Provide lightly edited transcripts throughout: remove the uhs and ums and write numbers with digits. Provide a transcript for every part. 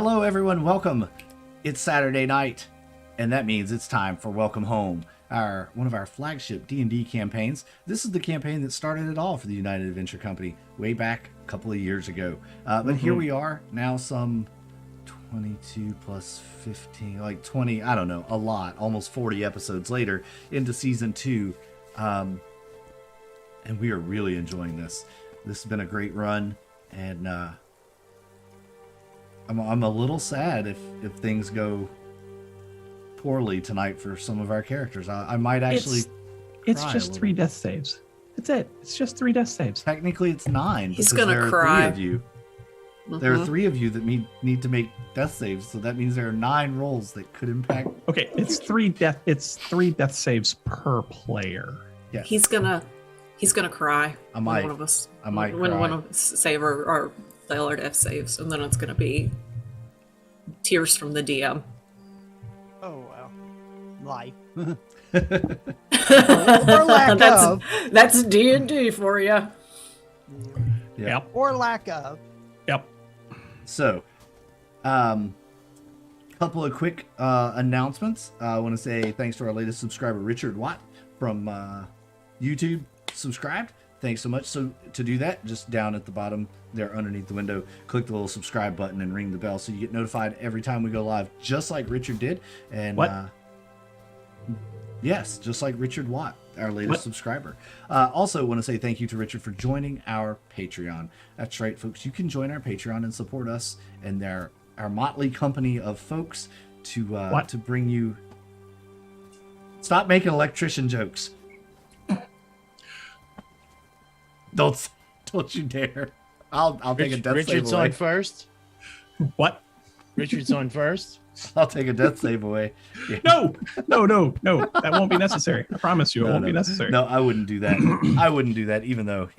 Hello everyone, welcome. It's Saturday night, and that means it's time for Welcome Home, one of our flagship D&D campaigns. This is the campaign that started it all for the United Adventure Company way back a couple of years ago. But here we are, now some 22 plus 15, like 20, I don't know, a lot, almost 40 episodes later into Season 2. And we are really enjoying this. This has been a great run, and I'm a little sad if things go poorly tonight for some of our characters. I might actually. It's just 3 death saves. That's it. It's just 3 death saves. Technically, it's 9. He's because gonna there cry. are 3 of you. There are 3 of you that need to make death saves, so that means there are 9 rolls that could impact. Okay, it's 3 death. It's 3 death saves per player. Yes. He's gonna cry. I might. One of us. I might when cry. one of us save our fail our death saves, and then it's gonna be tears from the DM. Oh well, life. Or lack of. That's D&D for you. Yeah. Yep. Or lack of. Yep. So, couple of quick announcements. I want to say thanks to our latest subscriber, Richard Watt from YouTube, subscribed. Thanks so much. So to do that, just down at the bottom there underneath the window, click the little subscribe button and ring the bell so you get notified every time we go live, just like Richard did. And What? Yes, just like Richard Watt, our latest subscriber. Also want to say thank you to Richard for joining our Patreon. That's right, folks. You can join our Patreon and support us and our motley company of folks to bring you. Stop making electrician jokes. Don't you dare. I'll take a death Richard's save away. on first. What? Richard's on first. I'll take a death save away. Yeah. No. That won't be necessary. I promise you, it won't be necessary. No, I wouldn't do that. I wouldn't do that, even though,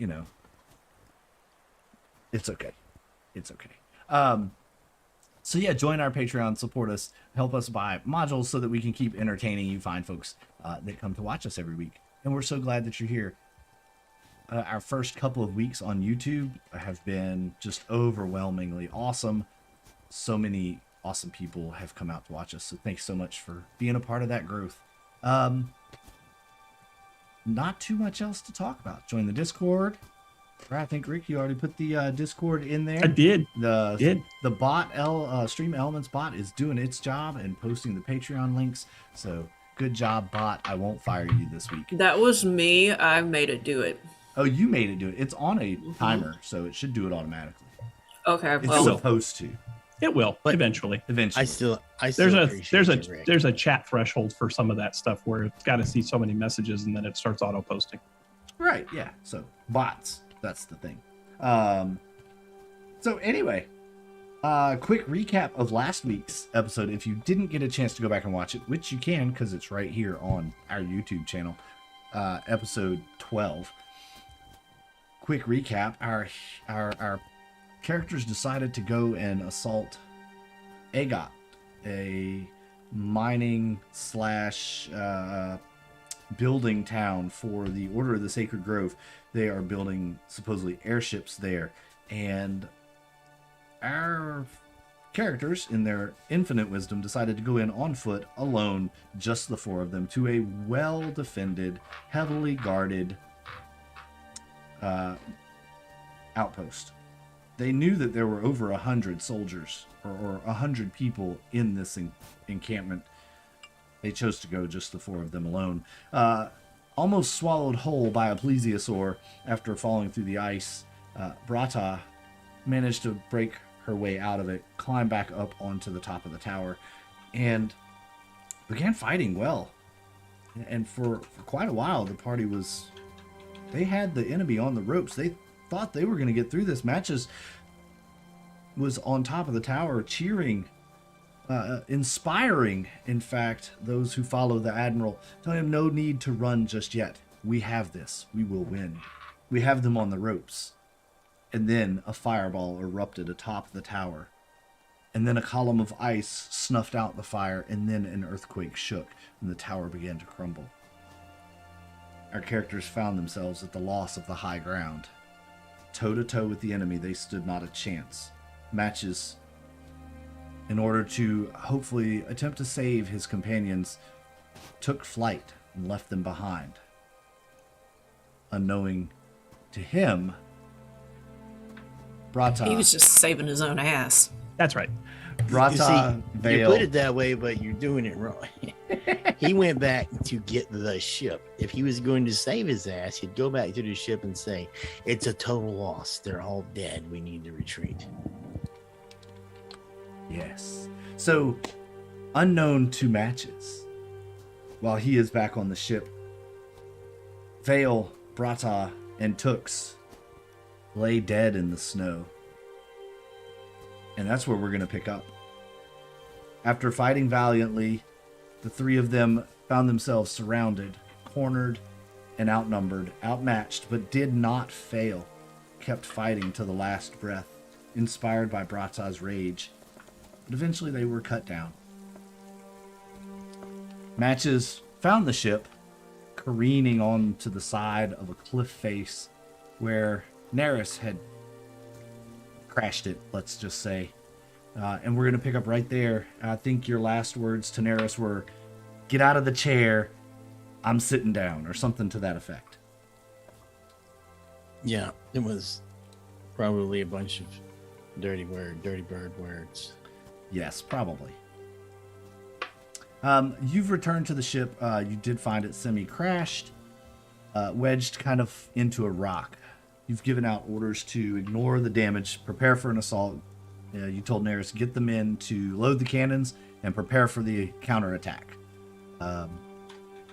it's okay. It's okay. So yeah, join our Patreon, support us, help us buy modules so that we can keep entertaining you fine folks that come to watch us every week. And we're so glad that you're here. Our first couple of weeks on YouTube have been just overwhelmingly awesome. So many awesome people have come out to watch us. So thanks so much for being a part of that growth. Not too much else to talk about. Join the Discord. I think, Rick, you already put the Discord in there. I did. The bot, Stream Elements bot, is doing its job and posting the Patreon links. So good job, bot. I won't fire you this week. That was me. I made it do it. Oh, you made it do it. It's on a timer, so it should do it automatically. Okay. It's Well, supposed to. It will eventually. Eventually. I still There's a chat threshold for some of that stuff where it's got to see so many messages and then it starts auto posting. Right, yeah. So bots, that's the thing. So anyway, quick recap of last week's episode. If you didn't get a chance to go back and watch it, which you can because it's right here on our YouTube channel, episode 12. Quick recap: our characters decided to go and assault Agot, a mining / building town for the Order of the Sacred Grove. They are building supposedly airships there, and our characters, in their infinite wisdom, decided to go in on foot, alone, just the 4 of them, to a well-defended, heavily guarded outpost. They knew that there were over 100 soldiers or 100 people in this encampment. They chose to go just the 4 of them alone. Almost swallowed whole by a plesiosaur after falling through the ice, Brata managed to break her way out of it, climb back up onto the top of the tower, and began fighting well. And for quite a while, the party they had the enemy on the ropes. They thought they were going to get through this. Matches was on top of the tower cheering, inspiring, in fact, those who follow the Admiral, telling him no need to run just yet. We have this. We will win. We have them on the ropes. And then a fireball erupted atop the tower. And then a column of ice snuffed out the fire, and then an earthquake shook, and the tower began to crumble. Our characters found themselves at the loss of the high ground. Toe-to-toe with the enemy, they stood not a chance. Matches in order to hopefully attempt to save his companions, took flight and left them behind. Unknowing to him, Brata. He was just saving his own ass. That's right. Brata you Vale. put it that way, but you're doing it wrong. He went back to get the ship. If he was going to save his ass, he'd go back to the ship and say, "It's a total loss. They're all dead. We need to retreat." Yes. So, unknown to Matches, while he is back on the ship, Vale, Brata, and Tux lay dead in the snow. And that's where we're going to pick up. After fighting valiantly, the three of them found themselves surrounded, cornered, and outnumbered, outmatched, but did not fail. Kept fighting to the last breath, inspired by Brata's rage. But eventually they were cut down. Matches found the ship, careening onto the side of a cliff face where Neris had crashed it, let's just say. And we're going to pick up right there. I think your last words to Neris were, "Get out of the chair, I'm sitting down," or something to that effect. Yeah, it was probably a bunch of dirty bird words. Yes, probably. You've returned to the ship. You did find it semi-crashed, wedged kind of into a rock. You've given out orders to ignore the damage, prepare for an assault. You told Neris, get the men to load the cannons and prepare for the counterattack.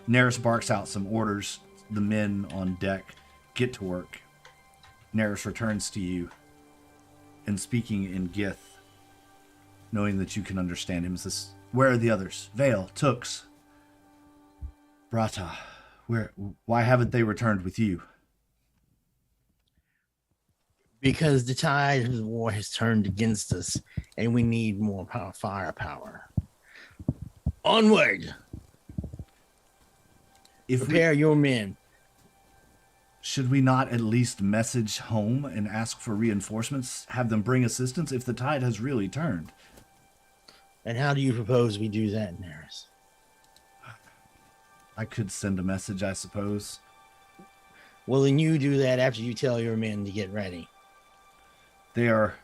Neris barks out some orders. The men on deck get to work. Neris returns to you and speaking in Gith, knowing that you can understand him, says, "Where are the others? Vale, Tux, Brata, why haven't they returned with you?" Because the tide of the war has turned against us, and we need more firepower. Onward! Prepare your men. Should we not at least message home and ask for reinforcements? Have them bring assistance if the tide has really turned? And how do you propose we do that, Neris? I could send a message, I suppose. Well, then you do that after you tell your men to get ready. They are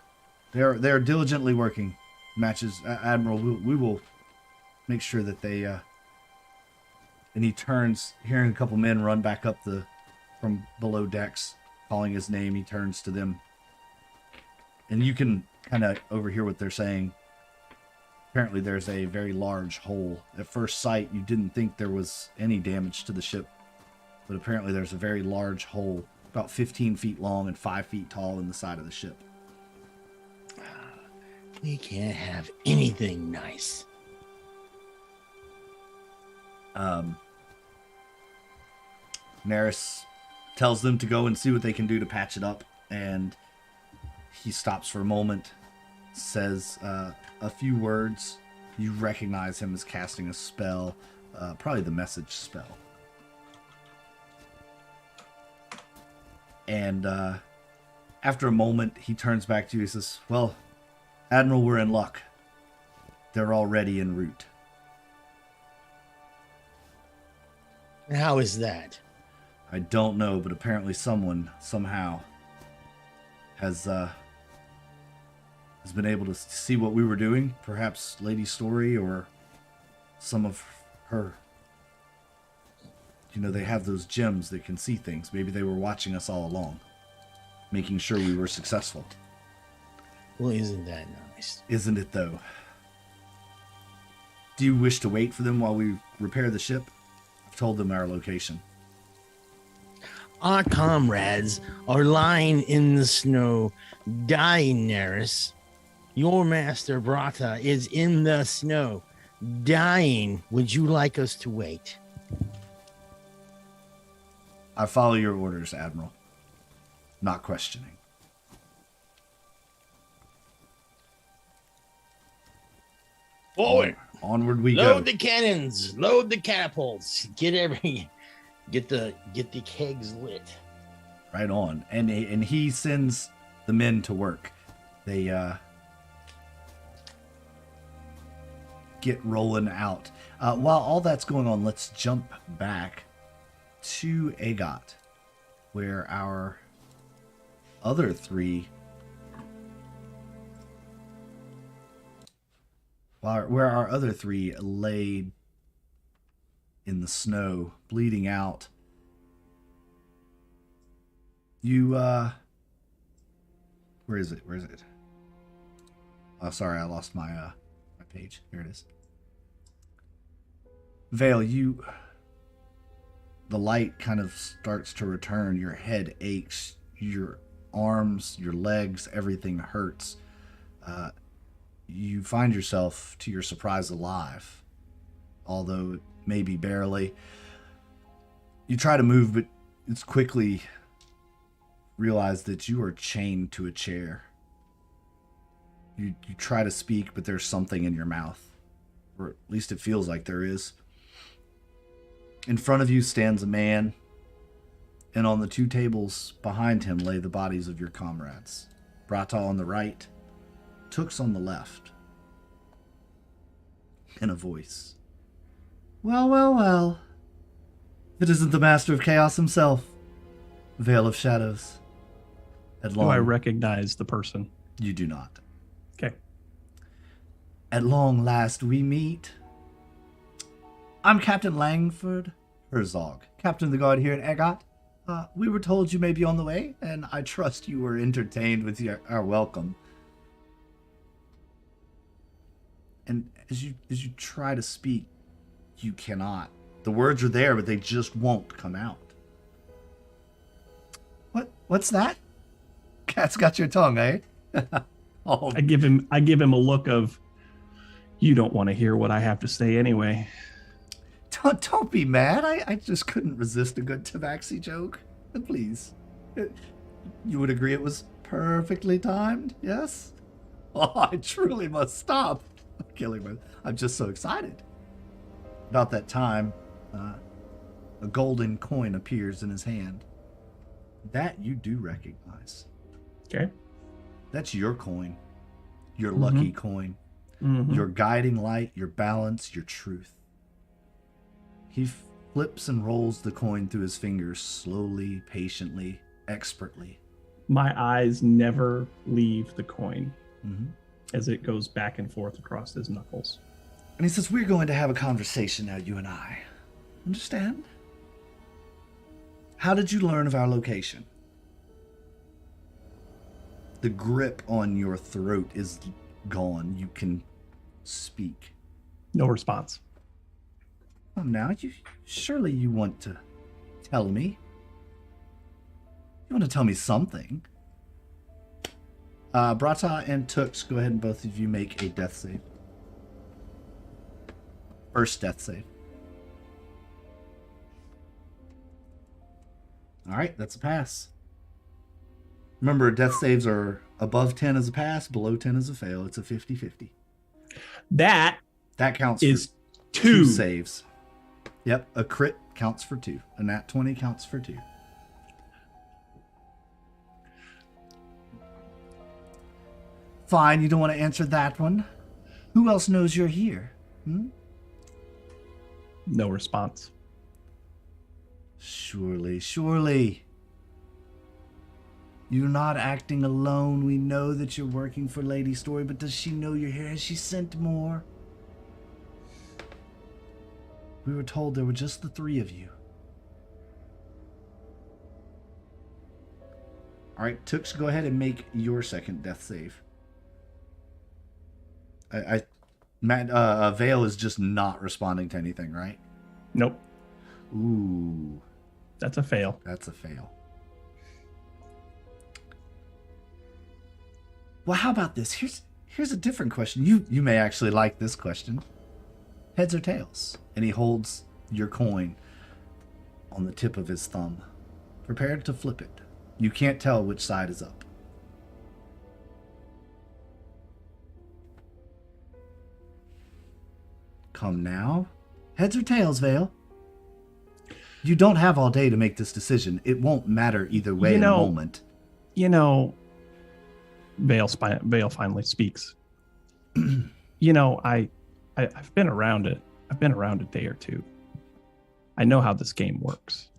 diligently working. Matches, Admiral. We will make sure that they. And he turns, hearing a couple men run back up from below decks, calling his name. He turns to them, and you can kind of overhear what they're saying. Apparently, there's a very large hole. At first sight, you didn't think there was any damage to the ship, but apparently, there's a very large hole, about 15 feet long and 5 feet tall, in the side of the ship. We can't have anything nice. Neris tells them to go and see what they can do to patch it up, and he stops for a moment, says a few words. You recognize him as casting a spell, probably the message spell. And after a moment, he turns back to you and says, "Well, Admiral, we're in luck. They're already en route." And how is that? I don't know, but apparently someone, somehow, has been able to see what we were doing. Perhaps Lady Story or some of her. You know, they have those gems that can see things. Maybe they were watching us all along, making sure we were successful. Well, isn't that nice? Isn't it, though? Do you wish to wait for them while we repair the ship? I've told them our location. Our comrades are lying in the snow, dying, Neris. Your master, Brata, is in the snow, dying. Would you like us to wait? I follow your orders, Admiral. Not questioning. Forward! Onward we go. Load the cannons, load the catapults, get the kegs lit. Right on. And he sends the men to work. They get rolling out. While all that's going on, let's jump back to Agot, where our other three laid in the snow, bleeding out. You, where is it? Oh, sorry, I lost my page. Here it is. Vale, the light kind of starts to return. Your head aches. Your arms, your legs, everything hurts. You find yourself, to your surprise, alive. Although maybe barely. You try to move, but it's quickly realized that you are chained to a chair. You try to speak, but there's something in your mouth. Or at least it feels like there is. In front of you stands a man, and on the two tables behind him lay the bodies of your comrades. Brata on the right, Tux on the left. In a voice. Well, well, well. If it isn't the Master of Chaos himself, Veil of Shadows. Do I recognize the person? You do not. Okay. At long last we meet. I'm Captain Langford Herzog, Captain of the Guard here at Agot. We were told you may be on the way, and I trust you were entertained with our welcome. And as you try to speak, you cannot. The words are there, but they just won't come out. What's that? Cat's got your tongue, eh? Oh. I give him a look of, you don't want to hear what I have to say anyway. Don't be mad. I just couldn't resist a good tabaxi joke. Please. You would agree it was perfectly timed, yes? Oh, I truly must stop. I'm killing me. I'm just so excited. About that time, a golden coin appears in his hand. That you do recognize. Okay. That's your coin. Your lucky coin. Mm-hmm. Your guiding light, your balance, your truth. He flips and rolls the coin through his fingers slowly, patiently, expertly. My eyes never leave the coin Mm-hmm. as it goes back and forth across his knuckles. And he says, we're going to have a conversation now, you and I. Understand? How did you learn of our location? The grip on your throat is gone. You can speak. No response. Oh, now, surely you want to tell me. You want to tell me something. Brata and Tux, go ahead and both of you make a death save. First death save. All right, that's a pass. Remember, death saves are above 10 as a pass, below 10 as a fail. It's a 50-50. That counts is for two saves. Yep, a crit counts for 2. A nat 20 counts for 2. Fine, you don't want to answer that one. Who else knows you're here? No response. Surely. You're not acting alone. We know that you're working for Lady Story, but does she know you're here? Has she sent more? We were told there were just the 3 of you. Alright, Tux, go ahead and make your second death save. Vale is just not responding to anything, right? Nope. Ooh. That's a fail. That's a fail. Well, how about this? Here's a different question. You may actually like this question. Heads or tails? And he holds your coin on the tip of his thumb. Prepare to flip it. You can't tell which side is up. Come now. Heads or tails, Vale? You don't have all day to make this decision. It won't matter either way in a moment. Vale finally speaks. I I've been around it. I've been around a day or two. I know how this game works.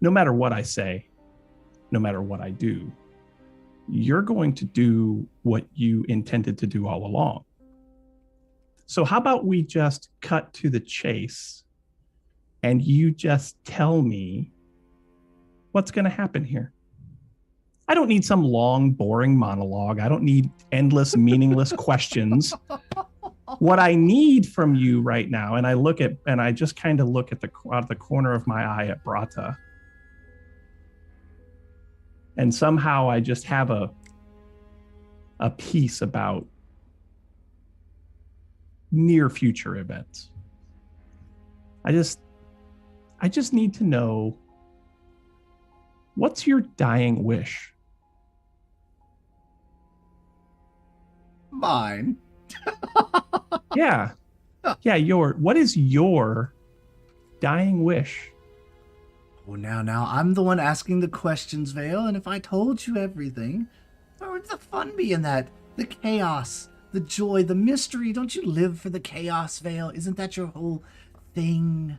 No matter what I say, no matter what I do, you're going to do what you intended to do all along. So how about we just cut to the chase and you just tell me what's going to happen here? I don't need some long, boring monologue. I don't need endless, meaningless questions. What I need from you right now, and I just kind of look at out of the corner of my eye at Brata, and somehow I just have a piece about near future events. I just need to know, what's your dying wish? Mine. Yeah. What is your dying wish? Oh, now I'm the one asking the questions, Vale, and if I told you everything, where would the fun be in that? The chaos, the joy, the mystery. Don't you live for the chaos, Vale? Isn't that your whole thing?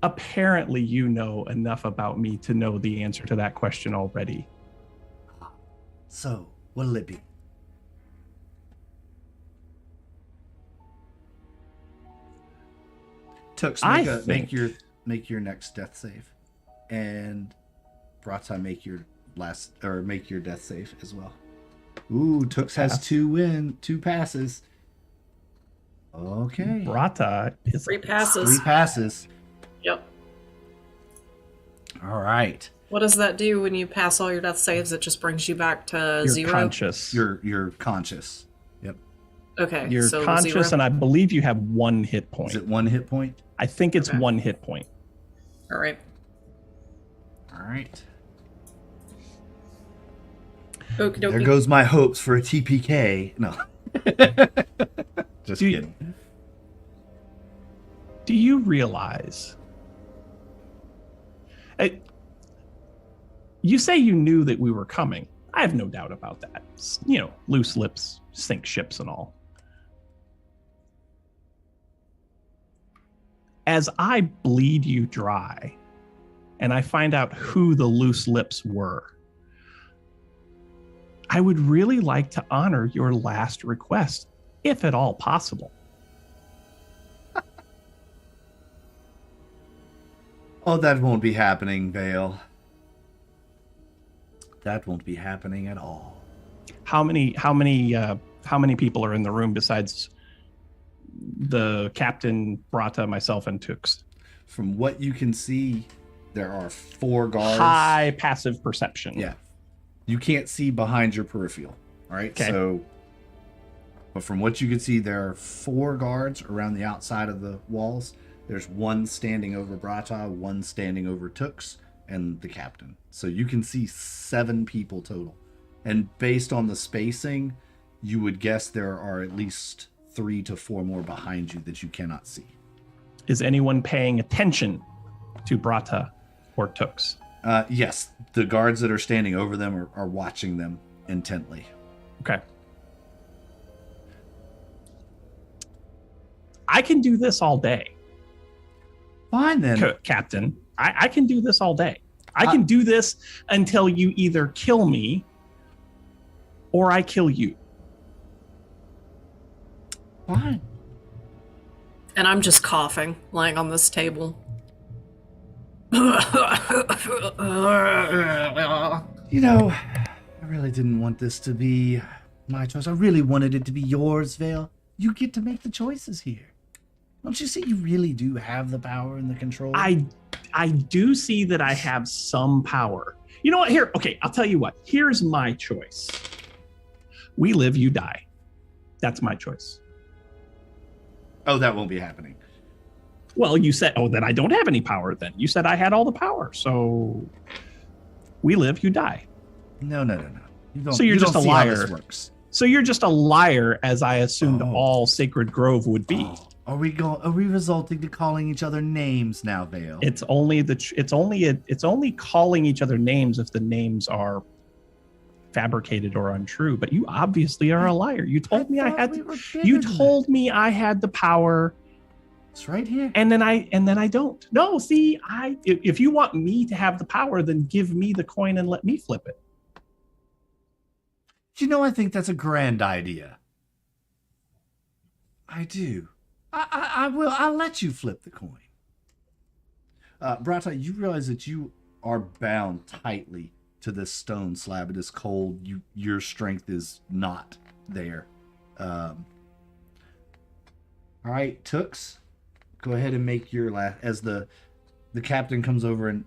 Apparently you know enough about me to know the answer to that question already. So, what'll it be? Tux, make your next death save, and Brata, make your death save as well. Ooh, Tux has 2 passes. Okay. Brata is 3 passes. 3 passes. Yep. All right. What does that do when you pass all your death saves? It just brings you back to you're 0? conscious. You're conscious. Yep. Okay. You're so conscious, 0? and I believe you have 1 hit point. Is it 1 hit point? I think it's Okay. 1 hit point. All right. All right. Okie There dokie. goes my hopes for a TPK. No. Just Do- kidding. Do you realize? You say you knew that we were coming. I have no doubt about that. You know, loose lips sink ships and all. As I bleed you dry, and I find out who the loose lips were, I would really like to honor your last request, if at all possible. Oh, that won't be happening, Vale. That won't be happening at all. How many people are in the room besides the captain, Brata, myself, and Tux? From what you can see, there are 4 guards. High passive perception. Yeah. You can't see behind your peripheral. All right. Okay. So, but from what you can see, there are 4 guards around the outside of the walls. There's 1 standing over Brata, 1 standing over Tux, and the captain. So you can see 7 people total. And based on the spacing, you would guess there are at least 3 to 4 more behind you that you cannot see. Is anyone paying attention to Brata or Tux? Yes, the guards that are standing over them are watching them intently. Okay. I can do this all day, Fine then. Captain. I can do this all day. I can do this until you either kill me or I kill you. Fine. And I'm just coughing, lying on this table. You know, I really didn't want this to be my choice. I really wanted it to be yours, Vale. You get to make the choices here. Don't you see you really do have the power and the control? I do see that I have some power. You know what? Here, okay, I'll tell you what. Here's my choice. We live, you die. That's my choice. Oh, that won't be happening. Well, you said, oh, then I don't have any power then. You said I had all the power. So we live, you die. No. You don't, So you're you just don't a see how liar. this works. So you're just a liar, as I assumed Oh. all Sacred Grove would be. Oh, are we resulting to calling each other names now, Vale? It's only calling each other names if the names are fabricated or untrue, but you obviously are a liar. You told me I thought had we were to, bigger you than told me I had the power, It's right here. and then I don't. No, see, if you want me to have the power, then give me the coin and let me flip it. You know, I think that's a grand idea. I do. I will. I'll let you flip the coin. Brata, you realize that you are bound tightly to this stone slab. It is cold. Your strength is not there. All right, Tooks, go ahead and make your last. As the captain comes over and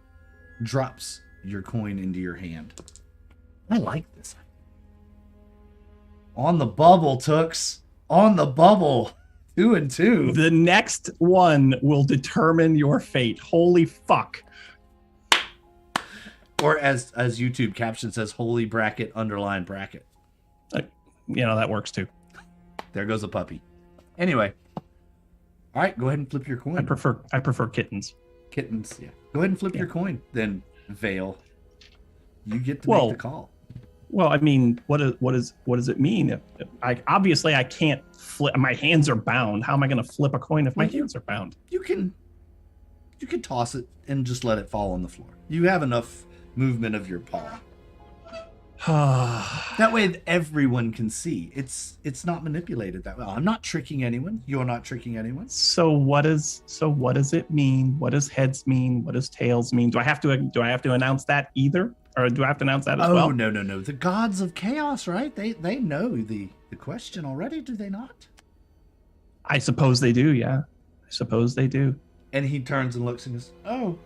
drops your coin into your hand. I like this. On the bubble, Tooks. On the bubble. 2 and 2. The next one will determine your fate. Holy fuck. Or as YouTube caption says, holy bracket, underline bracket. That works too. There goes a puppy. Anyway. All right, go ahead and flip your coin. I prefer kittens. Kittens, yeah. Go ahead and flip your coin. Then, Vale, you get to make the call. Well, I mean, what does it mean? Obviously I can't flip. My hands are bound. How am I going to flip a coin if my hands are bound? You can toss it and just let it fall on the floor. You have enough movement of your paw. That way everyone can see. It's not manipulated that way. I'm not tricking anyone. You're not tricking anyone. So what does it mean? What does heads mean? What does tails mean? Do I have to announce that either? Or do I have to announce that as well? Oh, no. The gods of chaos, right? They know the question already, do they not? I suppose they do, yeah. I suppose they do. And he turns and looks and goes, oh,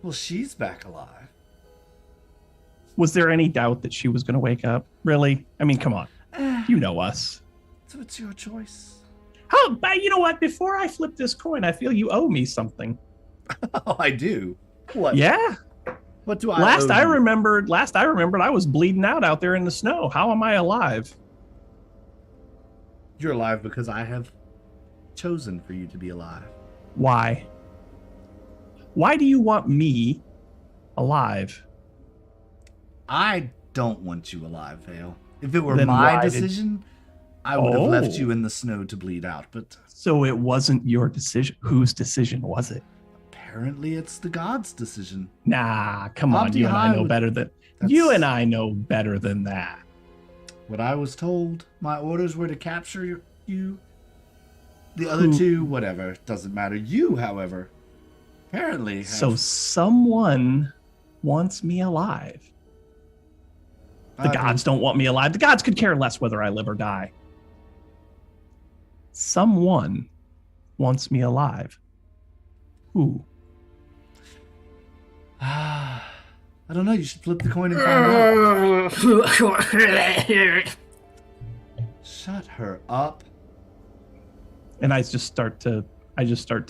well, she's back alive. Was there any doubt that she was going to wake up? Really? I mean, come on. You know us. So it's your choice. But you know what? Before I flip this coin, I feel you owe me something. Oh, I do. What? Yeah. What do I Last owe I you? remembered, I was bleeding out there in the snow. How am I alive? You're alive because I have chosen for you to be alive. Why? Why do you want me alive? I don't want you alive, Vale. If it were Then my why did- decision, I would have left Oh. you in the snow to bleed out. But So it wasn't your decision. Whose decision was it? apparently it's the gods' decision. Nah, come on. Opti You and I High know would- better than That's you and I know better than that. What I was told. My orders were to capture you. The other two, whatever, doesn't matter. You, however, apparently have... So someone wants me alive. The gods don't want me alive. The gods could care less whether I live or die. Someone wants me alive. Who? I don't know. You should flip the coin and find out. Shut her up. And I just start to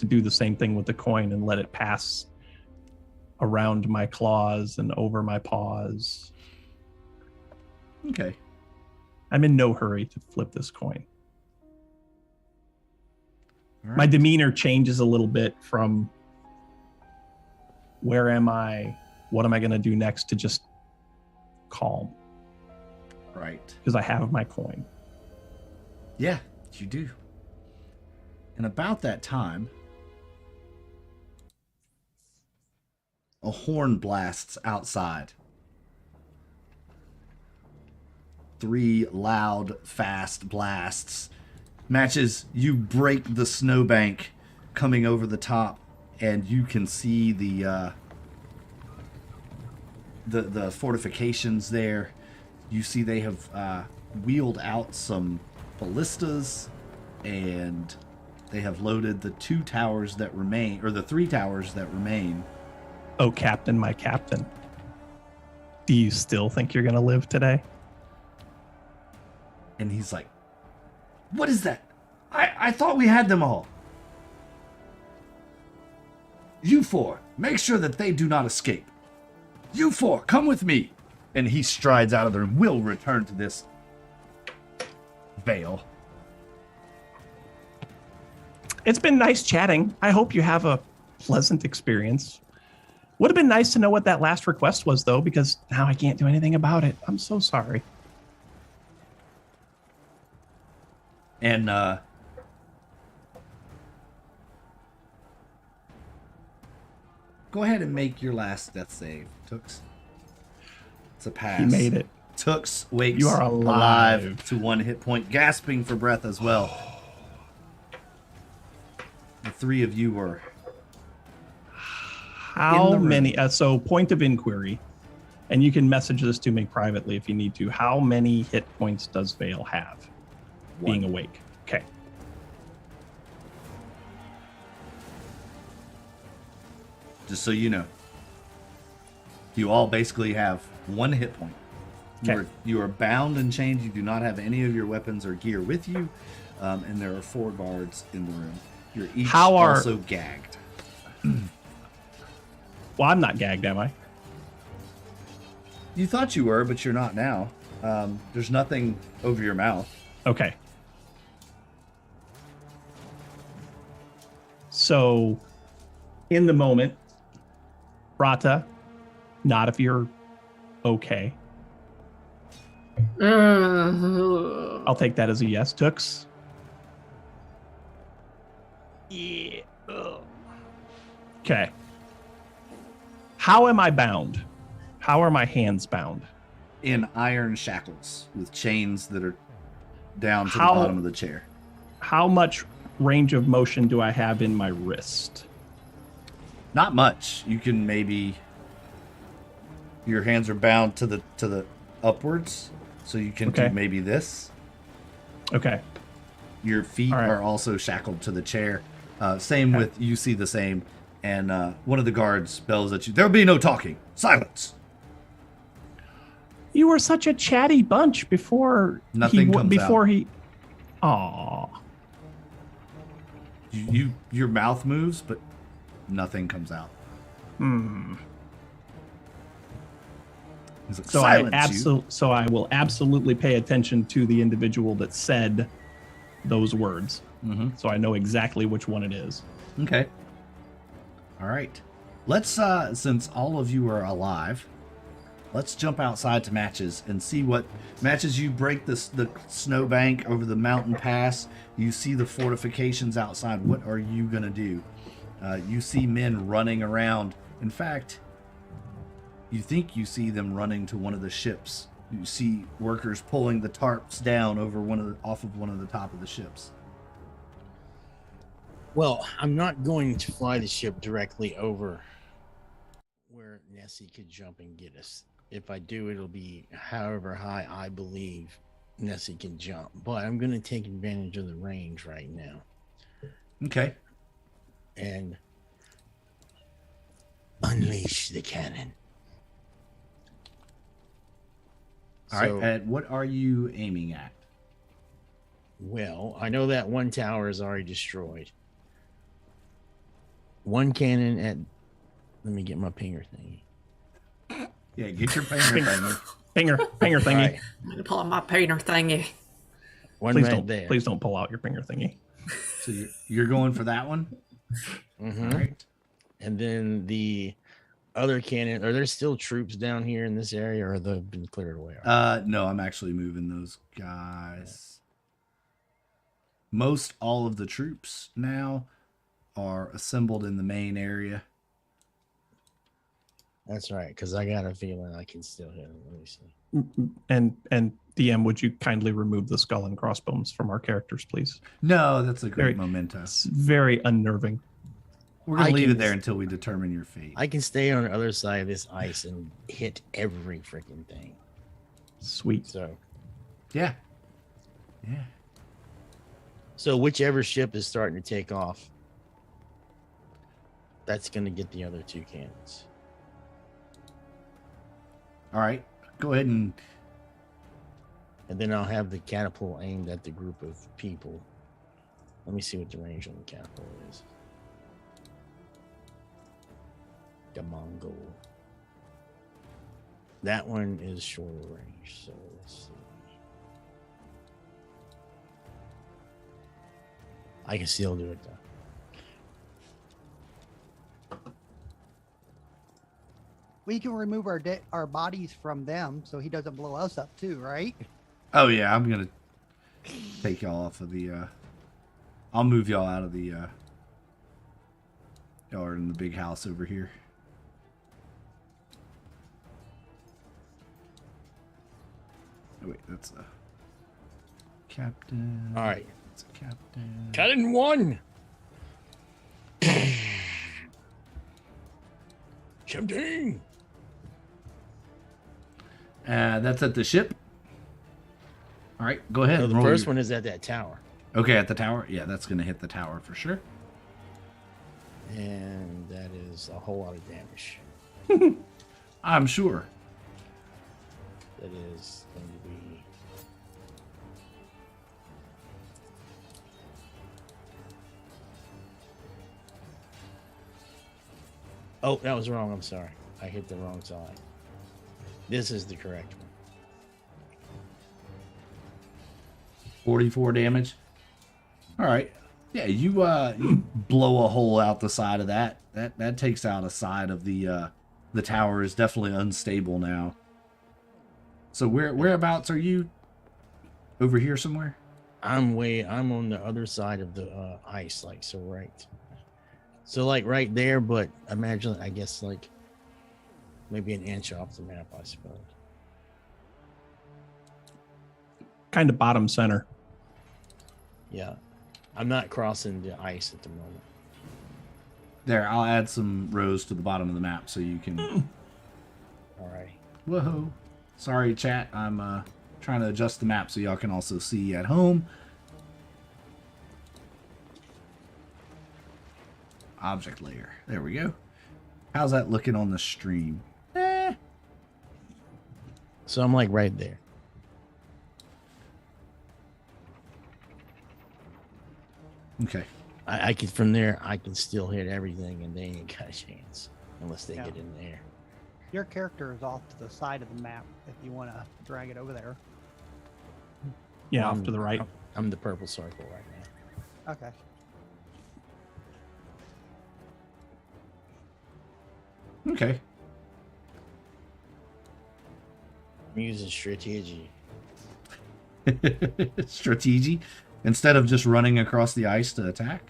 do the same thing with the coin and let it pass around my claws and over my paws. Okay. I'm in no hurry to flip this coin. All right. My demeanor changes a little bit from where am I, what am I going to do next, to just calm, Right. because I have my coin. Yeah, you do. And about that time, a horn blasts outside. 3 loud, fast blasts. Matches, you break the snowbank coming over the top, and you can see the fortifications there. You see they have wheeled out some ballistas, and they have loaded the 2 towers that remain, or the 3 towers that remain. Oh, Captain, my Captain. Do you still think you're going to live today? And he's like, what is that? I thought we had them all. You 4, make sure that they do not escape. You 4, come with me. And he strides out of there and will return to this Vale. It's been nice chatting. I hope you have a pleasant experience. Would have been nice to know what that last request was, though, because now I can't do anything about it. I'm so sorry. And go ahead and make your last death save, Tooks. It's a pass. He made it. Tooks wakes You are alive. to 1 hit point, gasping for breath as well. The 3 of you are How in the many? So, point of inquiry, and you can message this to me privately if you need to. How many hit points does Vale have? Being 1. awake. Okay. Just so you know. You all basically have 1 hit point. Okay. You are bound and chained. You do not have any of your weapons or gear with you. And there are 4 guards in the room. You're each also gagged. Well, I'm not gagged, am I? You thought you were, but you're not now. There's nothing over your mouth. Okay. So, in the moment, Brata, not if you're okay. I'll take that as a yes. Tooks? Yeah. Okay. How am I bound? How are my hands bound? In iron shackles with chains that are down to the How- bottom of the chair. How much range of motion do I have in my wrist? Not much. You can maybe. Your hands are bound to the upwards, so you can Okay. do maybe this. Okay. Your feet All right. are also shackled to the chair. Same Okay. with you see the same, and one of the guards bells at you. There'll be no talking. Silence. You were such a chatty bunch before Nothing comes before out. he. Aw. Your mouth moves, but nothing comes out. Hmm. He's like, So silence you. so I will absolutely pay attention to the individual that said those words, so I know exactly which one it is. Okay. All right. Let's since all of you are alive, let's jump outside to Matches and see what Matches. You break the snowbank over the mountain pass. You see the fortifications outside. What are you gonna do? You see men running around. In fact, you think you see them running to one of the ships. You see workers pulling the tarps down over off of one of the top of the ships. Well, I'm not going to fly the ship directly over where Nessie could jump and get us. If I do, it'll be however high I believe Nessie can jump. But I'm going to take advantage of the range right now Okay. and unleash the cannon. All right. And what are you aiming at? Well, I know that one tower is already destroyed. One cannon at. Let me get my pinger thingy. Yeah, get your finger thing. Finger thingy. All right, I'm gonna pull out my painter thingy. one Please right don't. there. Please don't pull out your finger thingy. So you're going for that one? Mhm. All right. And then the other cannon. Are there still troops down here in this area, or have they been cleared away? No, I'm actually moving those guys. Most all of the troops now are assembled in the main area. That's right, because I got a feeling I can still hit him. Let me see. And DM, would you kindly remove the skull and crossbones from our characters, please? No, that's a great Very- memento. It's very unnerving. We're gonna I leave can- it there until we determine your fate. I can stay on the other side of this ice and hit every freaking thing. Sweet. So, Yeah. so whichever ship is starting to take off, that's going to get the other 2 cannons. All right. Go ahead and And then I'll have the catapult aimed at the group of people. Let me see what the range on the catapult is. The Mongol. That one is shorter range, so let's see. I can still do it though. We can remove our bodies from them so he doesn't blow us up too, right? Oh yeah, I'm gonna take y'all off of the. I'll move y'all out of the. Y'all are in the big house over here. Oh wait, that's a captain. All right. That's a captain. Cut in one. Champagne. That's at the ship. All right, go ahead. No, the roll first your- one is at that tower. Okay, at the tower. Yeah, that's gonna hit the tower for sure. And that is a whole lot of damage. I'm sure. That is going to be. Oh, that was wrong. I'm sorry. I hit the wrong side. This is the correct one. 44 damage. All right. Yeah, you blow a hole out the side of that. That takes out a side of the tower. Is definitely unstable now. So whereabouts are you? Over here somewhere? I'm on the other side of the ice, like so right. So like right there, but imagine I guess like maybe an inch off the map, I suppose. Kind of bottom center. Yeah. I'm not crossing the ice at the moment. There, I'll add some rows to the bottom of the map so you can. All right. Whoa. Sorry, chat. I'm trying to adjust the map so y'all can also see at home. Object layer. There we go. How's that looking on the stream? So I'm like right there. Okay. I can from there I can still hit everything and they ain't got a chance unless they Yeah. get in there. Your character is off to the side of the map if you want to drag it over there. Yeah, off to the right. I'm the purple circle right now. Okay. Okay. I'm using strategy. Strategy. Instead of just running across the ice to attack.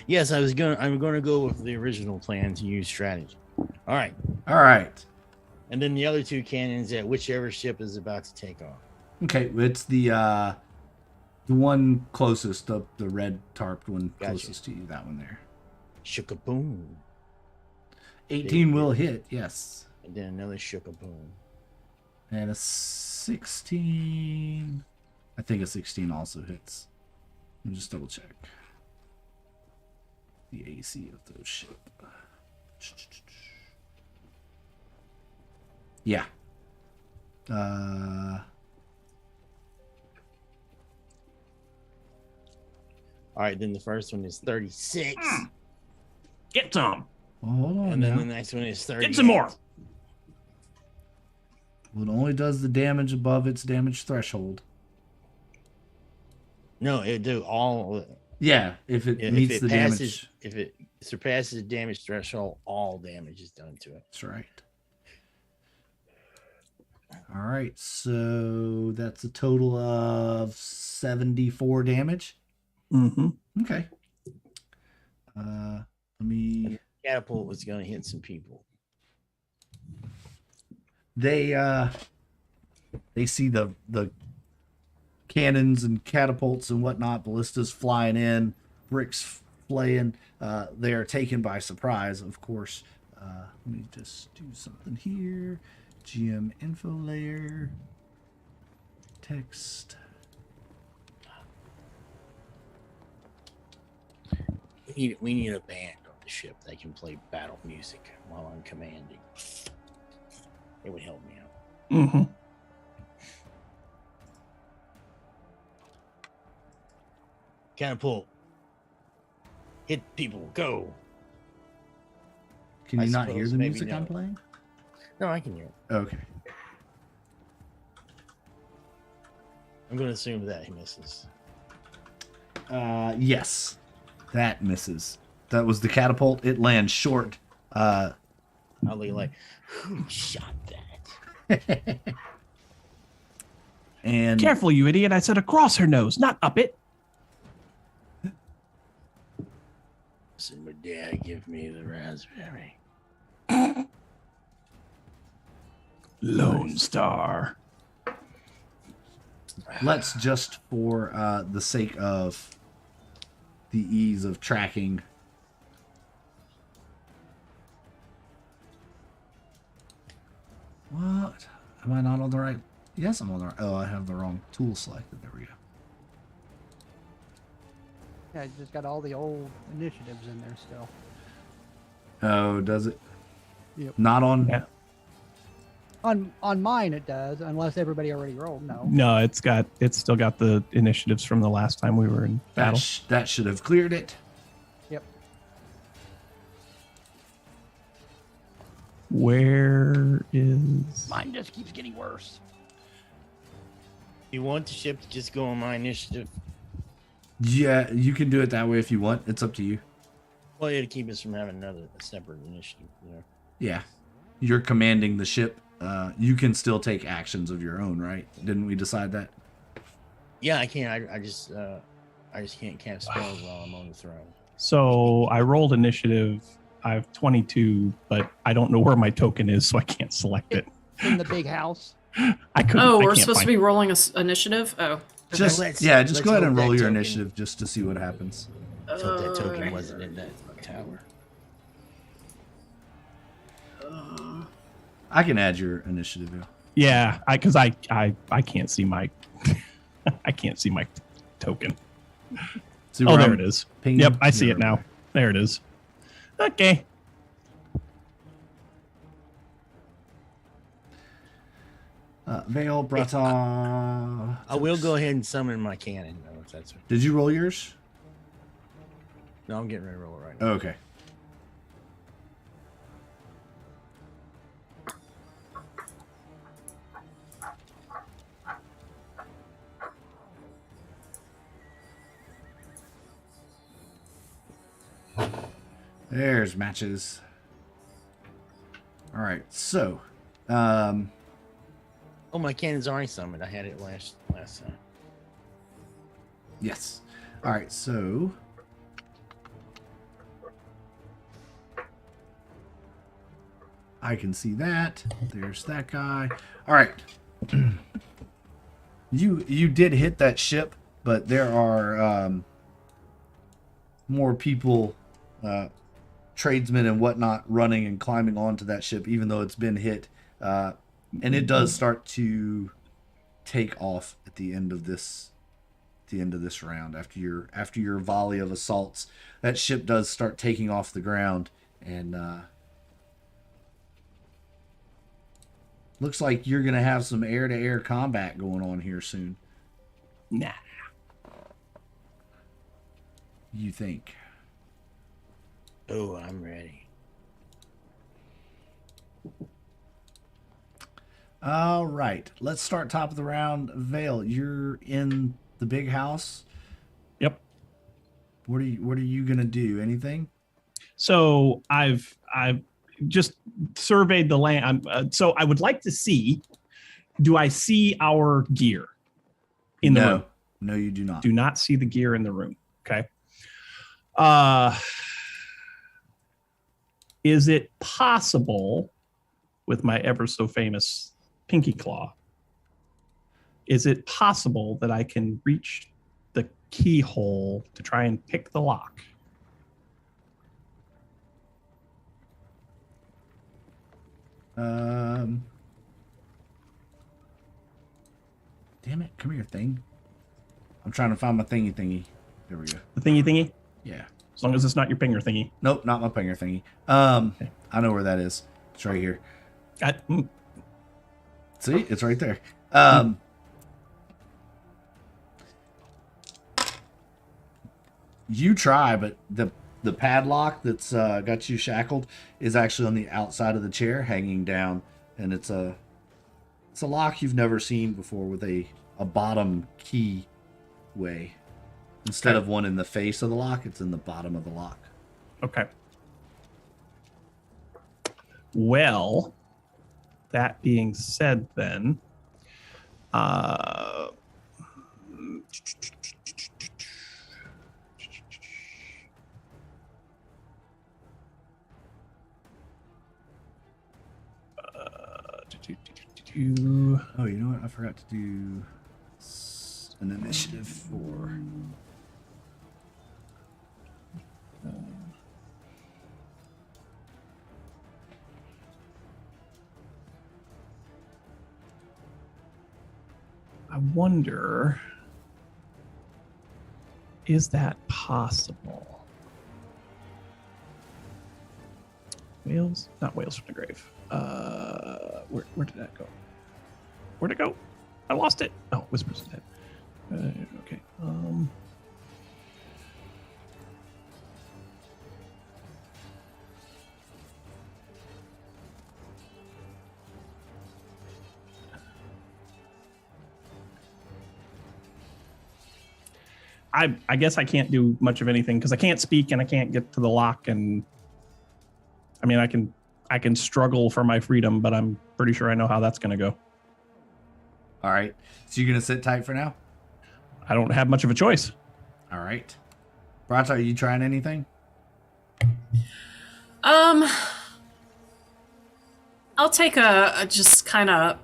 Yes, I'm gonna go with the original plan to use strategy. All right. All right. And then the other two cannons at whichever ship is about to take off. Okay, it's the one closest, the red tarped one Gotcha. closest to you. That one there. Shookaboom. 18 will hit, yes. And then another shookaboom. And a 16. I think a 16 also hits. Let me just double check. The AC of those ship. Yeah. All right, then the first one is 36. Get some. Well, hold on And then now. the next one is 30. Get some more. Well, it only does the damage above its damage threshold. No, it do all. Yeah, if it meets the damage. If it surpasses the damage threshold, all damage is done to it. That's right. All right, so that's a total of 74 damage. Mm-hmm. Okay. Let me. Catapult was going to hit some people. They see the cannons and catapults and whatnot, ballistas flying in, bricks flying. They are taken by surprise, of course. Let me just do something here. GM info layer. Text. We need a band on the ship that can play battle music while I'm commanding. It would help me out. Mm-hmm. Catapult. Hit people. Go. Can I you not hear suppose, the maybe music I'm no. playing? No, I can hear it. Okay. I'm going to assume that he misses. Yes. That misses. That was the catapult. It lands short. I'll be like, who shot that? And Careful, you idiot. I said across her nose, not up it. So my dad give me the raspberry. Lone Star. let's just, for the sake of the ease of tracking, what? Am I not on the right? Yes, I'm on the right. Oh, I have the wrong tool selected. There we go. Yeah, it's just got all the old initiatives in there still. Oh, does it? Yep. Not on. Yeah. On mine it does, unless everybody already rolled. No. No, it's still got the initiatives from the last time we were in battle. That should have cleared it. Yep. Where is Mine just keeps getting worse. You want the ship to just go on my initiative? Yeah, you can do it that way if you want. It's up to you. Well, it'll keep us from having a separate initiative, you know. Yeah. You're commanding the ship. You can still take actions of your own, right? Didn't we decide that? Yeah, I can't. I just can't cast spells while I'm on the throne. So I rolled initiative. I have 22, but I don't know where my token is, so I can't select it. In the big house. I couldn't. Oh, I we're can't supposed to find be rolling initiative? Oh. Just let's go ahead hope and roll that your token- initiative just to see what happens. I thought that token wasn't in that tower. I can add your initiative. Yeah. Yeah, because I can't see my I can't see my token. See Oh, where there I'm it is. pinging? Yep, I see There it we now. go. There it is. Okay. Vale, Brata. I will go ahead and summon my cannon, though, if that's what. Did you roll yours? No, I'm getting ready to roll it right now. Oh, okay. There's matches. All right, so, Oh, my cannon's already summoned. I had it last time. yes. All right, so I can see that. There's that guy. All right. You did hit that ship, but there are more people, tradesmen and whatnot, running and climbing onto that ship, even though it's been hit. And it does start to take off at the end of this round. After your volley of assaults, that ship does start taking off the ground, and looks like you're gonna have some air-to-air combat going on here soon. Nah. You think? Oh, I'm ready. All right, let's start top of the round. Vale, you're in the big house. Yep. What are you gonna do? Anything? So I've just surveyed the land. So I would like to see. Do I see our gear in the room? No, you do not. Do not see the gear in the room. Okay. Is it possible, with my ever so famous pinky claw, is it possible that I can reach the keyhole to try and pick the lock? Damn it! Come here, thing. I'm trying to find my thingy. There we go. The thingy? Yeah. As long as it's not your pinger thingy. Nope, not my pinger thingy. I know where that is. It's right here. See, it's right there. You try, but the padlock that's got you shackled is actually on the outside of the chair, hanging down, and it's a lock you've never seen before with a bottom key way. Instead of one in the face of the lock, it's in the bottom of the lock. Okay. Well, that being said, then, uh, Oh, you know what? I forgot to do an initiative for. I wonder, is that possible? Whales? Not whales from the grave. Where did that go? Where'd it go? I lost it. Oh, Whispers of Dead. Okay. I guess I can't do much of anything because I can't speak and I can't get to the lock. And I mean, I can struggle for my freedom, but I'm pretty sure I know how that's going to go. All right. So you're going to sit tight for now? I don't have much of a choice. All right. Brata, are you trying anything? I'll take a just kind of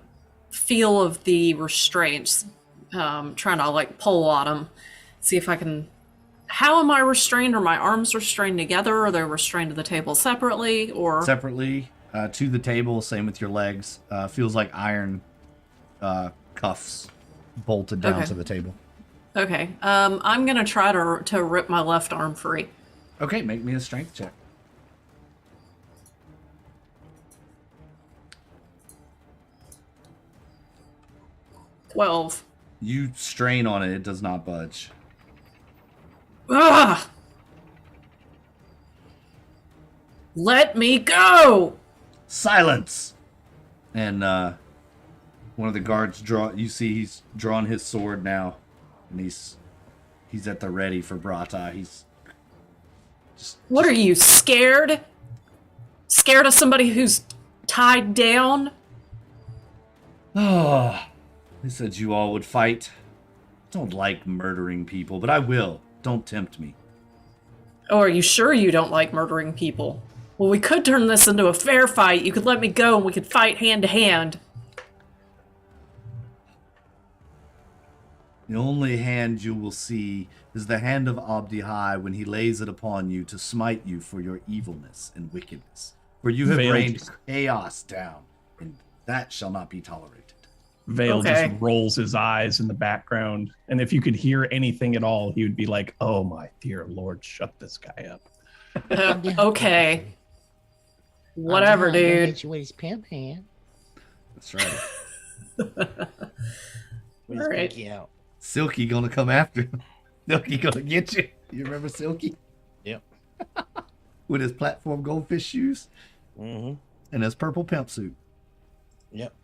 feel of the restraints. Trying to like pull on them, see if I can. How am I restrained? Are my arms restrained together? Are they restrained to the table separately? Or Separately to the table. Same with your legs. Feels like iron cuffs bolted down Okay. to the table. okay. I'm gonna try to rip my left arm free. Okay, make me a strength check. $12. You strain on it, it does not budge. Ugh! Let me go! Silence! And one of the guards you see he's drawn his sword now, and he's at the ready for Brata. He's What are you, scared? Scared of somebody who's tied down? Oh, they said you all would fight. Don't like murdering people, but I will. Don't tempt me. Oh, are you sure you don't like murdering people? Well, we could turn this into a fair fight. You could let me go and we could fight hand to hand. The only hand you will see is the hand of Abdihai when he lays it upon you to smite you for your evilness and wickedness. For you have Veiled. rained chaos down, and that shall not be tolerated. Vale Okay. just rolls his eyes in the background. And if you could hear anything at all, he would be like, oh my dear Lord, shut this guy up. Okay. Whatever, dude. Hit you with his pimp hand. That's right. With his All right. pinky out. Silky gonna come after him. Silky gonna get you. You remember Silky? Yep. With his platform goldfish shoes Mm-hmm. and his purple pimp suit. Yep.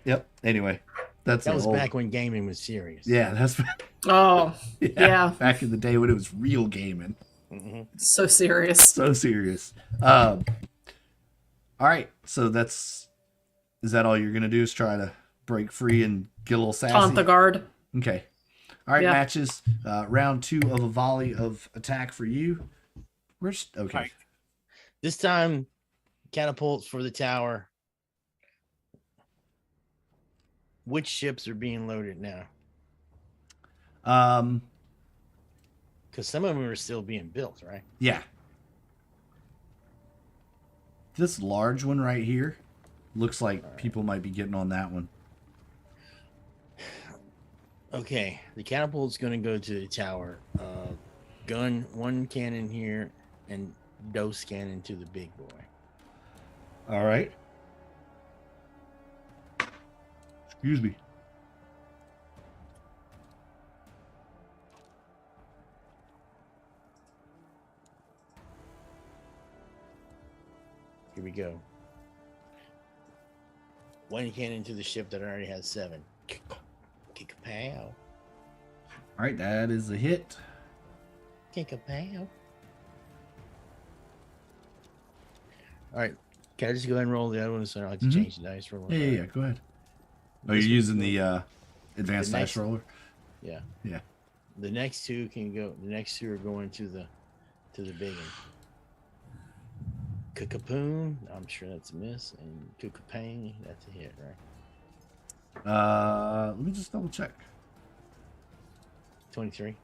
Yep. Anyway, that's That an was old- back when gaming was serious. Yeah, that's Oh, yeah. Back in the day when it was real gaming. Mm-hmm. so serious. So serious. All right, so is that all you're gonna do? Is try to break free and get a little sassy? Taunt the guard. Okay. All right, Yeah. matches. Round 2 of a volley of attack for you. Okay. All right. This time, catapults for the tower. Which ships are being loaded now? Because some of them are still being built, right? Yeah. This large one right here looks like people might be getting on that one. Okay, the catapult's going to go to the tower. Gun, one cannon here, and dose cannon to the big boy. All right. Excuse me. Here we go. One cannon to the ship that already has 7. Kick a pow. All right, that is a hit. Kick a pow. All right, Can I just go ahead and roll the other one so I don't like to change the dice for one? Yeah. Go ahead. Oh, This you're using one's the advanced the dice next- roller? Yeah. Yeah. The next two can go. The next two are going to the big one. Kakapoon, I'm sure that's a miss, and Kukapang, that's a hit, right? Let me just double check. 23.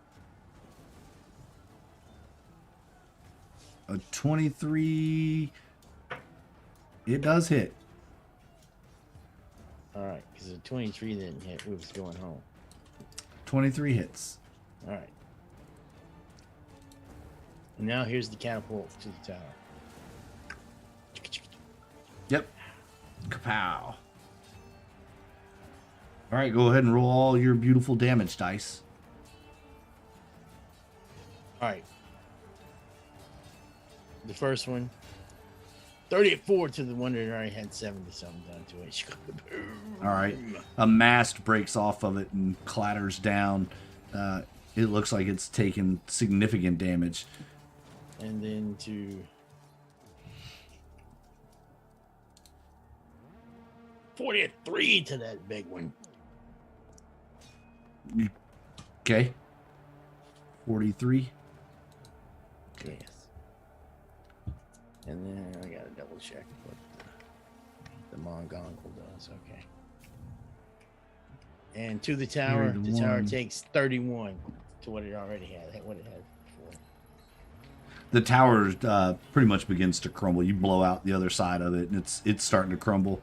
A 23. It does hit. All right, because the 23 didn't hit. We was going home. 23 hits. All right. And now here's the catapult to the tower. Yep. Kapow. All right, go ahead and roll all your beautiful damage dice. All right. The first one, 34 to the one that already had 70 something done to it. All right. A mast breaks off of it and clatters down. It looks like it's taken significant damage. And then to 43 to that big one. Okay. 43. Yes. And then I gotta double check what the Mongolian does. Okay. And to the tower, the tower 31. takes 31 to what it already had. What it had before. The tower pretty much begins to crumble. You blow out the other side of it, and it's starting to crumble.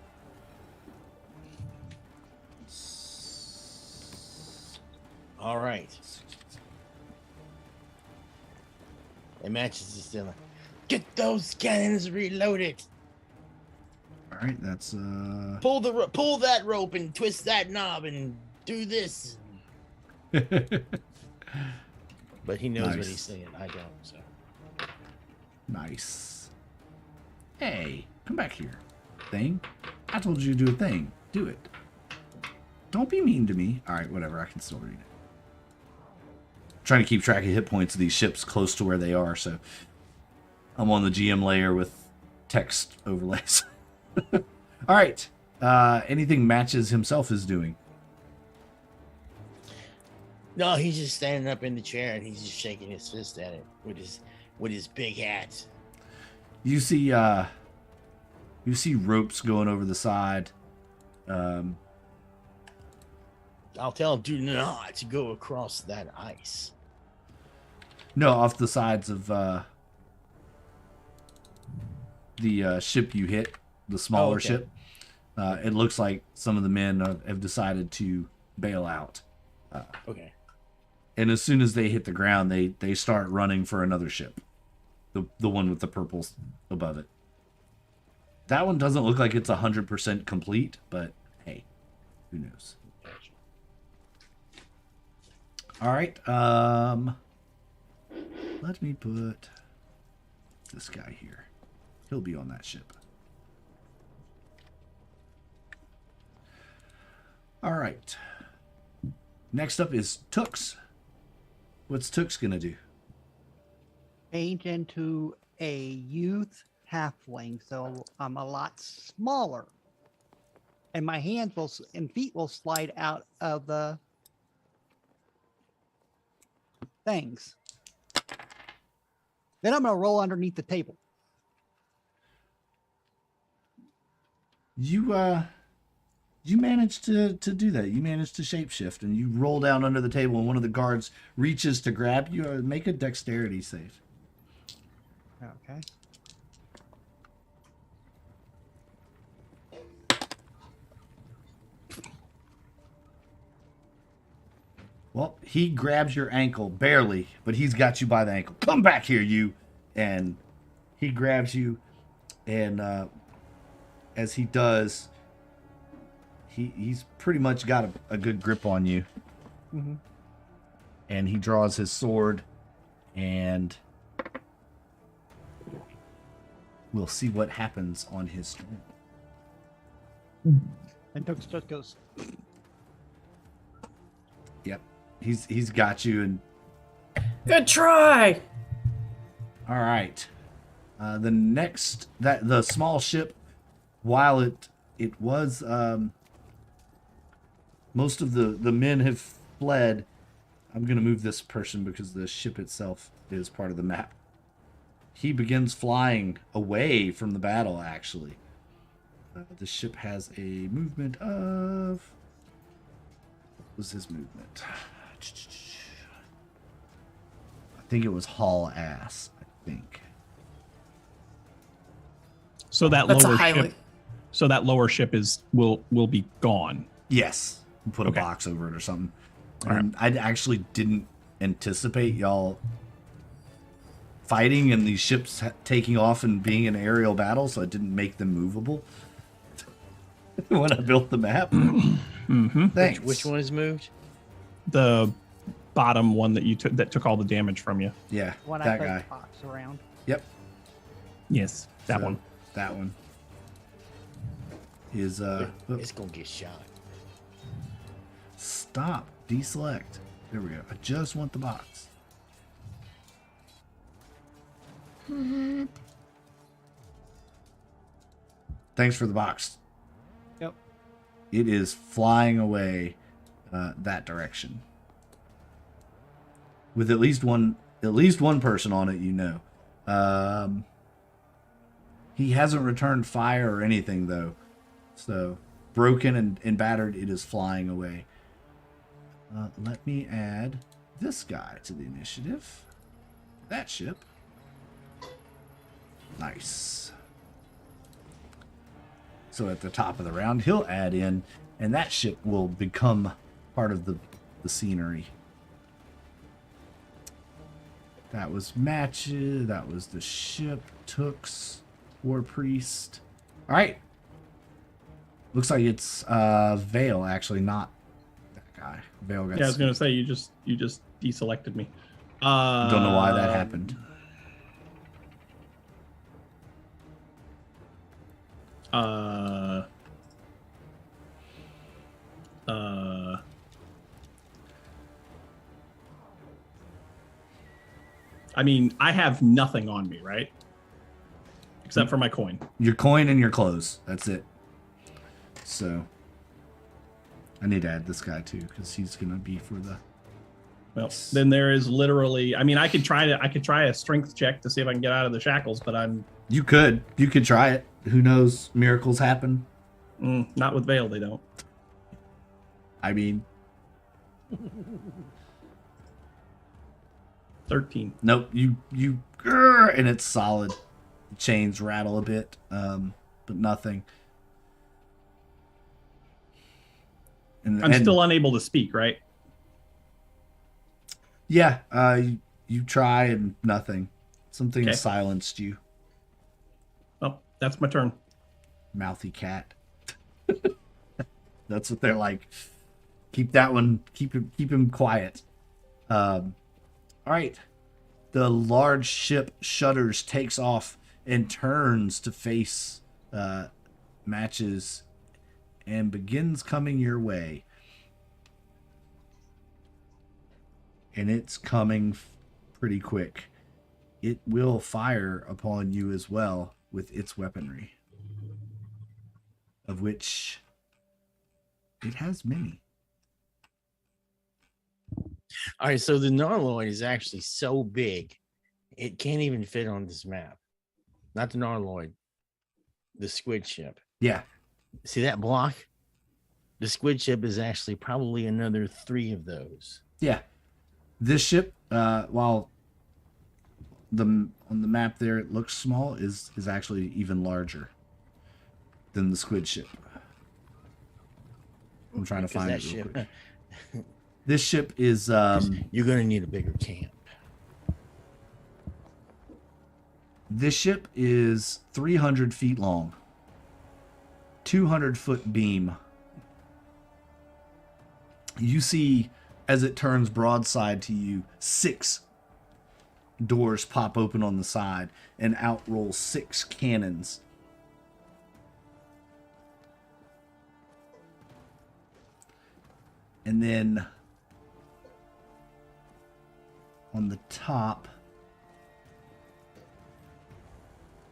All right. It matches the still. Get those cannons reloaded. All right, that's Pull that rope and twist that knob and do this. But he knows what Nice. he's saying. I don't. So nice. Hey, come back here. Thing. I told you to do a thing. Do it. Don't be mean to me. All right, whatever. I can still read it. Trying to keep track of hit points of these ships close to where they are, so I'm on the GM layer with text overlays. All right. Anything Matches himself is doing? no, he's just standing up in the chair and he's just shaking his fist at it with his big hat. You see ropes going over the side. I'll tell him, do not go across that ice. No, off the sides of the ship you hit, the smaller okay. ship. It looks like some of the men have decided to bail out. Okay. And as soon as they hit the ground, they start running for another ship. The one with the purples above it. That one doesn't look like it's 100% complete, but hey, who knows? All right. Let me put this guy here. He'll be on that ship. All right. Next up is Tooks. What's Tooks gonna do? Change into a youth halfling, so I'm a lot smaller, and my hands and feet will slide out of the things. Then I'm gonna roll underneath the table. You managed to do that. You managed to shapeshift, and you roll down under the table, and one of the guards reaches to grab you. Make a dexterity save. Okay. Well, he grabs your ankle, barely, but he's got you by the ankle. Come back here, you! And he grabs you, and as he does, he's pretty much got a good grip on you. Mm-hmm. And he draws his sword, and we'll see what happens on his turn. And Tooks just goes, Yep. He's got you, and Good try. all right. The small ship while it was most of the men have fled. I'm gonna move this person because the ship itself is part of the map. He begins flying away from the battle. Actually, the ship has a movement of. What was his movement? I think it was haul ass. I think. So that That's a lower highly. ship. So that lower ship will be gone. Yes. Put a Okay. box over it or something. All And I actually didn't anticipate y'all fighting and these ships taking off and being an aerial battle, so I didn't make them movable when I built the map. Mm-hmm. Thanks. Which one is moved? The bottom one that you took that took all the damage from you. Yeah, When I that put guy. the box around. Yep, Yes, that So, one. That one is It's gonna get shot. stop. Deselect. There we go. I just want the box. Thanks for the box. Yep. It is flying away that direction. With at least one person on it, you know. He hasn't returned fire or anything though. So broken and battered, it is flying away. Let me add this guy to the initiative. That ship. Nice. So at the top of the round, he'll add in, and that ship will become part of the scenery. That was matches. That was the ship. Tooks. War Priest. All right. Looks like it's Vale, actually, not that guy. Vale got Yeah, I was gonna say you just deselected me. Don't know why that happened. I mean, I have nothing on me, right? Except for my coin. Your coin and your clothes. That's it. So I need to add this guy too, because he's gonna be for the. Well, then there is literally. I mean, I could try a strength check to see if I can get out of the shackles, but I'm You could try it. Who knows? Miracles happen. not with Vale. They don't. I mean, 13. nope. You grr, and it's solid. The chains rattle a bit, but nothing. And I'm still unable to speak, right? Yeah, you try and nothing. Something Okay. silenced you. Oh, that's my turn. Mouthy cat. That's what they're like. Keep that one. Keep him quiet. All right. The large ship shudders, takes off, and turns to face Matches, and begins coming your way. And it's coming pretty quick. It will fire upon you as well with its weaponry, of which it has many. All right, so the Narloid is actually so big, it can't even fit on this map. Not the Narloid, the squid ship. Yeah. See that block? The squid ship is actually probably another 3 of those. Yeah. This ship, while on the map there it looks small, is actually even larger than the squid ship. I'm trying to Because find that it real ship, quick. This ship is you're gonna need a bigger camp. this ship is 300 feet long, 200-foot beam. You see, as it turns broadside to you, 6 doors pop open on the side, and out roll 6 cannons. And then on the top,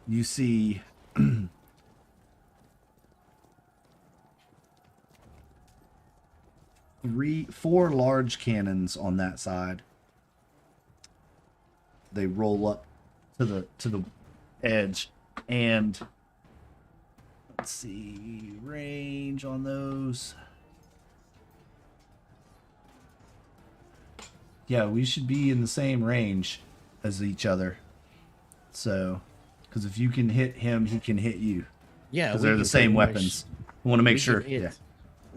you see 4 large cannons on that side. They roll up to the edge, and let's see, range on those. Yeah, we should be in the same range as each other. So, because if you can hit him, he can hit you. Yeah, Because we they're the can same pretty much- weapons. I want to make we sure. can hit- Yeah.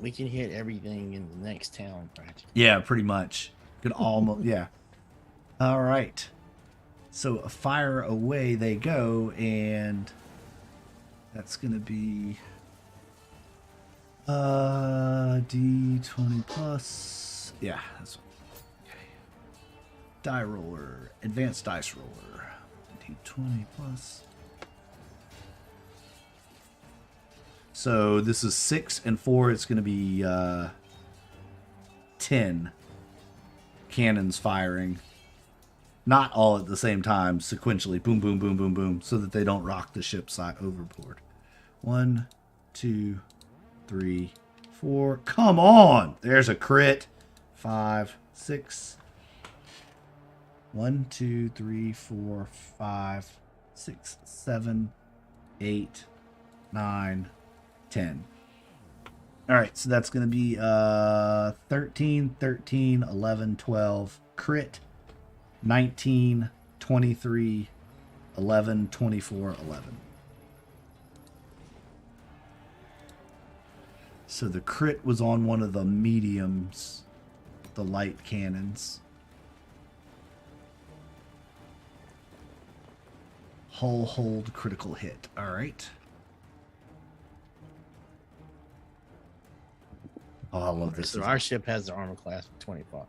We can hit everything in the next town, practically. Yeah, pretty much. Could almost. Yeah. All right. So fire away they go, and that's gonna be D20 plus. Yeah, that's okay. Die roller, advanced dice roller, D20 plus. So this is 6 and 4. It's gonna be 10 cannons firing. Not all at the same time, sequentially. Boom, boom, boom, boom, boom. So that they don't rock the ship side overboard. 1, 2, 3, 4. Come on! There's a crit. 5, 6. 1, 2, 3, 4, 5, 6, 7, 8, 9, 10. Alright, so that's going to be 13, 13, 11, 12. Crit. 19, 23, 11, 24, 11. So the crit was on one of the mediums, the light cannons. Hull hold critical hit. All right. Oh, I love this. So our ship has the armor class of 25.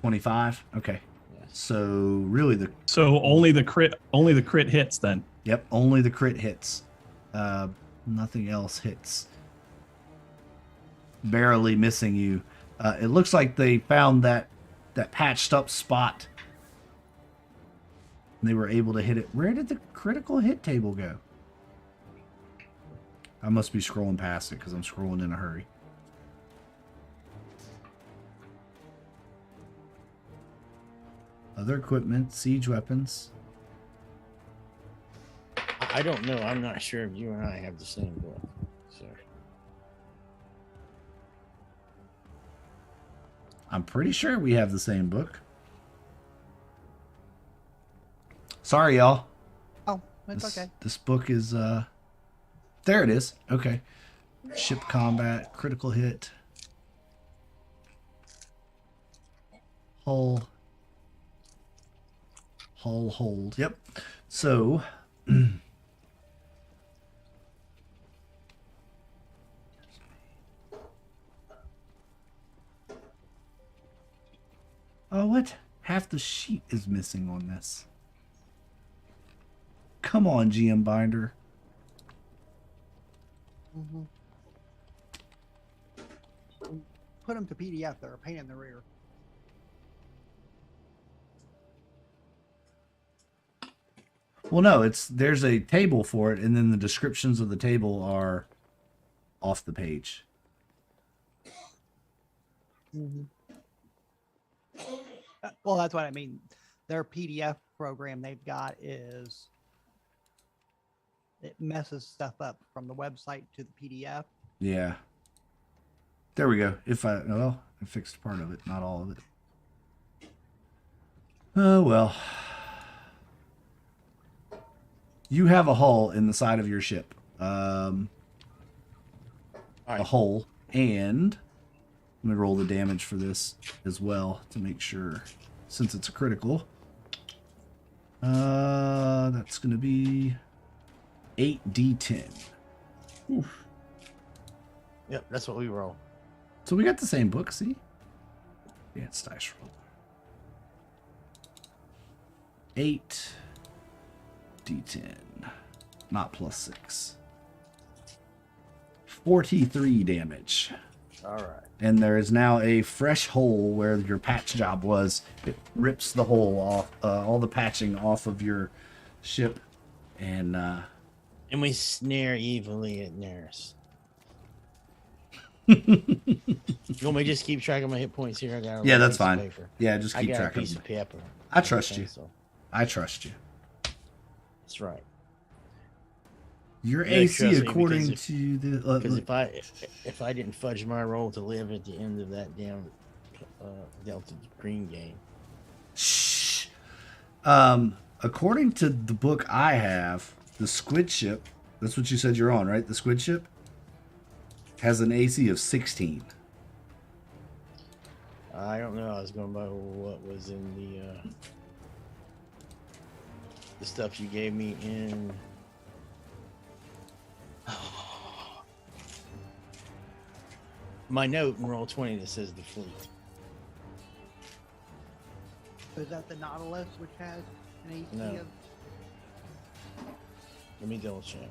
25. Okay. Yes. So really So only the crit hits then. Yep, only the crit hits. Nothing else hits. Barely missing you. It looks like they found that patched up spot. And they were able to hit it. Where did the critical hit table go? I must be scrolling past it because I'm scrolling in a hurry. Other equipment, siege weapons. I don't know. I'm not sure if you and I have the same book. So I'm pretty sure we have the same book. Sorry, y'all. Oh, it's okay. This book is there it is. Okay. Ship combat, critical hit. Hull hold. Yep. So oh, what? Half the sheet is missing on this. Come on, GM Binder. Mm-hmm. Put them to PDF. They're a pain in the rear. Well, no, there's a table for it, and then the descriptions of the table are off the page. Mm-hmm. Well, that's what I mean. Their PDF program they've got it messes stuff up from the website to the PDF. Yeah. There we go. I fixed part of it, not all of it. Oh, well. You have a hull in the side of your ship. A hole. And let me roll the damage for this as well to make sure, since it's a critical. That's going to be 8d10. Oof. yep, that's what we roll. So we got the same book, see? Yeah, it's dice roll. 8d10. Not plus 6. 43 damage. All right. And there is now a fresh hole where your patch job was. It rips the hole off, all the patching off of your ship. And we snare evilly at Neris. You want me to just keep track of my hit points here? I got a Yeah, little that's piece of fine. paper. Yeah, just I keep got track a of piece them. of paper. I trust you. Pencil. I trust you. That's right. Your Yeah, AC, trust me, according because to the Because if I didn't fudge my roll to live at the end of that damn Delta Green game, shh. According to the book I have, the squid ship. That's what you said you're on, right? The squid ship has an AC of 16. I don't know. I was going by what was in the stuff you gave me in. My note in roll 20 that says the fleet. Is that the Nautilus, which has an AC No. of? Let me double check.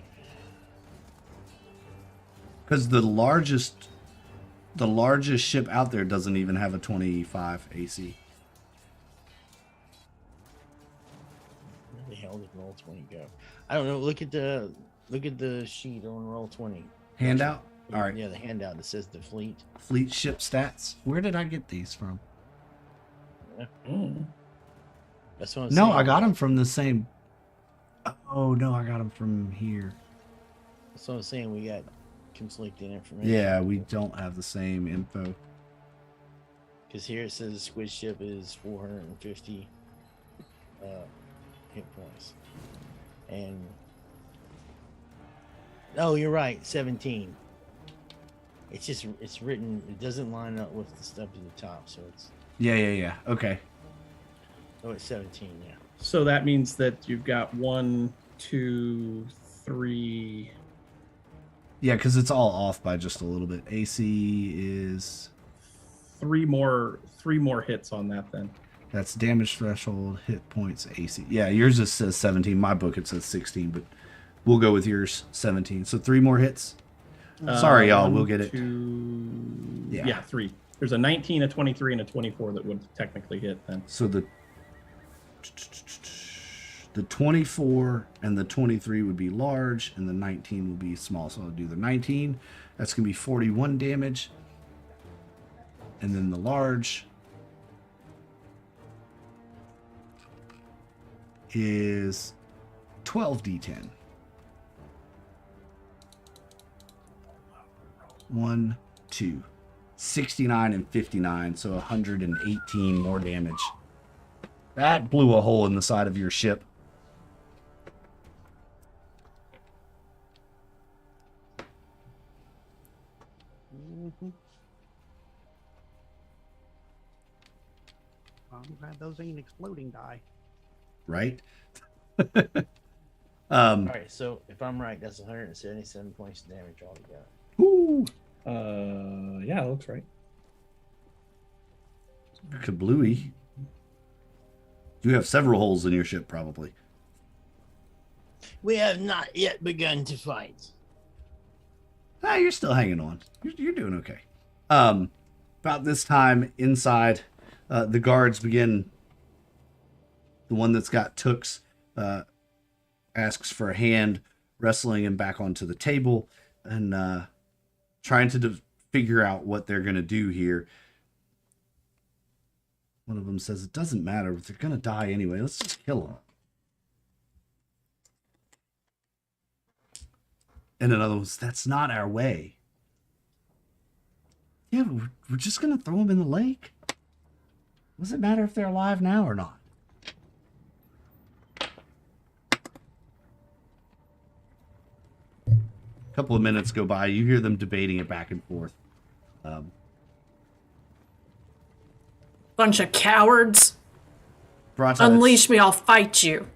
Because the largest ship out there doesn't even have a 25 AC. Where the hell did roll 20 go? I don't know. Look at the sheet on roll 20. Handout? All right. Yeah, the handout that says the fleet. Fleet ship stats. Where did I get these from? That's what I'm No, saying. I got them from the same. Oh, no, I got them from here. That's what I'm saying. We got conflicting information. Yeah, we don't have the same info. Because here it says the squid ship is 450 hit points. And oh, you're right, 17. It's written, it doesn't line up with the stuff at the top, so it's Yeah. Okay. it's 17, yeah. So that means that you've got 1, 2, 3. Yeah, because it's all off by just a little bit. AC is... Three more hits on that then. That's damage threshold, hit points, AC. Yeah, yours just says 17. My book, it says 16, but we'll go with yours, 17. So 3 more hits. Sorry, y'all. 1, We'll get it. 2, Yeah. yeah, 3. There's a 19, a 23, and a 24 that would technically hit then. So the 24 and the 23 would be large, and the 19 would be small. So I'll do the 19. That's going to be 41 damage. And then the large is 12d10. 1, 2, 69 and 59, so 118 more damage. That blew a hole in the side of your ship. I'm glad those ain't exploding die. Right? All right, so if I'm right, that's 177 points of damage altogether. Ooh, Yeah, it looks right. kablooey. You have several holes in your ship, probably. We have not yet begun to fight. Ah, you're still hanging on. You're doing okay. About this time, inside, the guards begin. The one that's got Tooks asks for a hand, wrestling him back onto the table, and trying to figure out what they're going to do here. One of them says, it doesn't matter, but they're going to die anyway. Let's just kill them. And another one says, that's not our way. Yeah, but we're just going to throw them in the lake. Does it matter if they're alive now or not? A couple of minutes go by. You hear them debating it back and forth. Bunch of cowards. Brata, Unleash me, I'll fight you.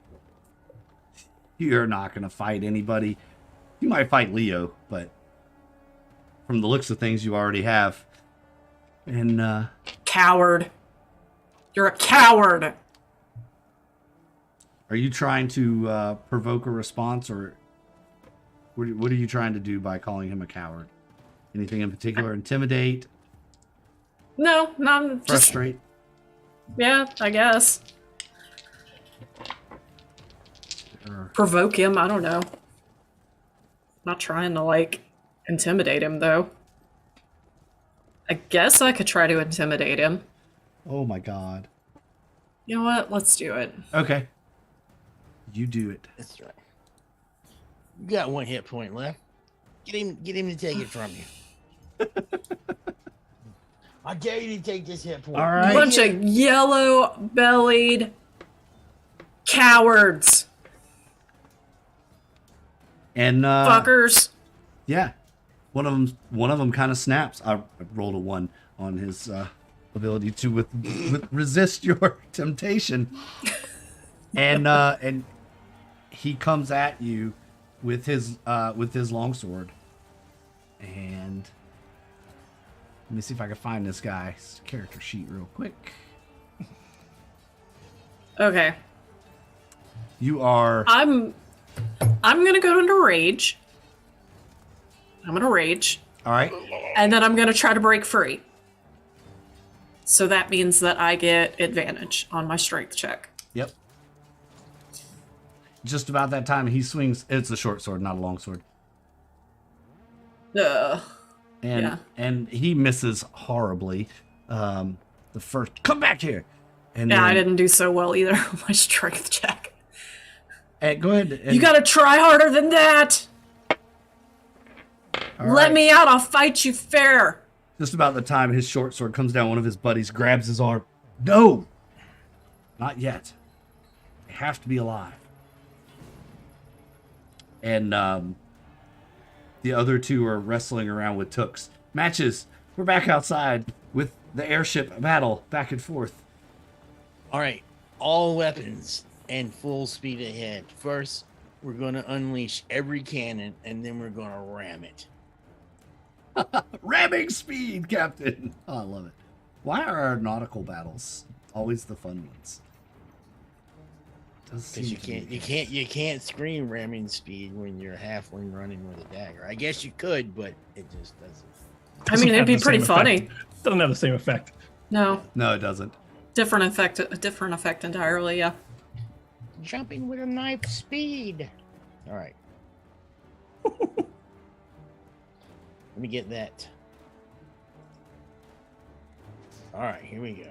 you're not going to fight anybody. You might fight Leo, but from the looks of things, you already have. And, Coward. You're a coward. are you trying to provoke a response, or what are you trying to do by calling him a coward? Anything in particular? Intimidate? No, I'm just... Frustrate? Yeah, I guess. Or, Provoke him, I don't know. Not trying to, like, intimidate him, though. I guess I could try to intimidate him. Oh my god. You know what? Let's do it. Okay. You do it. That's right. You got 1 hit point left. Get him to take it from you. I dare you to take this hit point. All right. Bunch of yellow-bellied cowards. And Fuckers. yeah, one of them kind of snaps. I rolled a 1 on his ability to with resist your temptation, and he comes at you with his longsword. And let me see if I can find this guy's character sheet real quick. Okay. You are I'm gonna go into rage. I'm gonna rage. all right. And then I'm gonna try to break free. So that means that I get advantage on my strength check. Yep. Just about that time, he swings. It's a short sword, not a long sword. Ugh. And Yeah. and he misses horribly. The first, come back here. And Yeah, I then- didn't do so well either on my strength check. Go ahead. And, You gotta try harder than that! all Let right. me out, I'll fight you fair! Just about the time his short sword comes down, one of his buddies grabs his arm. No, not yet. They have to be alive. And the other two are wrestling around with Tooks. Matches. We're back outside with the airship battle back and forth. All right, all weapons and full speed ahead. First, we're going to unleash every cannon, and then we're going to ram it. Ramming speed, Captain. Oh, I love it. Why are our nautical battles always the fun ones? Does Because seem to be. you can't scream ramming speed when you're halfling running with a dagger. I guess you could, but it just doesn't. I mean, it'd be Doesn't have the pretty same funny. effect. Doesn't have the same effect. No, No, it doesn't. different effect entirely, yeah. Jumping with a knife speed. All right. Let me get that. All right, here we go.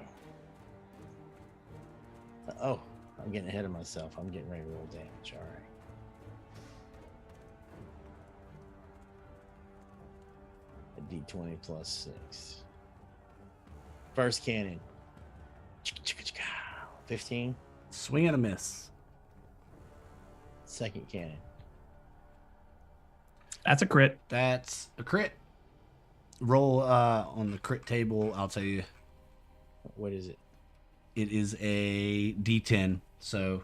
Oh, I'm getting ahead of myself. I'm getting ready to roll damage. All right. A D20 plus 6. First cannon. 15. Swing and a miss. Second cannon. That's a crit. That's a crit. Roll on the crit table. I'll tell you. What is it? It is a D10. So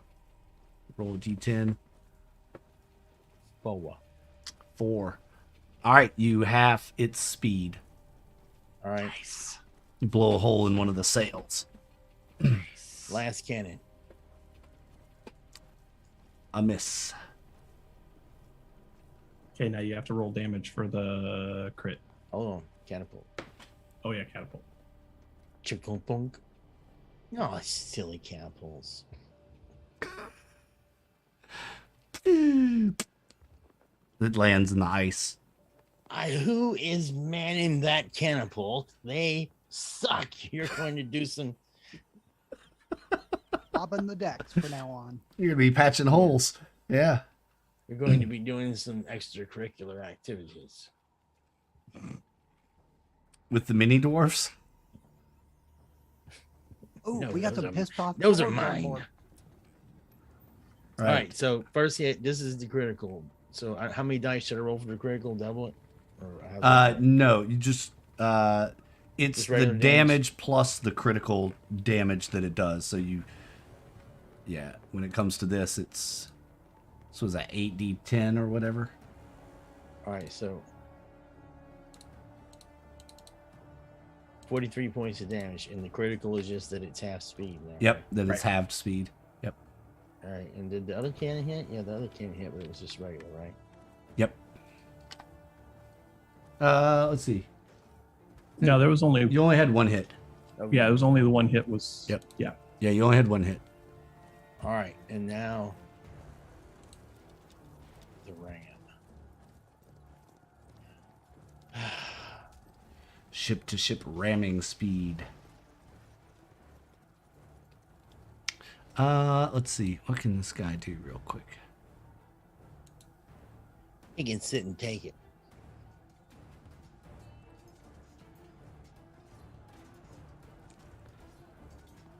roll a D10. Boa. 4. All right, you half its speed. All right. Nice. You blow a hole in one of the sails. Last cannon. A miss. Okay, now you have to roll damage for the crit. Hold on. Catapult. Oh yeah, catapult. Chicka-punk. Oh, silly catapults. It lands in the ice. Who is manning that catapult? They suck. You're going to do some. Bobbing the decks from now on. You're gonna be patching holes. Yeah. You're going to be doing some extracurricular activities. With the mini dwarfs. Oh, No, we got those some are- pissed off. those are dwarves on mine. board. All right. So first hit. This is the critical. So how many dice should I roll for the critical? Double it. Or how's No, you just it's Just the regular damage plus the critical damage that it does. So when it comes to this, it's was that 8d10 or whatever. All right. So 43 points of damage, and the critical is just that it's half speed now. Yep, that Right. it's halved speed. Yep. All right. And did the other cannon hit? Yeah, the other cannon hit, but it was just regular, right? Yep. Let's see. No, there was only You only had one hit. Oh, yeah, it was only the one hit was Yep. yeah. Yeah, you only had one hit. All right, and now the ram. Ship-to-ship ramming speed. Let's see. What can this guy do real quick? He can sit and take it.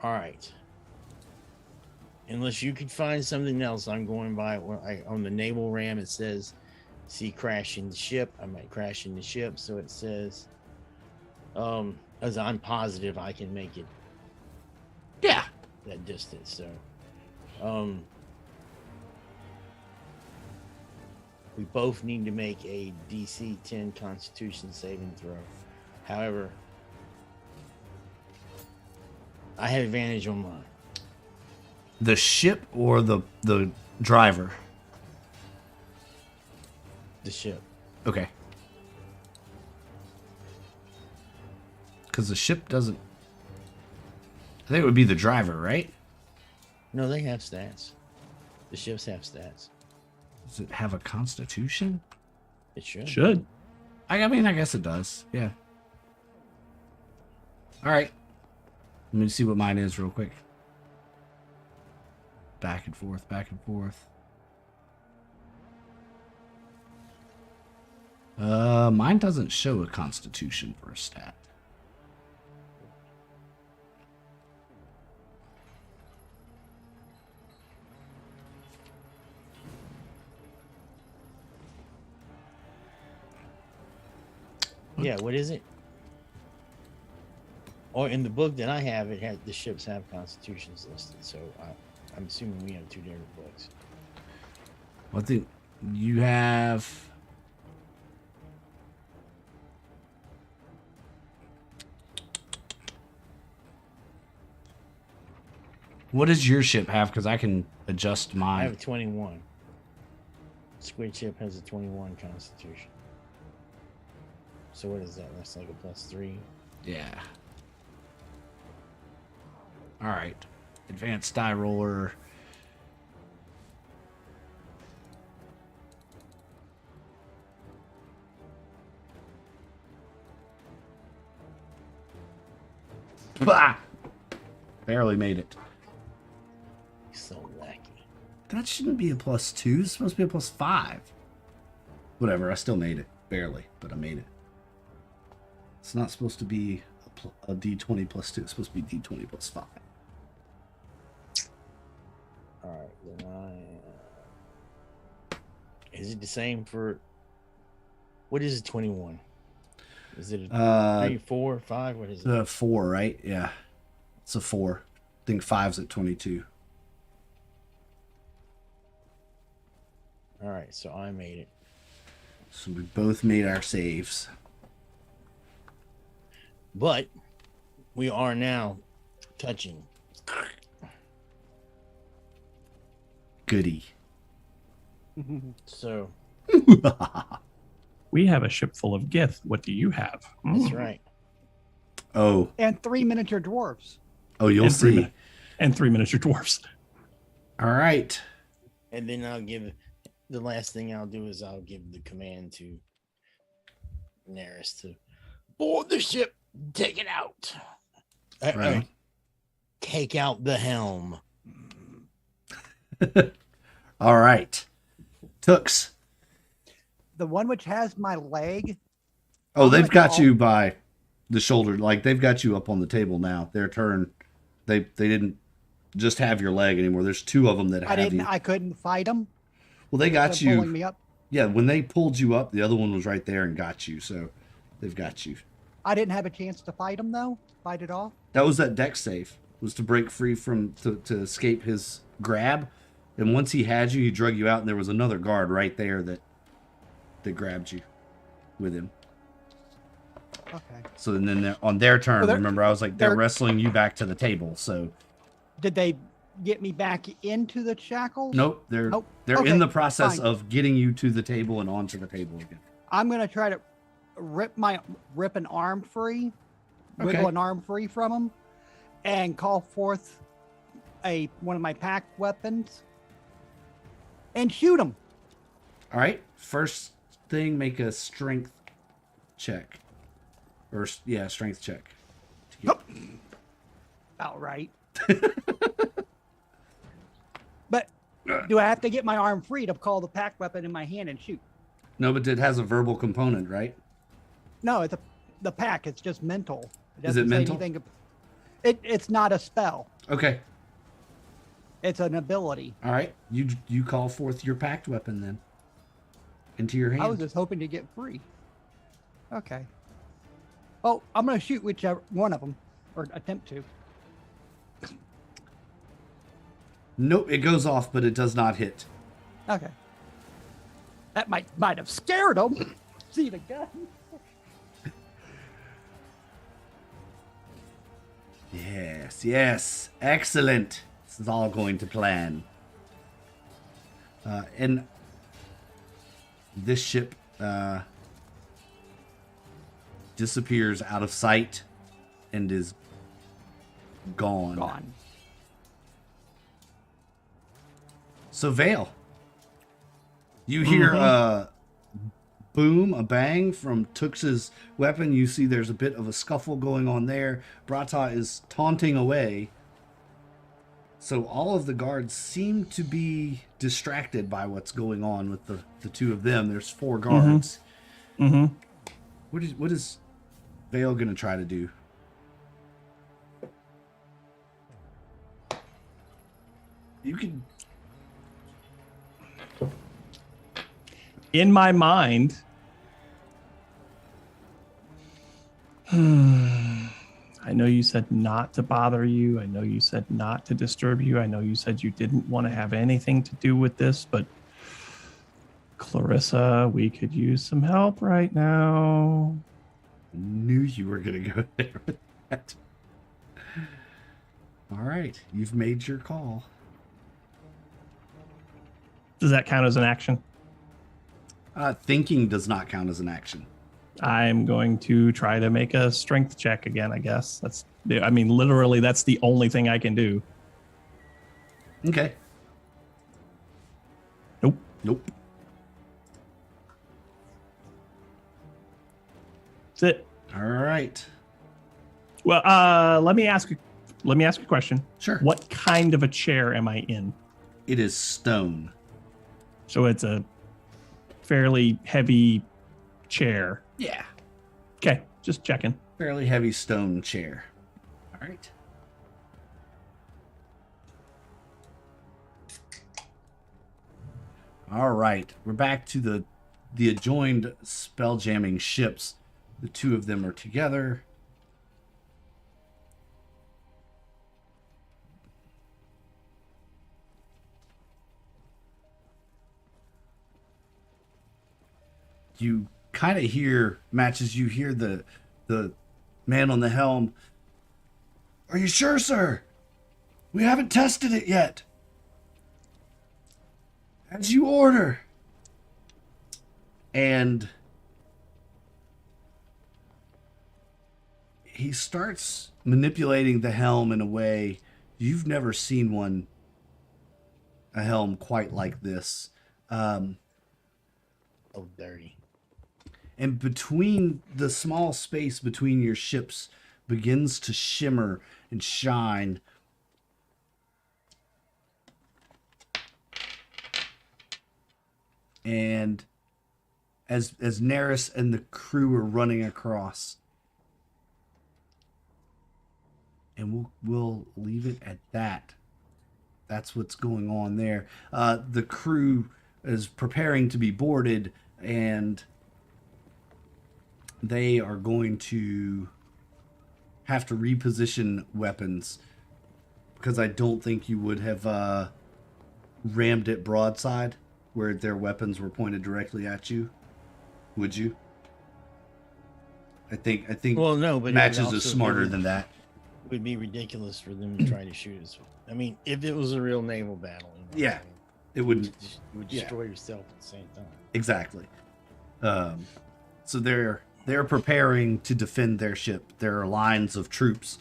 All right. Unless you could find something else, I'm going by on the naval ram. It says, "See crash in the ship." I might crash in the ship, so it says, as I'm positive I can make it. Yeah. That distance. So, we both need to make a DC 10 Constitution saving throw. However, I have advantage on mine. The ship or the driver? The ship. Okay. Because the ship doesn't... I think it would be the driver, right? No, they have stats. The ships have stats. Does it have a constitution? It should. Should. I mean, I guess it does. Yeah. All right. Let me see what mine is real quick. Back and forth, back and forth. Mine doesn't show a constitution for a stat. Yeah, what is it? Or in the book that I have, it had the ships have constitutions listed. So I'm assuming we have two different books. I think you have... What does your ship have? Because I can adjust I mine. have a 21. Squid ship has a 21 constitution. So what is that? That's like a +3. Yeah. All right. Advanced die roller. Bah! Barely made it. So wacky. That shouldn't be a +2. It's supposed to be a +5. Whatever. I still made it. Barely, but I made it. It's not supposed to be a D20 +2. It's supposed to be D20 +5. All right, then is it the same for? What is it? 21? Is it a 3, 4, 5? What is it? 4, right? Yeah, it's a 4. I think 5's at 22. All right, so I made it. So we both made our saves. But we are now touching. Goody. So We have a ship full of Gith. What do you have? that's right. Oh, And 3 miniature dwarves. oh, you'll And see. And 3 miniature dwarfs. All right. And then I'll give the last thing I'll do is I'll give the command to Neris to board the ship, take it out. Right. Take out the helm. All right. Tooks. The one which has my leg. Oh, they've gonna got call- you by the shoulder. Like, they've got you up on the table now. Their turn. They didn't just have your leg anymore. There's 2 of them that have you. I couldn't fight them. Well, they got They're pulling you. me up. Yeah, when they pulled you up, the other one was right there and got you. So they've got you. I didn't have a chance to fight them though. Fight it off. That was that deck save. Was to break free from to escape his grab. And once he had you, he drug you out, and there was another guard right there that grabbed you with him. Okay. So then on their turn, Well, they're- remember, I was like, they're they're- wrestling you back to the table. So Did they get me back into the shackles? nope, they're Nope. they're Okay, in the process fine. of getting you to the table and onto the table again. I'm gonna try to rip an arm free, Okay. wiggle an arm free from him, and call forth one of my pack weapons and shoot him. All right, first thing, make a strength check, Or yeah, strength check. To get- About right. But do I have to get my arm free to call the pack weapon in my hand and shoot? No, but it has a verbal component, right? No, it's the pack. It's just mental. It Is it doesn't say mental? anything. It's not a spell. Okay. It's an ability. All right. You call forth your packed weapon then. Into your hand. I was just hoping to get free. Okay. Oh, I'm going to shoot whichever one of them, or attempt to. Nope, it goes off, but it does not hit. Okay. That might have scared them. See the gun. Yes. Excellent. This is all going to plan. And this ship disappears out of sight and is gone. Gone. So Vale, you hear a boom, a bang from Tux's weapon. You see there's a bit of a scuffle going on there. Brata is taunting away. So all of the guards seem to be distracted by what's going on with the two of them. There's 4 guards. Mm-hmm. What is Vale gonna try to do? You can. In my mind, I know you said not to bother you. I know you said not to disturb you. I know you said you didn't want to have anything to do with this, but Clarissa, we could use some help right now. Knew you were gonna go there with that. All right, you've made your call. Does that count as an action? Thinking does not count as an action. I'm going to try to make a strength check again, I guess. Literally, that's the only thing I can do. Okay. Nope. That's it. All right. Well, let me ask a question. Sure. What kind of a chair am I in? It is stone. So it's a fairly heavy chair. Yeah. Okay, just checking. Fairly heavy stone chair. All right. All right. We're back to the adjoined spell jamming ships. The two of them are together. You kind of hear, matches, you hear the man on the helm. Are you sure, sir? We haven't tested it yet. As you order. And he starts manipulating the helm in a way you've never seen a helm quite like this. Oh, dirty. And between the small space between your ships begins to shimmer and shine. And as Neris and the crew are running across, and we'll leave it at that. That's what's going on there. The crew is preparing to be boarded, and they are going to have to reposition weapons, because I don't think you would have rammed it broadside where their weapons were pointed directly at you. Would you? I think Well, no, but Matches is smarter than that. It would be ridiculous for them to try to shoot us. I mean, if it was a real naval battle, Yeah, it wouldn't. You would destroy yourself at the same time. Exactly. So they're preparing to defend their ship. There are lines of troops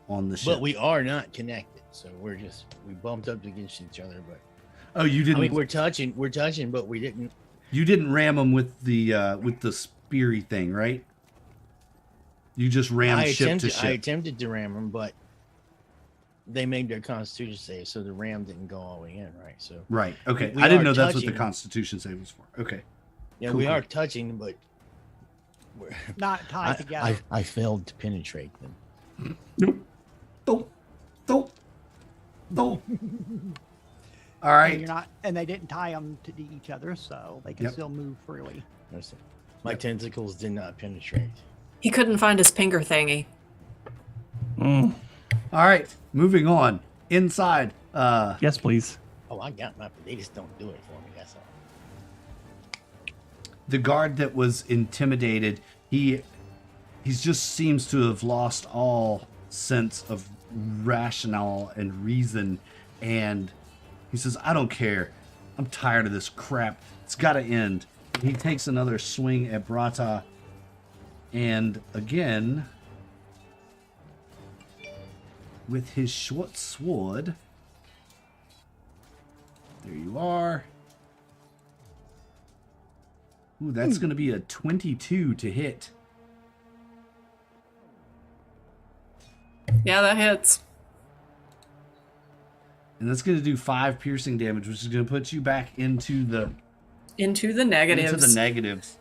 on the ship. But we are not connected, so we bumped up against each other. But oh, you didn't. I mean, we're touching, but we didn't. You didn't ram them with the speary thing, right? You just rammed ship to I ship. attempted to ram them, but they made their Constitution save, so the ram didn't go all the way in, right? So Right. Okay. we I didn't are know that's what the touching. Constitution save was for. Okay. yeah, Cool, we cool. are touching, but Not tied together. I failed to penetrate them. Don't. All And right. you're not, and they didn't tie them to each other, so they can Yep. still move freely. My tentacles did not penetrate. He couldn't find his finger thingy. Mm, All right. Moving on. Inside. yes, please. Oh, I got my. They just don't do it for me. That's all. The guard that was intimidated, he just seems to have lost all sense of rationale and reason, and he says, I don't care. I'm tired of this crap. It's got to end. He takes another swing at Brata, and again, with his short sword, there you are. Ooh, that's going to be a 22 to hit. Yeah, that hits. And that's going to do 5 piercing damage, which is going to put you back into the Negatives. Into the negatives.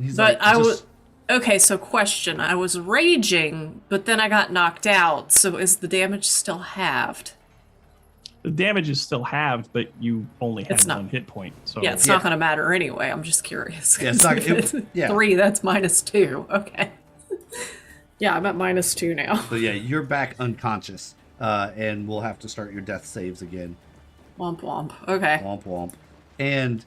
He's But like, I was okay. So, question: I was raging, but then I got knocked out. So, is the damage still halved? The damage is still halved, but you only have It's not- one hit point. So Yeah, it's not going to matter anyway. I'm just curious. Yeah, it's not- If it's yeah. 3, that's -2. Okay. Yeah, I'm at -2 now. So yeah, you're back unconscious, and we'll have to start your death saves again. Womp womp. Okay. Womp womp. And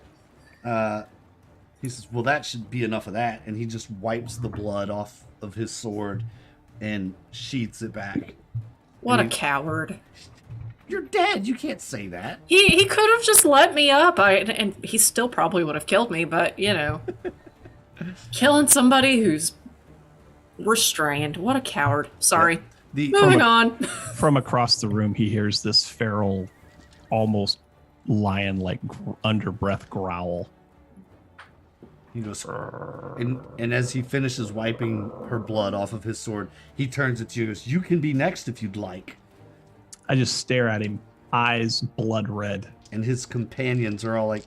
he says, well, that should be enough of that. And he just wipes the blood off of his sword and sheaths it back. What a And coward. You're dead. You can't say that. He could have just let me up. And he still probably would have killed me, but you know. Killing somebody who's restrained. What a coward. Sorry. The Moving on. from across the room, he hears this feral, almost lion-like under breath growl. He goes, and as he finishes wiping her blood off of his sword, he turns it to you and goes, you can be next if you'd like. I just stare at him, eyes blood red. And his companions are all like,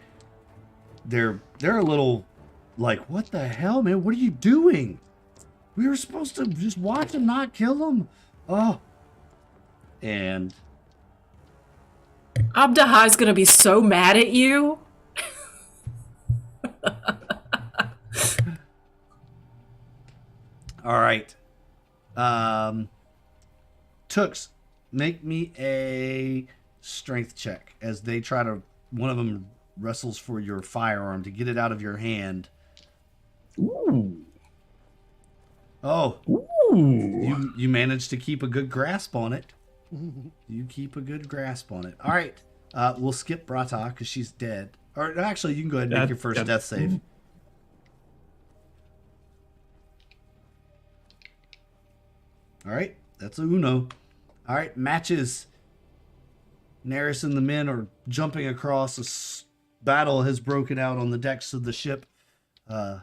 they're a little like, what the hell, man? What are you doing? We were supposed to just watch him, not kill him. Oh. And Abdahai's gonna be so mad at you. all right. Tooks, make me a strength check as they try to, one of them wrestles for your firearm to get it out of your hand. Ooh. Oh, Ooh. you managed to keep a good grasp on it. You keep a good grasp on it. All right. We'll skip Brata because she's dead. Or actually, you can go ahead and make your first death save. All right. That's a Uno. All right. Matches. Neris and the men are jumping across. Battle has broken out on the decks of the ship. What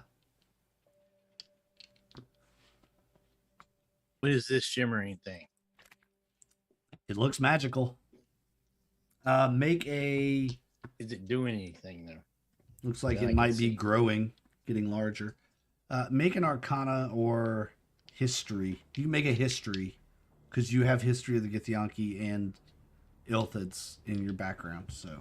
is this shimmering thing? It looks magical. Make a... Is it doing anything though? Looks like Yeah, I it can might be see. growing, getting larger. Make an Arcana or History. You can make a History, because you have History of the Githyanki and Ilthids in your background, so...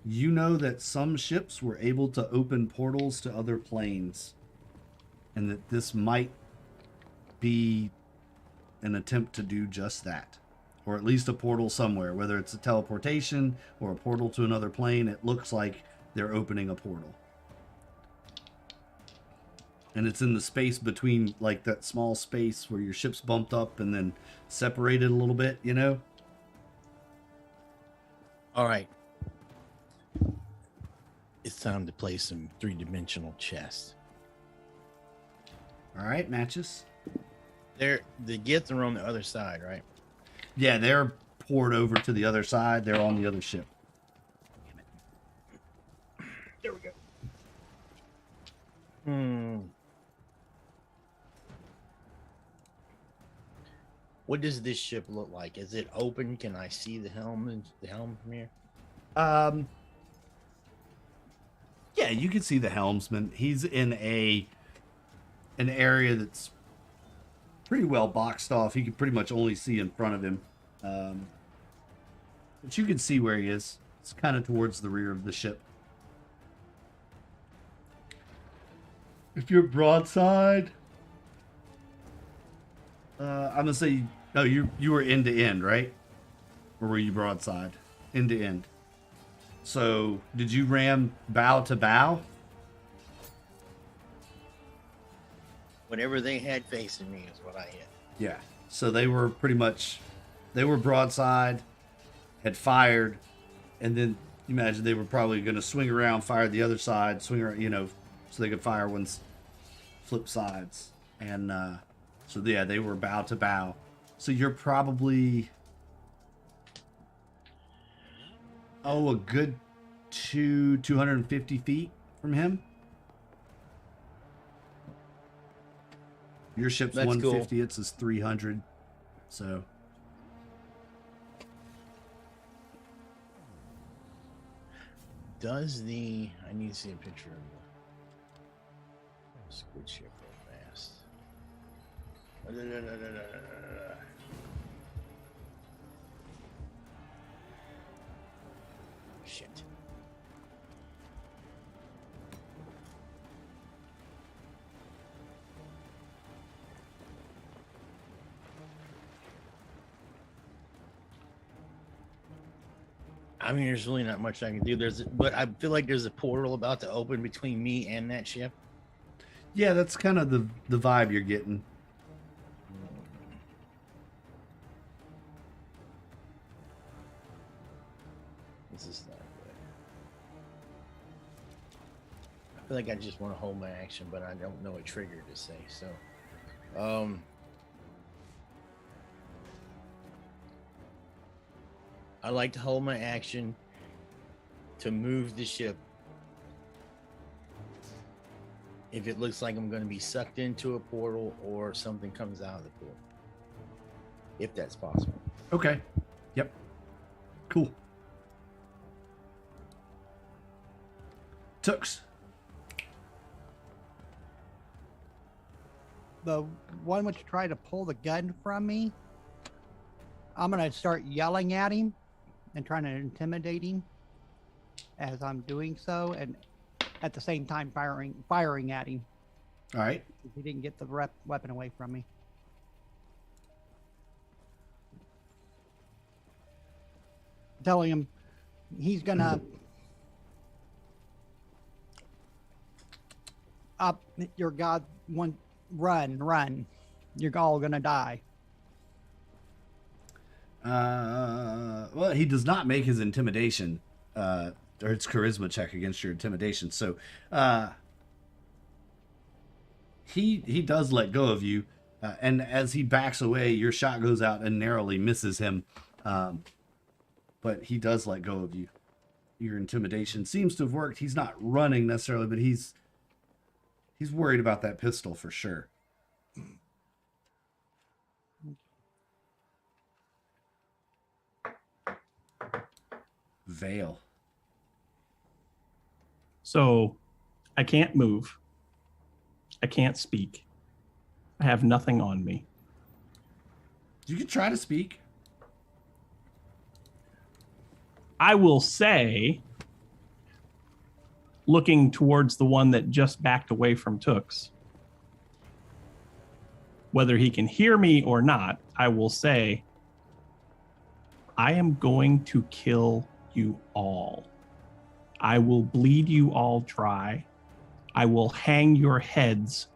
You know that some ships were able to open portals to other planes, and that this might be an attempt to do just that, or at least a portal somewhere, whether it's a teleportation or a portal to another plane. It looks like they're opening a portal, and it's in the space between, like, that small space where your ship's bumped up and then separated a little bit, you know. All right. It's time to play some 3-dimensional chess. All right, matches. The Gith are on the other side, right? Yeah, they're poured over to the other side. They're on the other ship. What does this ship look like? Is it open? Can I see the helm from here? Yeah, you can see the helmsman. He's in an area that's pretty well boxed off. He can pretty much only see in front of him. But you can see where he is. It's kind of towards the rear of the ship. If you're broadside, I'm gonna say, no, you were end to end, right? Or were you broadside? End to end. So, did you ram bow to bow? Whatever they had facing me is what I hit. Yeah. So they were broadside, had fired, and then you imagine they were probably going to swing around, fire the other side, swing around, so they could fire one's flip sides. And so yeah, they were bow to bow. So you're probably a good 250 feet from him. Your ship's That's 150, cool. it's his 300. So I need to see a picture of the squid ship real fast. Shit. I mean, there's really not much I can do. But I feel like there's a portal about to open between me and that ship. yeah, that's kind of the vibe you're getting. This is not good. I feel like I just want to hold my action, but I don't know a trigger to say. So, I like to hold my action to move the ship if it looks like I'm going to be sucked into a portal or something comes out of the portal, if that's possible. Okay. Yep. Cool. Tooks. The one which tried to pull the gun from me, I'm going to start yelling at him and trying to intimidate him as I'm doing so, and at the same time firing at him. All right. He didn't get the weapon away from me. Telling him he's gonna up your god one run. You're all gonna die. Well, he does not make his intimidation or its charisma check against your intimidation. So he does let go of you, and as he backs away, your shot goes out and narrowly misses him. But he does let go of you. Your intimidation seems to have worked. He's not running necessarily, but he's worried about that pistol for sure. Veil. So I can't move. I can't speak. I have nothing on me. You can try to speak. I will say, looking towards the one that just backed away from Tooks, whether he can hear me or not, I will say, I am going to kill you all. I will bleed you all dry. I will hang your heads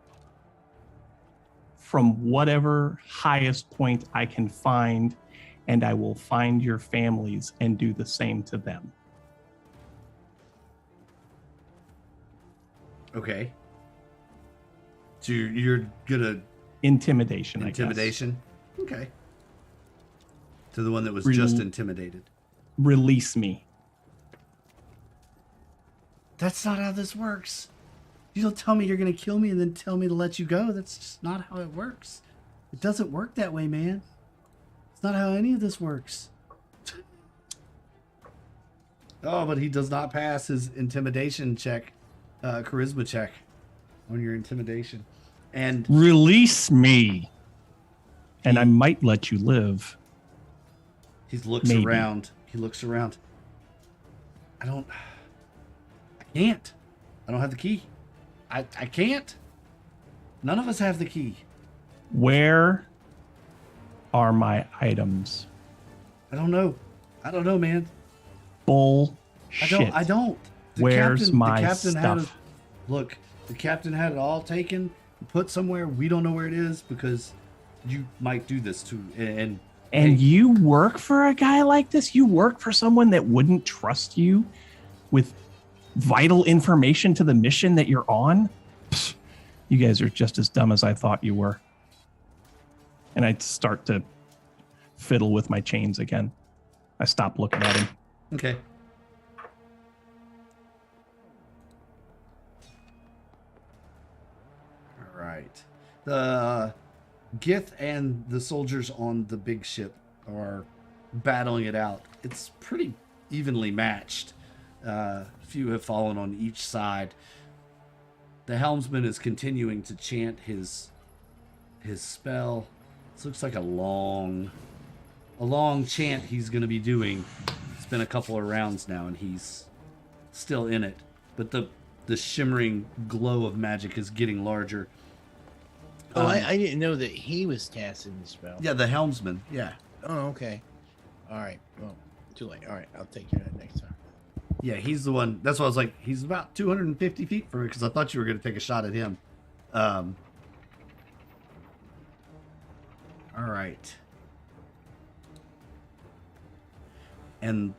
from whatever highest point I can find, and I will find your families and do the same to them. Okay. So you're gonna Intimidation, I guess. intimidation. Okay. To the one that was just intimidated. Release me. That's not how this works. You don't tell me you're going to kill me and then tell me to let you go. That's just not how it works. It doesn't work that way, man. It's not how any of this works. Oh, but he does not pass his intimidation check, charisma check on your intimidation. And Release me, and I might let you live. he looks Maybe. around. He looks around. I can't. I don't have the key. I can't. None of us have the key. Where are my items? I don't know. I don't know, man. Bullshit. I don't. Where's my had stuff? it, look, the captain had it all taken, put somewhere. We don't know where it is because you might do this to. And hey, you work for a guy like this? You work for someone that wouldn't trust you with vital information to the mission that you're on? Psst, you guys are just as dumb as I thought you were. And I start to fiddle with my chains again. I stop looking at him. okay. All right. The Gith and the soldiers on the big ship are battling it out. It's pretty evenly matched. Few have fallen on each side. The helmsman is continuing to chant his spell. This looks like a long chant he's going to be doing. It's been a couple of rounds now, and he's still in it. But the shimmering glow of magic is getting larger. Oh, I didn't know that he was casting the spell. Yeah, the helmsman. Yeah. Oh, okay. All right. Well, too late. All right, I'll take care of that next time. Yeah, he's the one. That's why I was like, he's about 250 feet from me because I thought you were going to take a shot at him. All right. And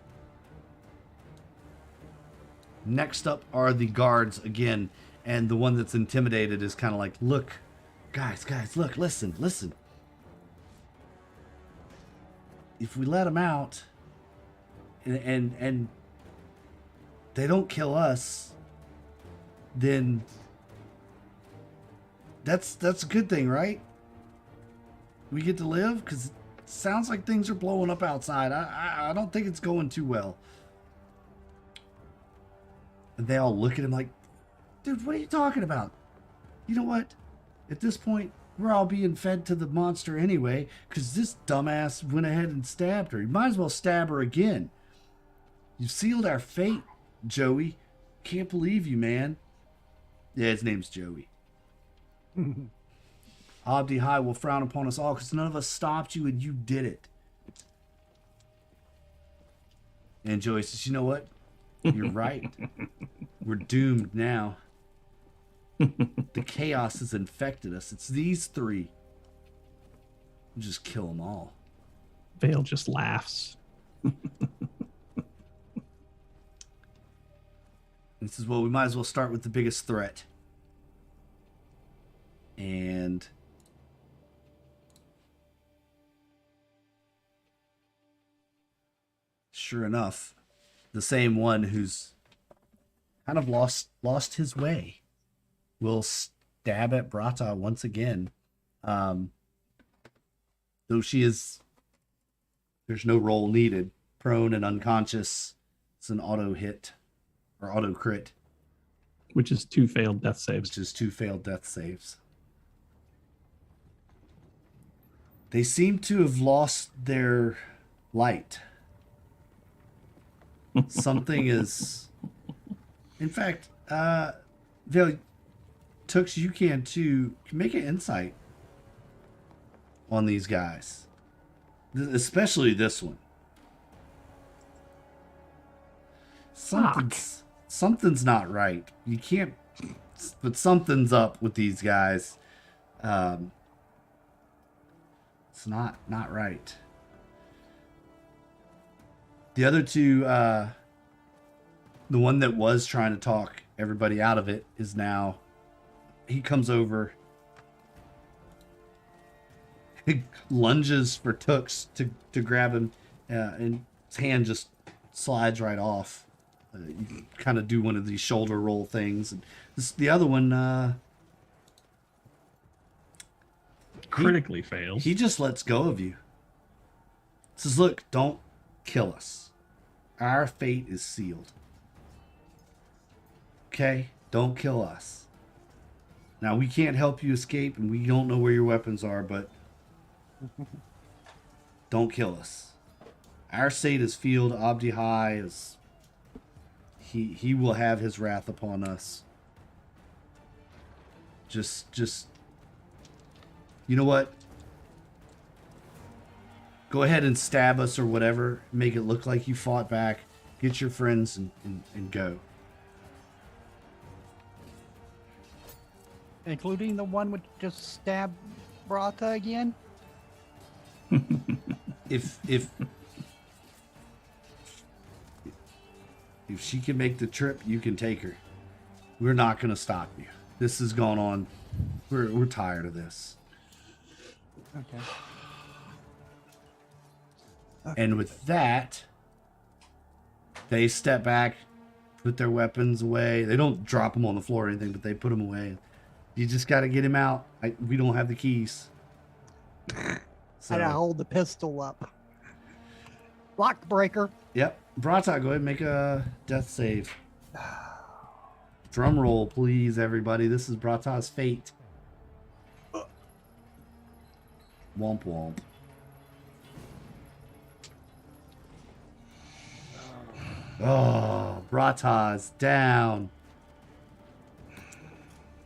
next up are the guards again. And the one that's intimidated is kind of like, look, guys, look, listen. If we let them out and they don't kill us, then that's a good thing, right? We get to live, because it sounds like things are blowing up outside. I don't think it's going too well. And they all look at him like, dude, what are you talking about? You know what? At this point, we're all being fed to the monster anyway, because this dumbass went ahead and stabbed her. You might as well stab her again. You've sealed our fate, Joey. Can't believe you, man. Yeah, his name's Joey. Abdi High will frown upon us all because none of us stopped you and you did it. And Joey says, you know what? You're right. We're doomed now. The chaos has infected us. It's these three. We'll just kill them all. Vale just laughs. He says, well, we might as well start with the biggest threat. And sure enough, the same one who's kind of lost his way will stab at Brata once again. Though there's no roll needed. Prone and unconscious. It's an auto hit or auto crit. Which is 2 failed death saves. Which is 2 failed death saves. They seem to have lost their light. Something is... In fact, Vale, Tux, you can too. Make an insight on these guys. Especially this one. Something's not right. You can't... But something's up with these guys. It's not right. The other two, the one that was trying to talk everybody out of it is now, he comes over, lunges for Tux to grab him, and his hand just slides right off. You kind of do one of these shoulder roll things. And the other one, Critically fails. he just lets go of you. Says, look, don't kill us. Our fate is sealed. Okay? Don't kill us. Now, we can't help you escape, and we don't know where your weapons are, but don't kill us. Our fate is sealed. Abdi High is... He will have his wrath upon us. Just... You know what? Go ahead and stab us or whatever. Make it look like you fought back. Get your friends and go. Including the one which just stabbed Brata again? If she can make the trip, you can take her. We're not going to stop you. This has gone on. We're tired of this. Okay. And with that, they step back, put their weapons away. They don't drop them on the floor or anything, but they put them away. You just got to get him out. We don't have the keys. So, And I hold the pistol up. Lock breaker. Yep. Brata, go ahead and make a death save. Drum roll, please, everybody. This is Brata's fate. Womp womp. Oh, Brata's down.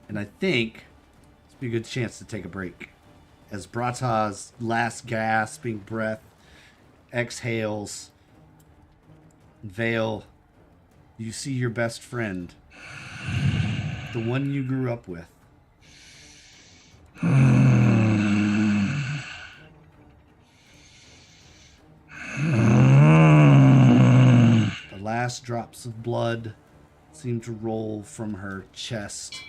And I think it's be a good chance to take a break. As Brata's last gasping breath exhales, Vale, you see your best friend, the one you grew up with. The last drops of blood seem to roll from her chest.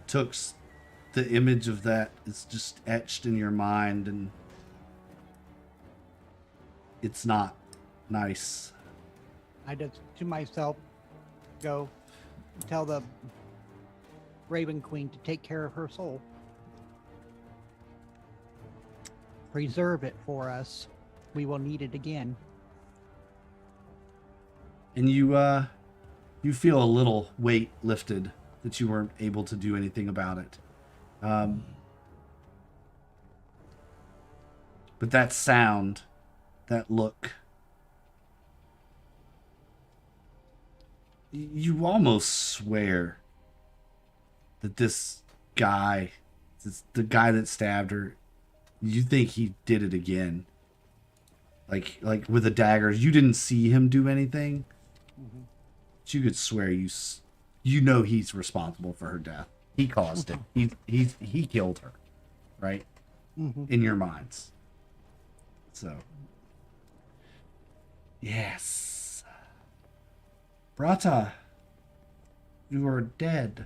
Tooks, the image of that is just etched in your mind, and it's not nice. I just, to myself, go tell the Raven Queen to take care of her soul. Preserve it for us. We will need it again. And you feel a little weight lifted that you weren't able to do anything about it. But that sound, that look, you almost swear that this guy, the guy that stabbed her, you think he did it again. Like with a dagger. You didn't see him do anything. Mm-hmm. But you could swear you know he's responsible for her death. He caused it. He killed her, right? Mm-hmm. In your minds. So, yes, Brata, you are dead.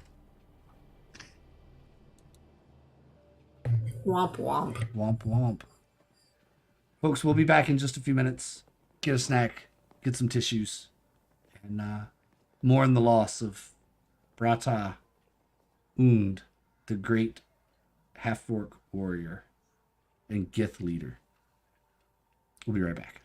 Womp womp. Womp womp. Folks, we'll be back in just a few minutes. Get a snack, get some tissues, and mourn the loss of Brata Und, the great half-orc warrior and Gith leader. We'll be right back.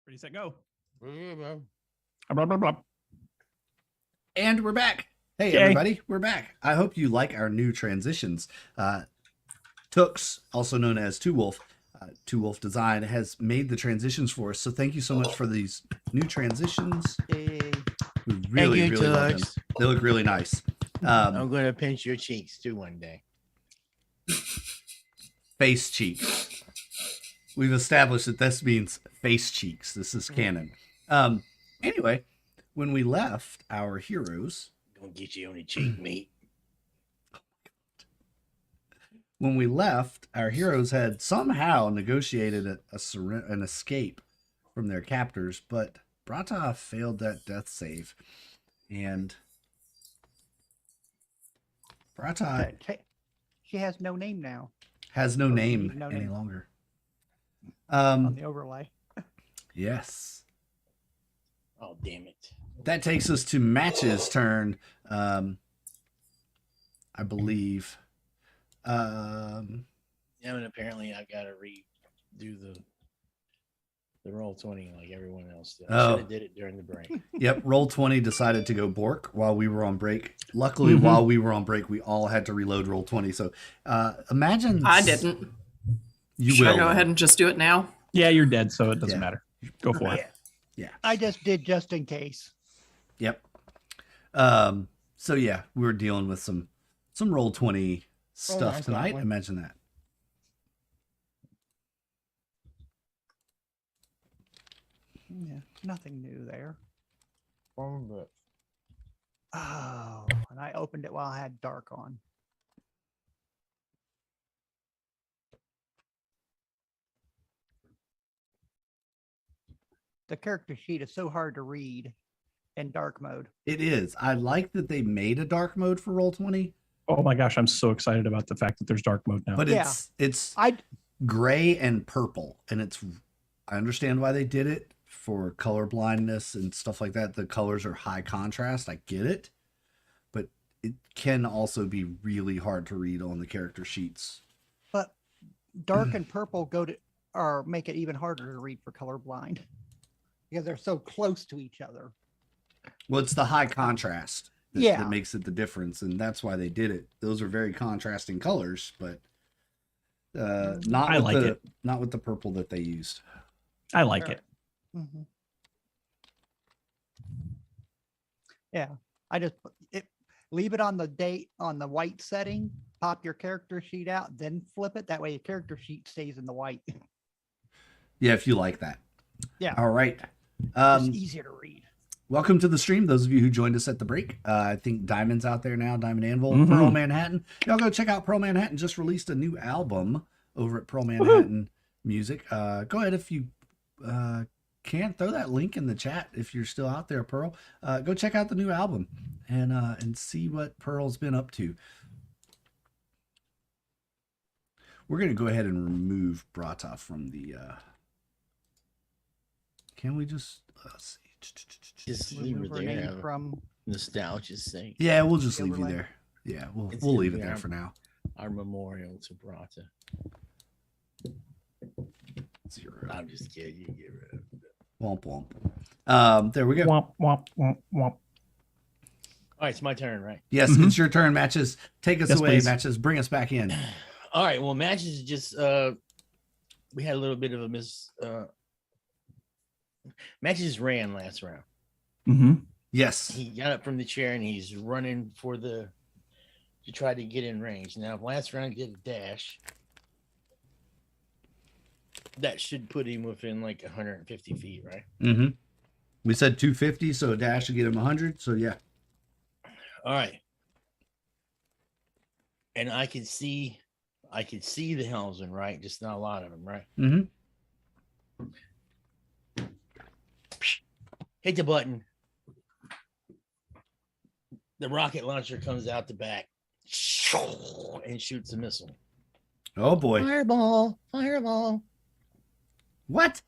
Ready, set, go. Blah, Blah, blah, blah. And we're back. Hey, Yay. everybody, we're back. I hope you like our new transitions. Tooks, also known as Two Wolf Design, has made the transitions for us. So thank you so much for these new transitions. Yay. We really, you, really love them. Tux. They look really nice. I'm gonna pinch your cheeks too one day. Face cheek. We've established that this means face cheeks. This is canon. Anyway, when we left our heroes, Gonna get you on the cheek, mate. when we left, our heroes had somehow negotiated an escape from their captors, but Brata failed that death save, and Brata She has no name now has no name no any name. longer. on the overlay. Yes. Oh, damn it. That takes us to Match's turn, I believe. Yeah, and apparently I gotta redo the roll 20 like everyone else did. I should have did it during the break. Yep, Roll20 decided to go Bork while we were on break. Luckily, while we were on break, we all had to reload Roll20. So imagine... I didn't. You Should will. I go ahead and just do it now? Yeah, you're dead, so it doesn't Yeah. matter. Go for it. Yeah. I just did just in case. Yep. So yeah, we were dealing with some Roll20 stuff nice, tonight. that one. Imagine that. Yeah, nothing new there. But Oh, and I opened it while I had dark on. The character sheet is so hard to read in dark mode. It is. I like that they made a dark mode for Roll20, Oh my gosh, I'm so excited about the fact that there's dark mode now. but Yeah. it's I gray and purple, and I understand why they did it for color blindness and stuff like that. The colors are high contrast. I get it, but it can also be really hard to read on the character sheets. but dark and purple go to or make it even harder to read for colorblind because they're so close to each other. Well, it's the high contrast that, Yeah. that makes it the difference, and that's why they did it. Those are very contrasting colors, but not I with like the it. not with the purple that they used. I like Sure. it. Mm-hmm. Yeah, I just leave it on the date on the white setting, pop your character sheet out, then flip it. That way your character sheet stays in the white. Yeah, if you like that. Yeah. All right. It's easier to read. Welcome to the stream, those of you who joined us at the break. I think Diamond's out there now, Diamond Anvil, Mhm. Pearl Manhattan. Y'all go check out Pearl Manhattan. Just released a new album over at Pearl Manhattan Music. Go ahead if you can, throw that link in the chat if you're still out there, Pearl. Go check out the new album and see what Pearl's been up to. We're going to go ahead and remove Brata from the... Can we just... Let's see. just leave her Remove her there. name Have from nostalgia's sake. Yeah, we'll just The leave you overlay. there. Yeah, we'll It's leave gonna it be there our- for now. Our memorial to Brata. 0. I'm just kidding. You get rid of it. Womp womp. There we go. Womp, womp, womp, womp. All right, it's my turn, right? Yes, Mhm. it's your turn, Matches. Take us Yes, away, please. Matches. Bring us back in. All right. Well, matches just we had a little bit of a matches ran last round. Mm-hmm. Yes. He got up from the chair and he's running to try to get in range. Now, if last round he did a dash, that should put him within like 150 feet, right? Mm-hmm. We said 250, so a dash to get him 100. So yeah. All right. And I could see the Helmsman, right? Just not a lot of them, right? Mm-hmm. Hit the button. The rocket launcher comes out the back and shoots a missile. Oh boy. Fireball, fireball. What?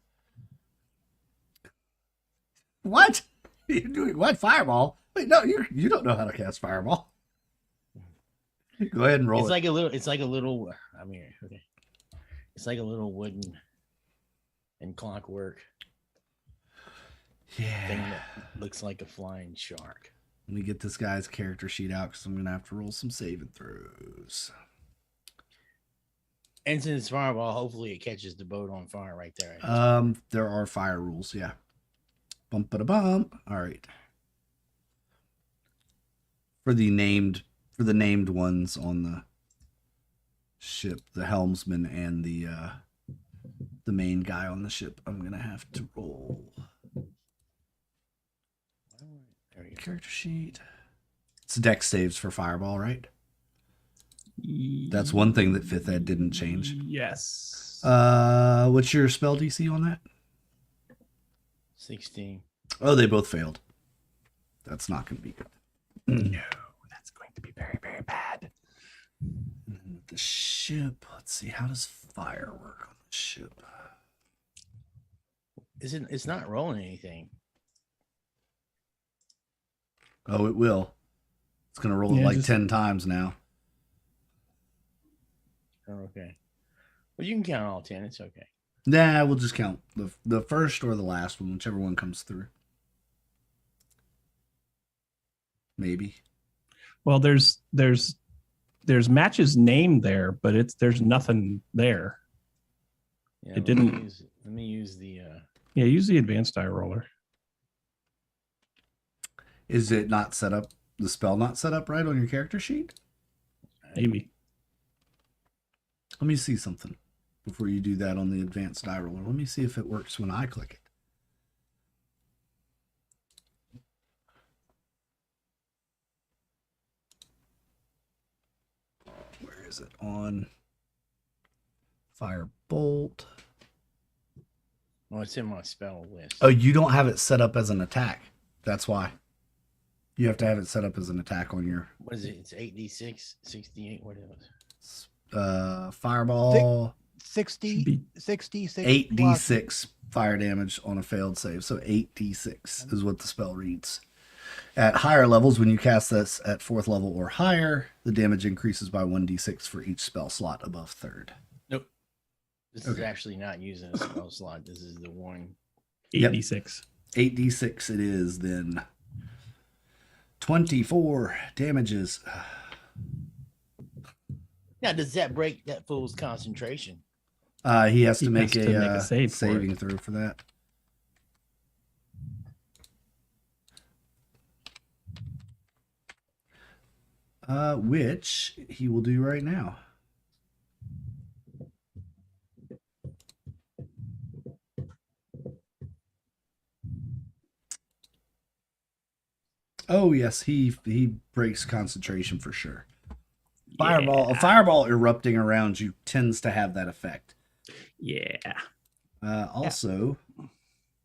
What? You're doing what? Fireball? Wait, no, you don't know how to cast fireball. Go ahead and roll It's it. like a little. I mean, okay. It's like a little wooden and clockwork thing Yeah. that looks like a flying shark. Let me get this guy's character sheet out because I'm going to have to roll some saving throws. And since fireball, hopefully it catches the boat on fire right there. There are fire rules, yeah. Bump a bump. All right. For the named ones on the ship, the helmsman and the main guy on the ship, I'm gonna have to roll There you go. character sheet. It's dex saves for fireball, right? That's one thing that 5th ed didn't change. Yes. What's your spell DC on that? 16. Oh, they both failed. That's not gonna be good. No, that's going to be very, very bad. And then with the ship, let's see, how does fire work on the ship? It's not rolling anything. Oh, it will. It's gonna roll it Yeah, like just- 10 times now. Oh, okay. Well, you can count all 10. It's okay. Nah, we'll just count the first or the last one, whichever one comes through. Maybe. Well, there's matches named there, but there's nothing there. Yeah, It didn't- Let me use the. Yeah, use the advanced die roller. Is it not set up? The spell not set up right on your character sheet? Maybe. Let me see something before you do that on the advanced die roller. Let me see if it works when I click it. Where is it? On Firebolt. Well, it's in my spell list. Oh, you don't have it set up as an attack. That's why. You have to have it set up as an attack on your What is it? It's 8d6, 68. What is fireball. 60, Should be 66 8d6 fire damage on a failed save. So 8d6 is what the spell reads. At higher levels, when you cast this at 4th level or higher, the damage increases by 1d6 for each spell slot above 3rd. Nope. This is Okay. actually not using a spell slot. This is the one. 86. 8d6 it is then. 24 damages. Now, does that break that fool's concentration? He has to He make has to make a a save for saving it. throw for that. Which he will do right now. Oh yes, he breaks concentration for sure. Fireball, a fireball erupting around you tends to have that effect. Yeah. Also,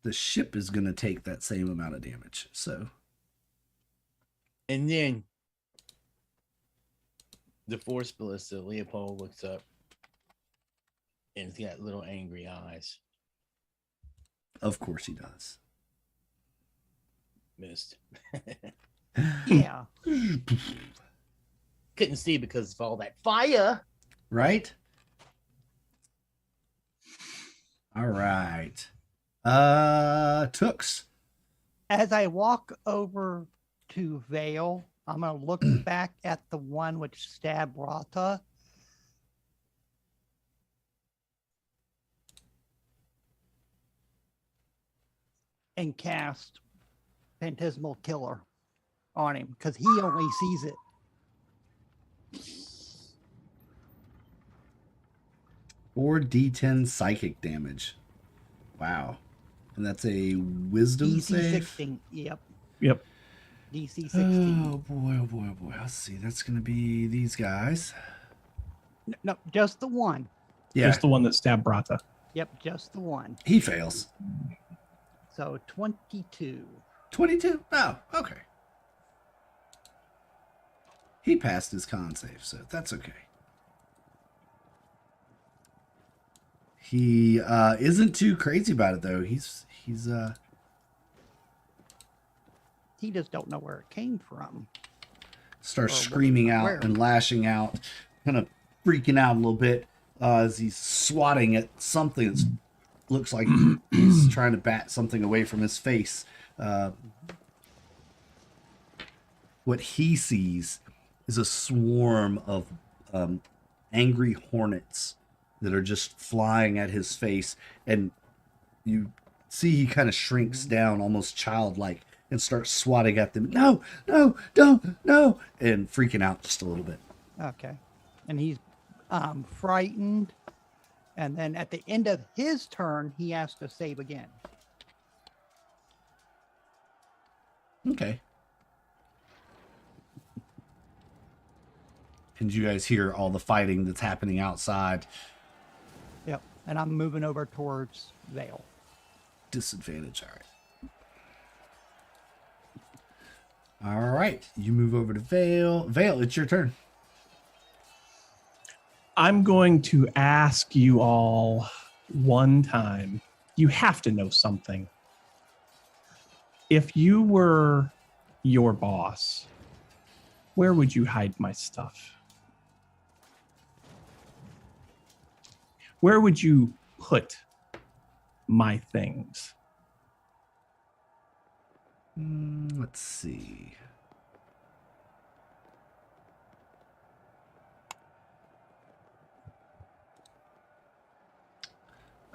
the ship is going to take that same amount of damage. So, And then the force ballista, Leopold looks up and it's got little angry eyes. of course, he does. Missed. Yeah. Couldn't see because of all that fire. Right? All right. Tooks. As I walk over to Vale, I'm going to look back at the one which stabbed Rata. And cast Phantasmal Killer on him because he only sees it. Or D10 psychic damage. Wow. And that's a wisdom DC save. 16. Yep. Yep. DC 16. Oh boy, oh boy, oh boy. Let's see. That's going to be these guys. No, just the one. Yeah, Just the one that stabbed Brata. Yep, just the one. he fails. So 22. 22? Oh, okay. He passed his con save, so that's okay. He isn't too crazy about it though. He's He just don't know where it came from. starts Or screaming out where? and lashing out, kind of freaking out a little bit as he's swatting at something that looks like he's trying to bat something away from his face. What he sees is a swarm of angry hornets that are just flying at his face, and you see he kind of shrinks down, almost childlike, and starts swatting at them. No, no, don't, no, and freaking out just a little bit. Okay. And he's frightened. And then at the end of his turn, he has to save again. Okay. And you guys hear all the fighting that's happening outside. Yep. And I'm moving over towards Vale. Disadvantage, all right. You move over to Vale. Vale, it's your turn. I'm going to ask you all one time. You have to know something. If you were your boss, where would you hide my stuff? Where would you put my things? Let's see.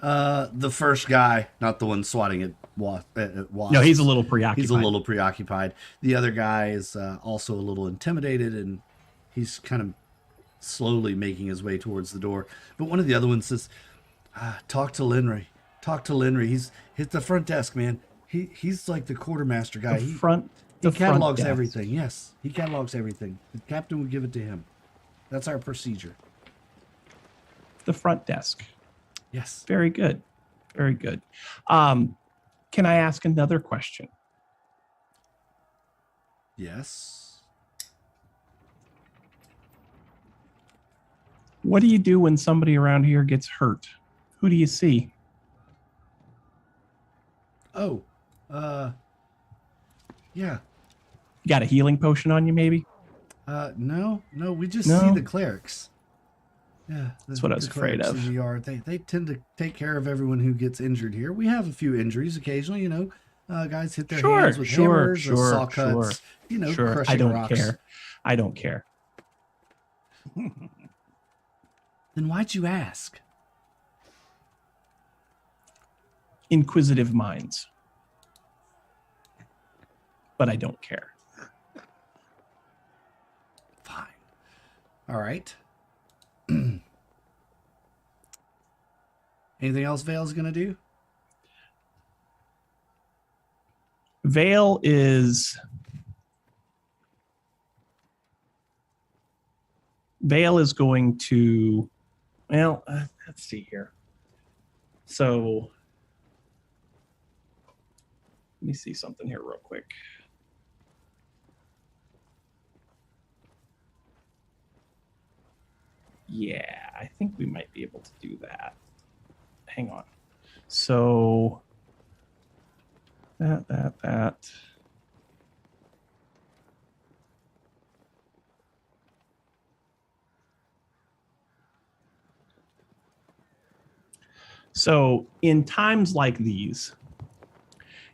The first guy, not the one swatting at wasps. No, he's a little preoccupied. He's a little preoccupied. The other guy is also a little intimidated, and he's kind of slowly making his way towards the door. But one of the other ones says, talk to Linry. Talk to Linry. He's hit the front desk, man. He's like the quartermaster guy. He catalogs everything. Yes, he catalogs everything. The captain would give it to him. That's our procedure. The front desk. Yes. Very good. Very good. Can I ask another question? Yes. What do you do when somebody around here gets hurt? Who do you see? Oh, yeah. You got a healing potion on you, maybe? No, we just see the clerics. Yeah, that's what I was afraid of. They tend to take care of everyone who gets injured here. We have a few injuries occasionally, you know. Guys hit their hands with hammers or saw cuts. You know, crushing I don't rocks. care. I don't care. Then why'd you ask? Inquisitive minds. But I don't care. Fine. All right. Anything else Vale's gonna do? Vale is going to, well, let's see here. So let me see something here real quick. Yeah, I think we might be able to do that. Hang on. So that. So in times like these,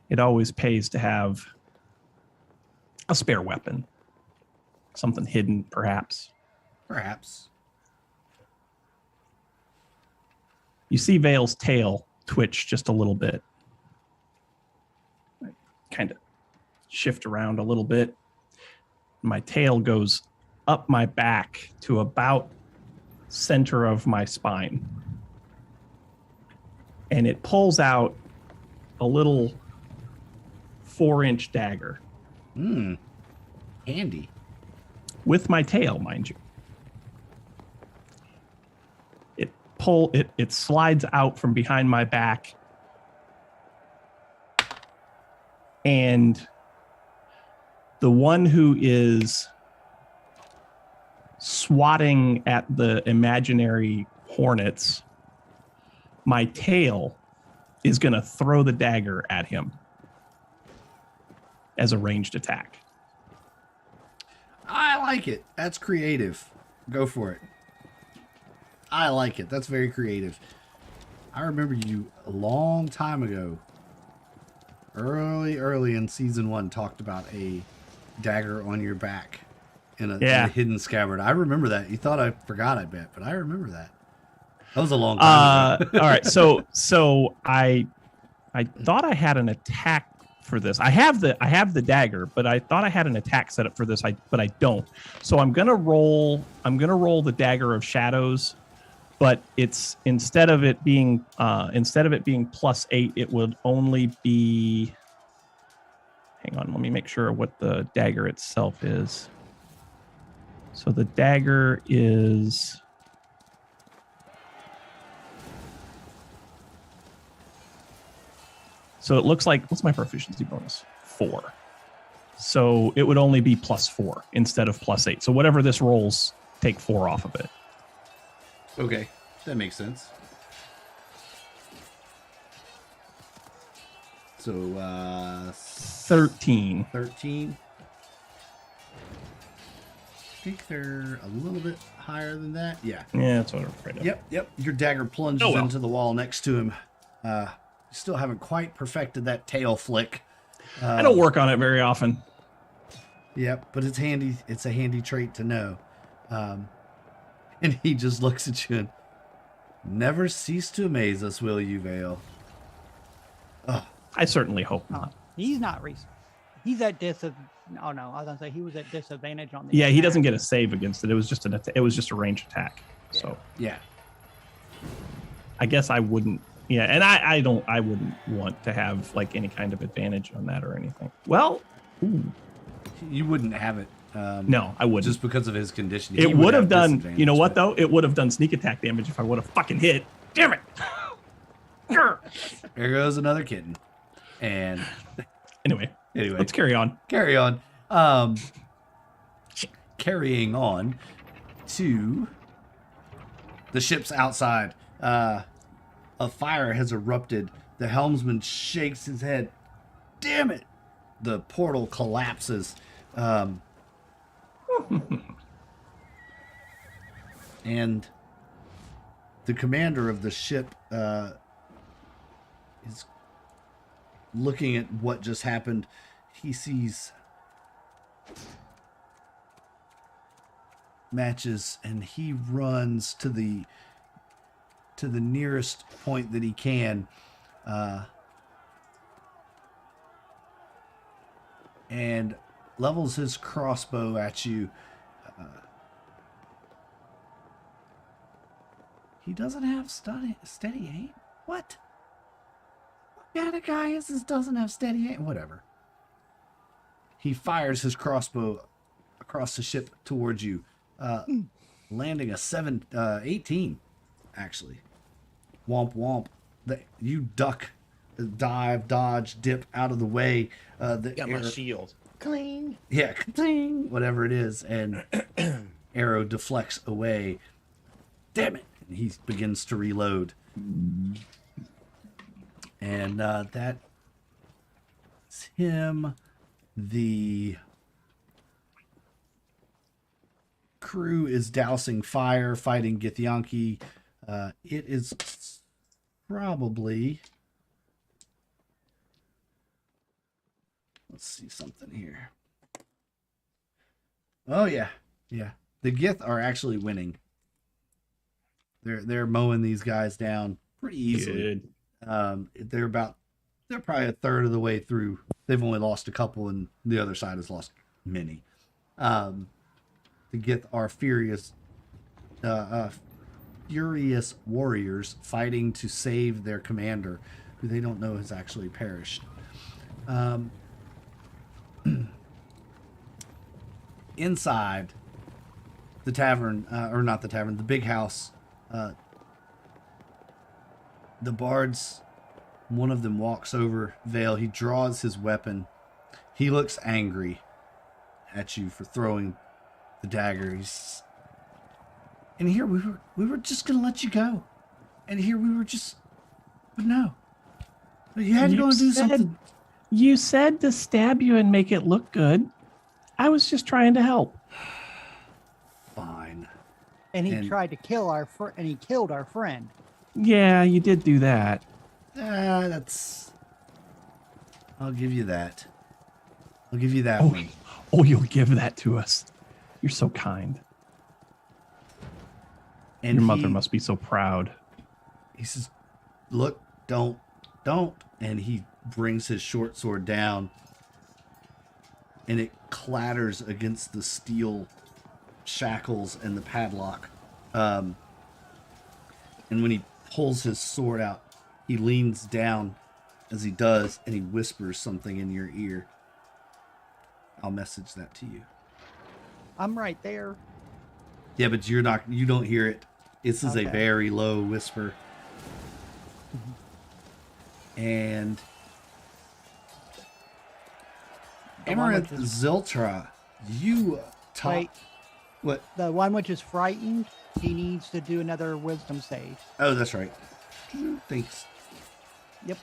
it always pays to have a spare weapon. Something hidden, perhaps. Perhaps. You see Vale's tail twitch just a little bit. I kind of shift around a little bit. My tail goes up my back to about center of my spine. And it pulls out a little 4-inch dagger. Handy. With my tail, mind you. It slides out from behind my back, and the one who is swatting at the imaginary hornets, my tail is going to throw the dagger at him as a ranged attack. I like it. That's creative. Go for it. I like it. That's very creative. I remember you a long time ago early in season 1 talked about a dagger on your back in a hidden scabbard. I remember that. You thought I forgot, I bet, but I remember that. That was a long time ago. All right, so I thought I had an attack for this. I have the dagger, but I thought I had an attack set up for this. But I don't. So I'm gonna roll the Dagger of Shadows, but it's instead of it being +8, it would only be. Hang on, let me make sure what the dagger itself is. So the dagger is. So it looks like, what's my proficiency bonus? 4. So it would only be +4 instead of +8. So whatever this rolls, take 4 off of it. Okay, that makes sense. So 13. 13. I think they're a little bit higher than that. Yeah. Yeah, that's what I'm afraid of. Yep. Your dagger plunges into the wall next to him. Still haven't quite perfected that tail flick. I don't work on it very often. Yep, but it's handy. It's a handy trait to know. And he just looks at you and never cease to amaze us, will you, Vale? Oh, I certainly hope not. He's not he's at Oh no, I was gonna say he was at disadvantage on the. Yeah, he attack. doesn't get a save against it. It was just a ranged attack. So yeah. I guess I wouldn't. Yeah, and I wouldn't want to have like any kind of advantage on that or anything. Well, You wouldn't have it. No, I wouldn't. Just because of his condition. It would have done. You know what though? It would have done sneak attack damage if I would have fucking hit. Damn it! There goes another kitten. And anyway, let's carry on. Carry on. Carrying on to the ship's outside. A fire has erupted. The helmsman shakes his head. Damn it! The portal collapses. And the commander of the ship is looking at what just happened. He sees matches and he runs to the nearest point that he can, and levels his crossbow at you. He doesn't have steady aim? What kind of guy is this doesn't have steady aim? Whatever. He fires his crossbow across the ship towards you, landing a 18, actually. Womp womp. You duck, dive, dodge, dip out of the way. Got my shield. Cling. Yeah, cling, whatever it is, and arrow deflects away. Damn it! And he begins to reload. And that's him. The crew is dousing fire, fighting Githyanki. It is probably... Let's see something here. Oh, yeah. Yeah. The Gith are actually winning. They're mowing these guys down pretty easily. Good. They're probably a third of the way through. They've only lost a couple, and the other side has lost many. The Gith are furious warriors fighting to save their commander, who they don't know has actually perished. Inside the tavern, or not the tavern, the big house, the bards, one of them walks over Vale. He draws his weapon. He looks angry at you for throwing the dagger. And here we were just gonna let you go, and here we were just, but no, but you had to go and do something. You said to stab you and make it look good. I was just trying to help. Fine. And he tried to kill and he killed our friend. Yeah, you did do that. That's I'll give you that. I'll give you that Oh, one. oh, you'll give that to us. You're so kind. And Your mother must be so proud. He says, look, don't. And he brings his short sword down, and it clatters against the steel shackles and the padlock. And when he pulls his sword out, he leans down as he does, and he whispers something in your ear. I'll message that to you. I'm right there. Yeah, but you don't hear it. This is a Okay. very low whisper. And The one Amaranth which is- Ziltra, you talk. Wait. What? The one which is frightened, he needs to do another wisdom save. Oh, that's right. Thanks. Yep.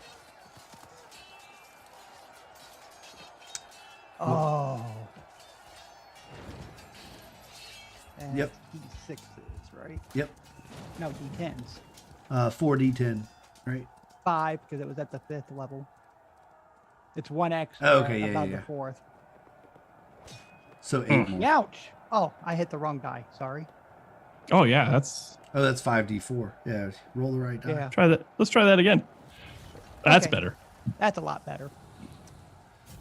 Oh. And Yep. D6s, right? Yep. No, D10s. 4d10, right? 5 because it was at the 5th level. It's one extra Oh, okay, yeah, above yeah, the 4th. So 8 more. Ouch! Oh, I hit the wrong die. Sorry. Oh yeah, that's Oh, that's 5d4. Yeah, roll the right die. Yeah, try that. Let's try that again. That's Okay. better. that's a lot better.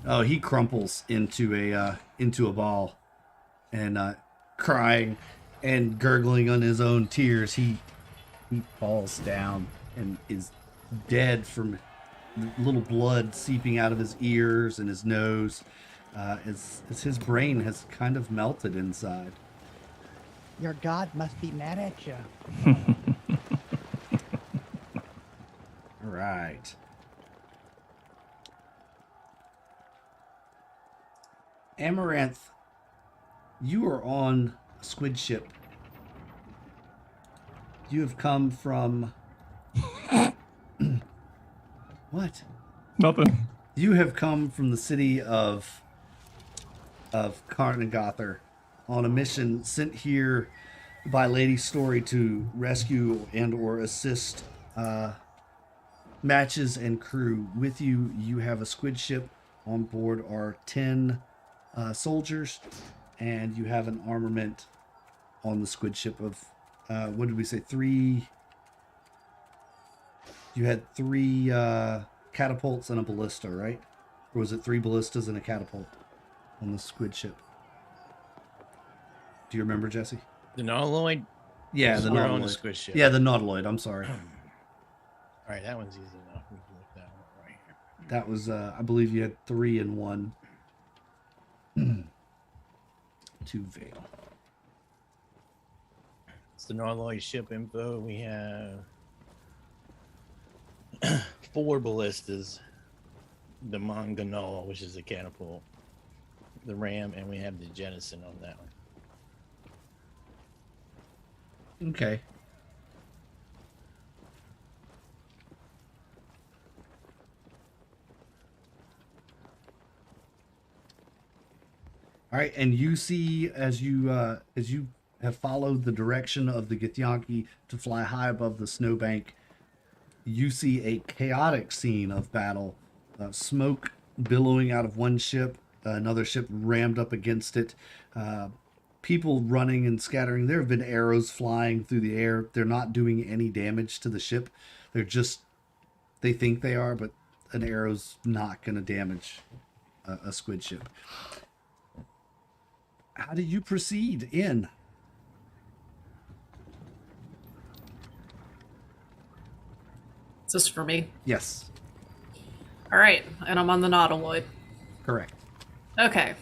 Oh, he crumples into a ball, and crying and gurgling on his own tears. He falls down and is dead from little blood seeping out of his ears and his nose, as his brain has kind of melted inside. Your god must be mad at you. All right. Amaranth, you are on a squid ship. You have come from... What? Nothing. You have come from the city of Karnagathar on a mission sent here by Lady Story to rescue and or assist matches and crew. With you, you have a squid ship. On board are 10 soldiers, and you have an armament on the squid ship of, what did we say, 3... You had 3 catapults and a ballista, right? Or was it 3 ballistas and a catapult on the squid ship? Do you remember, Jesse? The Nautiloid? Yeah, the We're Nautiloid. on the squid ship. Yeah, the Nautiloid. I'm sorry. All right, that one's easy enough. We can look that one right here. That was, I believe you had 3 and 1. 2 Veil. It's the Nautiloid ship info. We have 4 ballistas, the Mangonel, which is a catapult, the ram, and we have the jettison on that one. Okay. All right, and you see as you have followed the direction of the Githyanki to fly high above the snowbank, you see a chaotic scene of battle. Smoke billowing out of one ship, another ship rammed up against it. People running and scattering. There have been arrows flying through the air. They're not doing any damage to the ship. They think they are, but an arrow's not going to damage a squid ship. How do you proceed in? Is this for me? Yes, All right, and I'm on the Nautiloid. correct. Okay.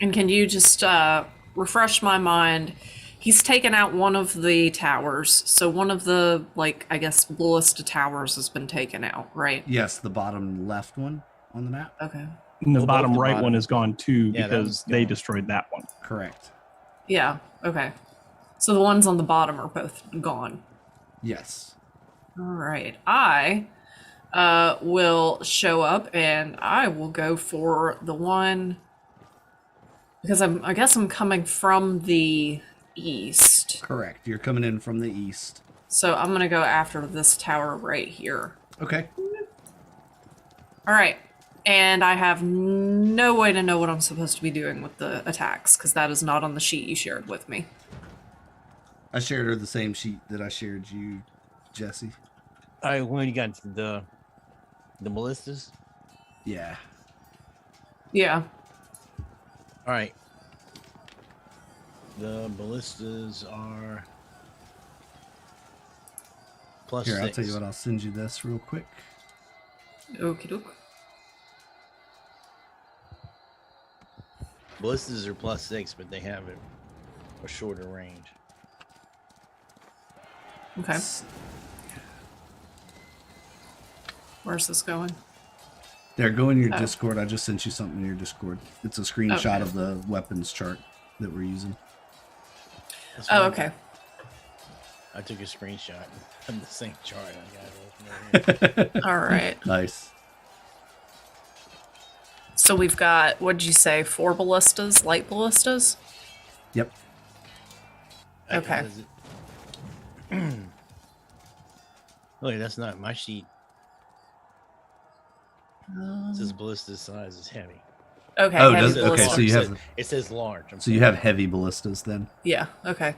And can you just refresh my mind? He's taken out one of the towers, so one of the, like, I guess, ballista towers has been taken out, right? Yes, the bottom left one on the map. Okay. And the Well, both bottom the right bottom- one is gone too Yeah, that because one's they gone. destroyed that one. Correct. Yeah, okay. So the ones on the bottom are both gone. Yes. All right. I will show up and I will go for the one because I guess I'm coming from the east. Correct. You're coming in from the east. So I'm going to go after this tower right here. Okay. All right. And I have no way to know what I'm supposed to be doing with the attacks, because that is not on the sheet you shared with me. I shared her the same sheet that I shared you, Jesse. All right, when you got the ballistas. Yeah. Yeah. All right. The ballistas are plus Here, 6. I'll tell you what. I'll send you this real quick. Okie doke. Ballistas are plus 6, but they have a shorter range. Okay. Where's this going? There, go in your Oh. Discord. I just sent you something in your Discord. It's a screenshot Okay. of the weapons chart that we're using. That's Oh, what okay. I took a screenshot of the same chart. I got it. All right. Nice. So we've got, what did you say, 4 ballistas, light ballistas? Yep. Okay. Look, that's not my sheet. It says ballista size is heavy. Okay. Oh, heavy does it? Okay, ballista. so you have It says large. so you have heavy ballistas then. Yeah, okay.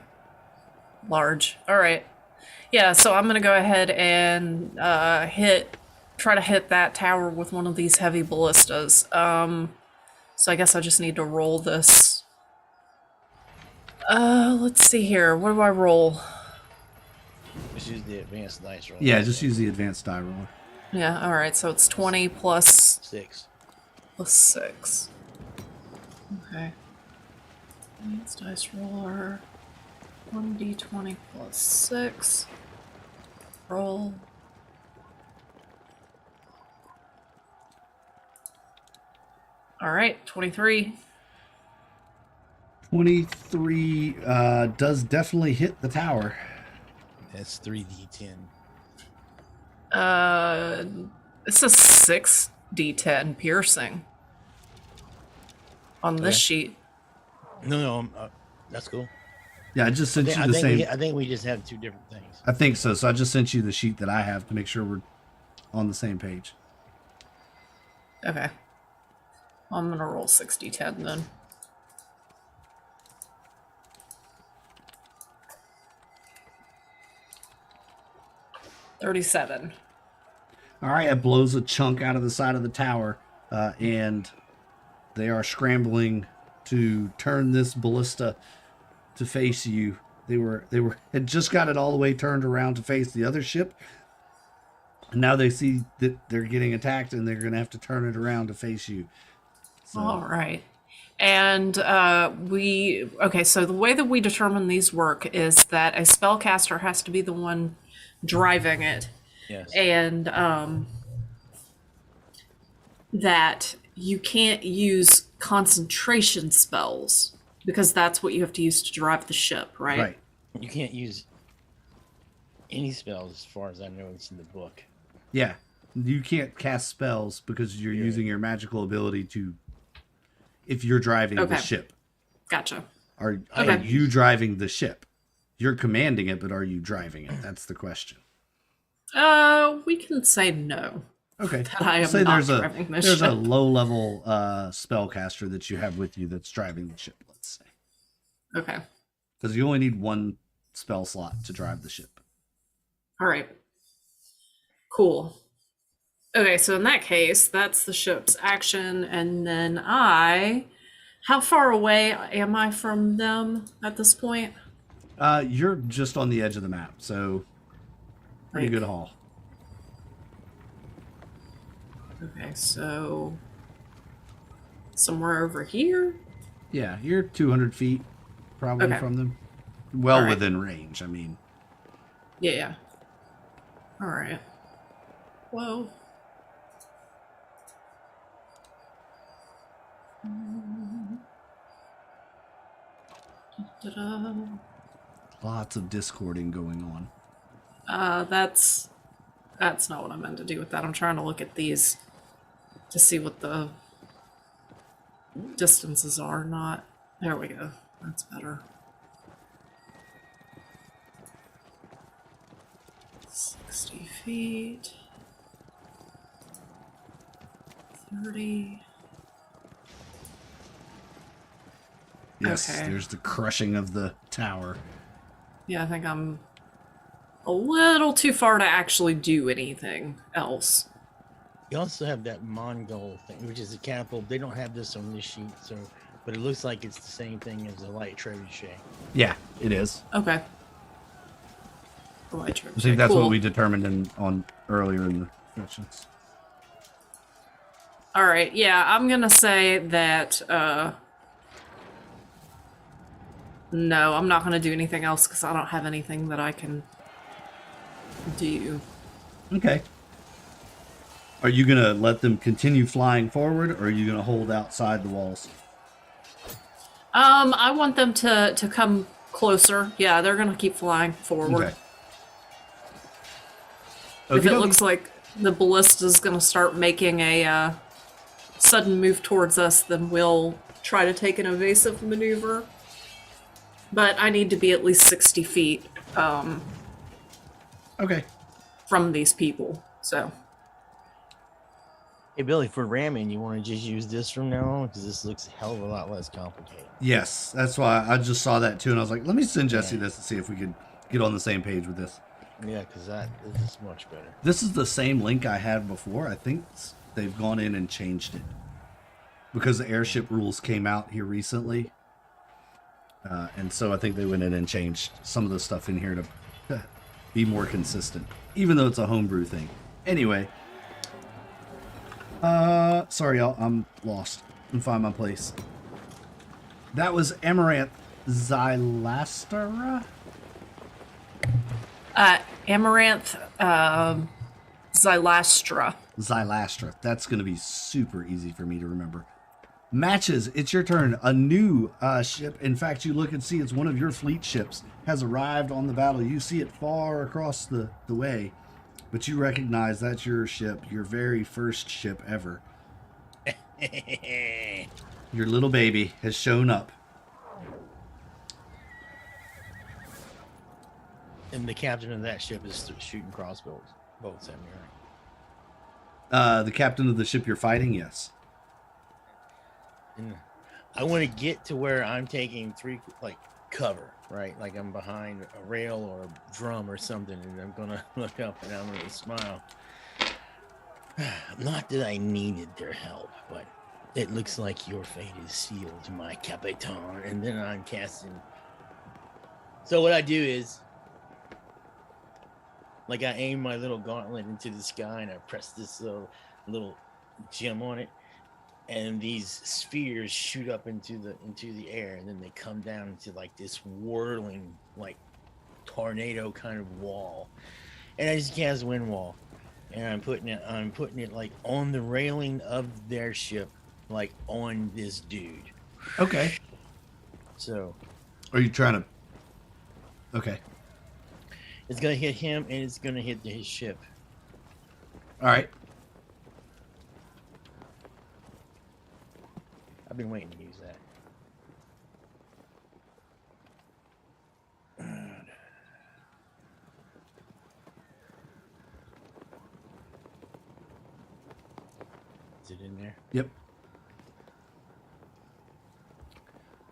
Large. All right. Yeah, so I'm going to go ahead and try to hit that tower with one of these heavy ballistas. So I guess I just need to roll this. Let's see here. What do I roll? Just use the advanced dice roll. Yeah, just use the advanced die roller. Yeah, all right. So it's 20 plus 6. 6. Okay. Advanced dice roller. 1d20 plus 6. Roll. All right, 23. 23 does definitely hit the tower. That's 3d10. It's a 6d10 piercing on this Okay. sheet. No, that's cool. Yeah, I just sent you I the think same. I think we just have 2 different things. I think so. So I just sent you the sheet that I have to make sure we're on the same page. Okay. I'm gonna roll 6d10 then. $37. All right, it blows a chunk out of the side of the tower, and they are scrambling to turn this ballista to face you. They had just got it all the way turned around to face the other ship. And now they see that they're getting attacked, and they're going to have to turn it around to face you. So, All right. And so the way that we determine these work is that a spellcaster has to be the one driving it. Yes. And that you can't use concentration spells because that's what you have to use to drive the ship, right? right. You can't use any spells as far as I know it's in the book. Yeah. You can't cast spells because you're using your magical ability to, if you're driving the Okay. ship. Gotcha. Are Okay. you driving the ship? You're commanding it, but are you driving it? That's the question. We can say no. Okay. That I am Say not there's driving this there's a ship. low-level spellcaster that you have with you that's driving the ship, let's say. Okay. Because you only need one spell slot to drive the ship. All right. Cool. Okay, so in that case, that's the ship's action, and then how far away am I from them at this point? You're just on the edge of the map, so pretty Like- good haul. Okay, so somewhere over here? Yeah, you're 200 feet probably Okay. from them. Well All right. within range, I mean. Yeah. All right. Whoa. Da-da. Lots of discording going on. That's not what I meant to do with that. I'm trying to look at these to see what the distances are. Not there. We go. That's better. 60 feet. 30. Yes, Okay. there's the crushing of the tower. Yeah, I think I'm a little too far to actually do anything else. You also have that Mongol thing, which is a catapult. They don't have this on this sheet, so but it looks like it's the same thing as a light trebuchet. Yeah, it is. Okay. I think that's what we determined on earlier in the sections. All right, yeah, I'm gonna say that. No, I'm not gonna do anything else because I don't have anything that I can do. Okay. Are you gonna let them continue flying forward, or are you gonna hold outside the walls? I want them to come closer. Yeah, they're gonna keep flying forward. Okay. If it Okey-dokey. looks like the ballista's gonna start making a sudden move towards us, then we'll try to take an evasive maneuver. But I need to be at least 60 feet Okay. from these people. So, Hey Billy, for ramming, you want to just use this from now on because this looks a hell of a lot less complicated. Yes, that's why I just saw that too, and I was like, let me send Jesse this and see if we could get on the same page with this. Yeah, because this is much better. This is the same link I had before. I think they've gone in and changed it because the airship rules came out here recently. And so I think they went in and changed some of the stuff in here to be more consistent, even though it's a homebrew thing. Anyway, sorry, y'all, I'm lost. And find my place. That was Amaranth Xylastra? Amaranth Xylastra. Xylastra. That's going to be super easy for me to remember. Matches, it's your turn. A new ship. In fact, you look and see it's one of your fleet ships has arrived on the battle. You see it far across the way, but you recognize that's your ship, your very first ship ever. Your little baby has shown up. And the captain of that ship is shooting crossbows. Bolts at me, right? The captain of the ship you're fighting, yes. And I want to get to where I'm taking cover, right? Like I'm behind a rail or a drum or something, and I'm gonna look up and I'm gonna smile. Not that I needed their help, but it looks like your fate is sealed, my capitan. And then I'm casting. So what I do is, like, I aim my little gauntlet into the sky and I press this little gem on it. And these spheres shoot up into the air, and then they come down into like this whirling, like tornado kind of wall. And I just cast wind wall, and I'm putting it like on the railing of their ship, like on this dude. Okay. So, Are you trying to? Okay. it's gonna hit him, and it's gonna hit his ship. All right. I've been waiting to use that. Is it in there? Yep.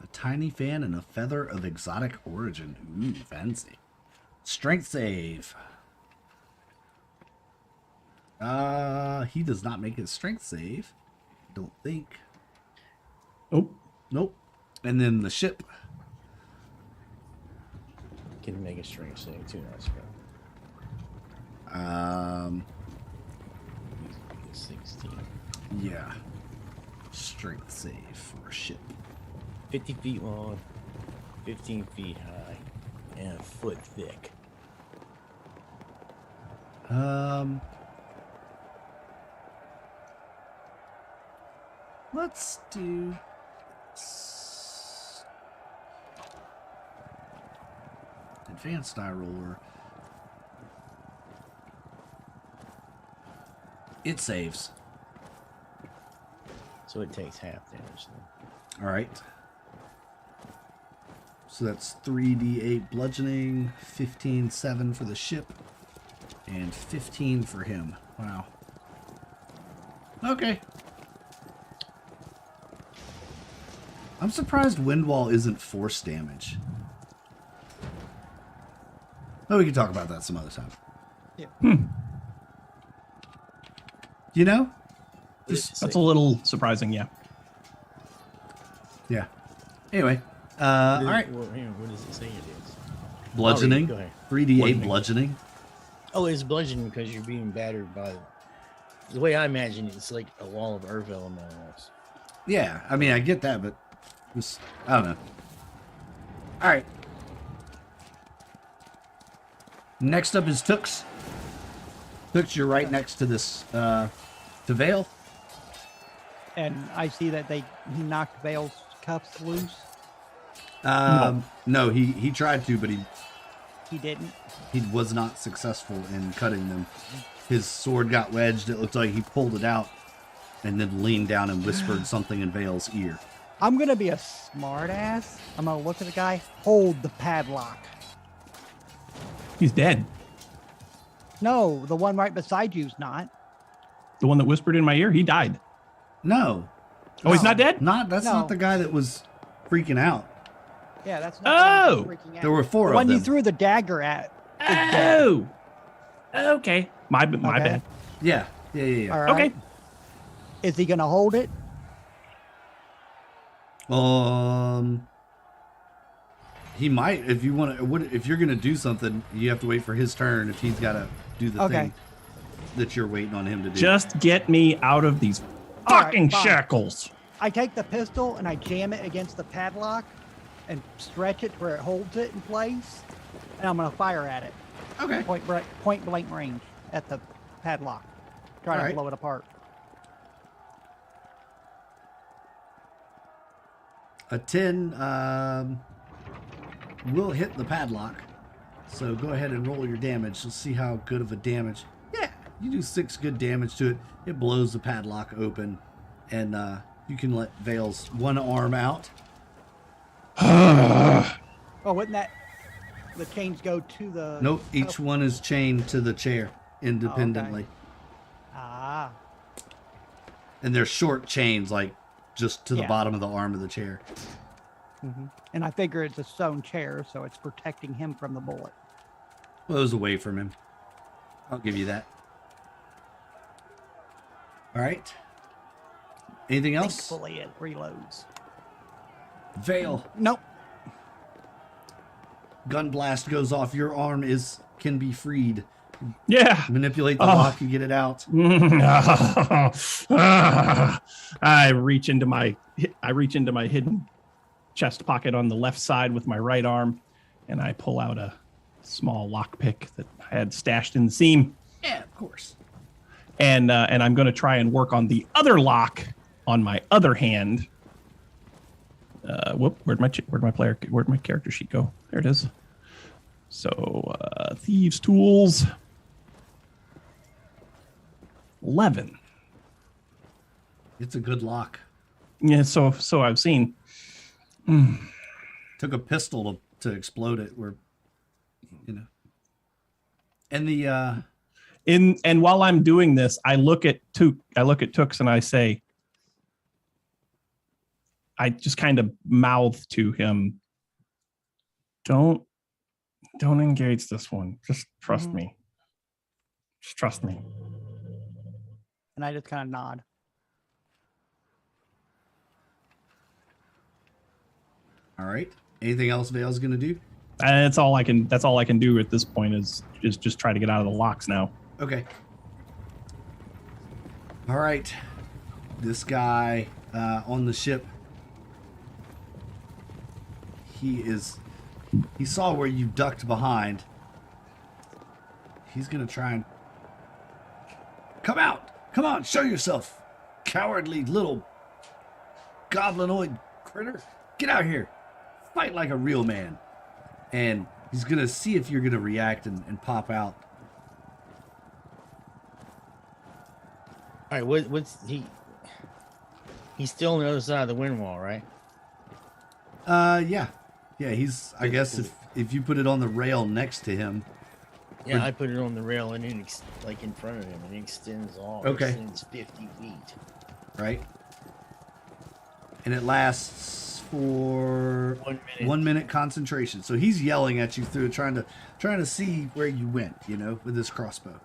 A tiny fan and a feather of exotic origin. Ooh, fancy. Strength save. He does not make his strength save. Don't think. Oh, Nope. And then the ship. Can make a strength save too. That's right. 16. Yeah. Strength save for ship. 50 feet long, 15 feet high, and a foot thick. Let's do advanced die roller. It saves. So it takes half damage then. All right. So that's 3d8 bludgeoning, 15, 7 for the ship, and 15 for him. Wow. Okay. I'm surprised Wind Wall isn't force damage. Oh, we can talk about that some other time. Yeah. You know? What does it That's say? a little surprising, yeah. Yeah. Anyway, all right. Well, hang on, what does it say it is? Bludgeoning. Go ahead. 3d8 bludgeoning. Oh, it's bludgeoning because you're being battered by. The way I imagine it, it's like a wall of earth element almost. Yeah, I mean, I get that, but just, I don't know. All right. Next up is Tooks. Tooks, you're right next to this, to Vale. And I see that he knocked Vale's cuffs loose. No, he tried to, but He didn't. he was not successful in cutting them. His sword got wedged. It looked like he pulled it out and then leaned down and whispered something in Vale's ear. I'm gonna be a smart ass. I'm gonna look at the guy. Hold the padlock. He's dead. No, the one right beside you's not. The one that whispered in my ear, he died. No, Oh, he's not dead? that's No. not the guy that was freaking out. Yeah, that's not. Oh! freaking out. There were four The of one them. you threw the dagger at. is dead. Oh! Okay. My Okay. bad. Yeah. All right. Okay. Is he gonna hold it? He might if you want to. If you're gonna do something, you have to wait for his turn. If he's got to do the Okay. thing that you're waiting on him to do. Just get me out of these All right, fucking fine. shackles. I take the pistol and I jam it against the padlock and stretch it where it holds it in place, and I'm gonna fire at it. Okay. Point blank range at the padlock. Try All to right. blow it apart. A 10 will hit the padlock. So go ahead and roll your damage. Let's see how good of a damage. Yeah, you do 6 good damage to it. It blows the padlock open, and you can let Vale's one arm out. Oh, wouldn't that the chains go to the? Nope, each one is chained to the chair independently. Ah, And they're short chains, like just to the Yeah. bottom of the arm of the chair. and I figure it's a stone chair, so it's protecting him from the bullet. Well, it was away from him. I'll give you that. All right. Anything else? Thankfully, it reloads. Vale. Nope. Gun blast goes off. Your arm can be freed. Yeah. Manipulate the Oh. lock and get it out. I reach into my hidden chest pocket on the left side with my right arm, and I pull out a small lockpick that I had stashed in the seam, Yeah, of course. and I'm going to try and work on the other lock on my other hand. Where'd my character sheet go? There it is. So thieves' tools. 11. It's a good lock. Yeah, so I've seen. Took a pistol to explode it. And the And while I'm doing this, I look at Tooks and I say, I just kind of mouth to him, don't engage this one. Just trust me. Just trust me. And I just kind of nod. all right. Anything else Vale's gonna do? And that's all I can do at this point is just try to get out of the locks now. Okay. All right. This guy on the ship. He saw where you ducked behind. He's gonna try and come out. Come on, show yourself, cowardly little goblinoid critter. Get out here. Fight like a real man. And he's gonna see if you're gonna react and pop out. All right, what's he? He's still on the other side of the wind wall, right? Yeah. He's. I guess if you put it on the rail next to him. Yeah, I put it on the rail and it like in front of him, and it extends all. Okay. It extends 50 feet. Right? And it lasts for 1 minute. 1 minute concentration. So he's yelling at you through trying to see where you went, with his crossbow.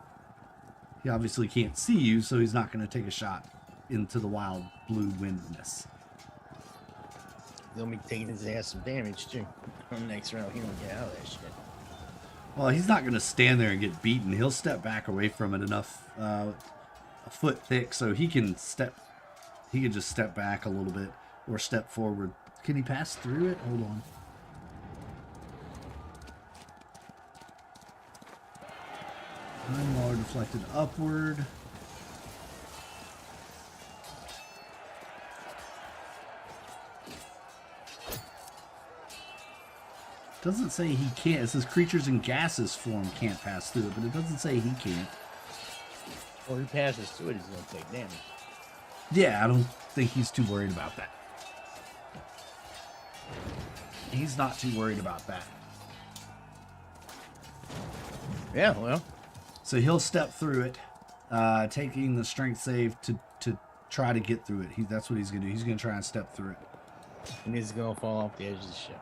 He obviously can't see you, so he's not going to take a shot into the wild blue windness. They'll be taking his ass some damage too. On the next round, he don't get out of that shit. Well, he's not going to stand there and get beaten. He'll step back away from it enough, a foot thick, so he can just step back a little bit or step forward. Can he pass through it? Hold on. Time Lord deflected upward. Doesn't say he can't. It says creatures in gases form can't pass through it, but it doesn't say he can't. Well, he passes through it, he's gonna take damage. Yeah, I don't think he's too worried about that. He's not too worried about that. Yeah, well. So he'll step through it, taking the strength save to try to get through it. That's what he's going to do. He's going to try and step through it. And he's gonna fall off the edge of the ship.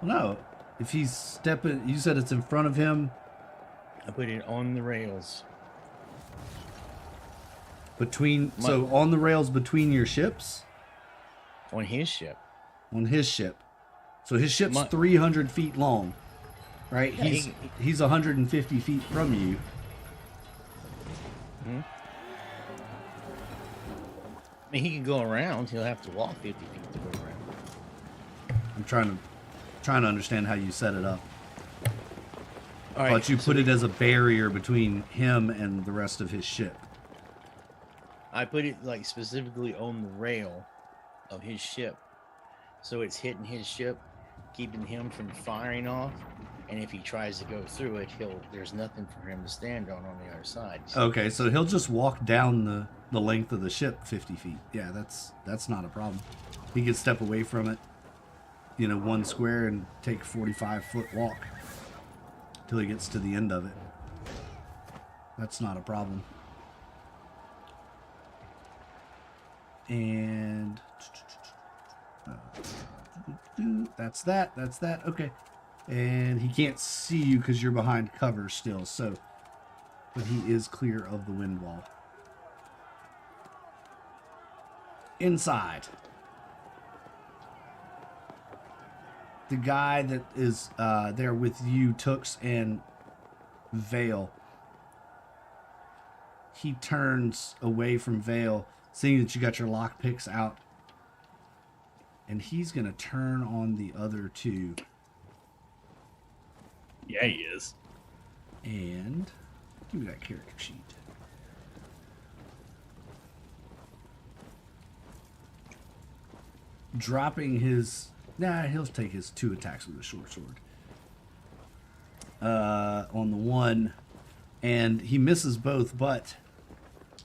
Well, no. If he's stepping... You said it's in front of him. I put it on the rails. So on the rails between your ships? On his ship. On his ship. So his ship's 300 feet long, right? Yeah, he's 150 feet from you. Hmm? I mean, he can go around. He'll have to walk 50 feet to go around. I'm trying to understand how you set it up. All right, But you so put it as a barrier between him and the rest of his ship. I put it like specifically on the rail of his ship. So it's hitting his ship, keeping him from firing off. And if he tries to go through it, there's nothing for him to stand on the other side. Okay, so he'll just walk down the length of the ship 50 feet. Yeah, that's not a problem. He can step away from it, one square and take a 45-foot walk till he gets to the end of it. That's not a problem. And that's that. Okay. And he can't see you because you're behind cover still, but he is clear of the wind wall. Inside. The guy that is there with you, Tux and Vale, he turns away from Vale, seeing that you got your lockpicks out, and he's going to turn on the other two. Yeah, he is. And give me that character sheet. Dropping his... he'll take his 2 attacks with a short sword. On the one. And he misses both, but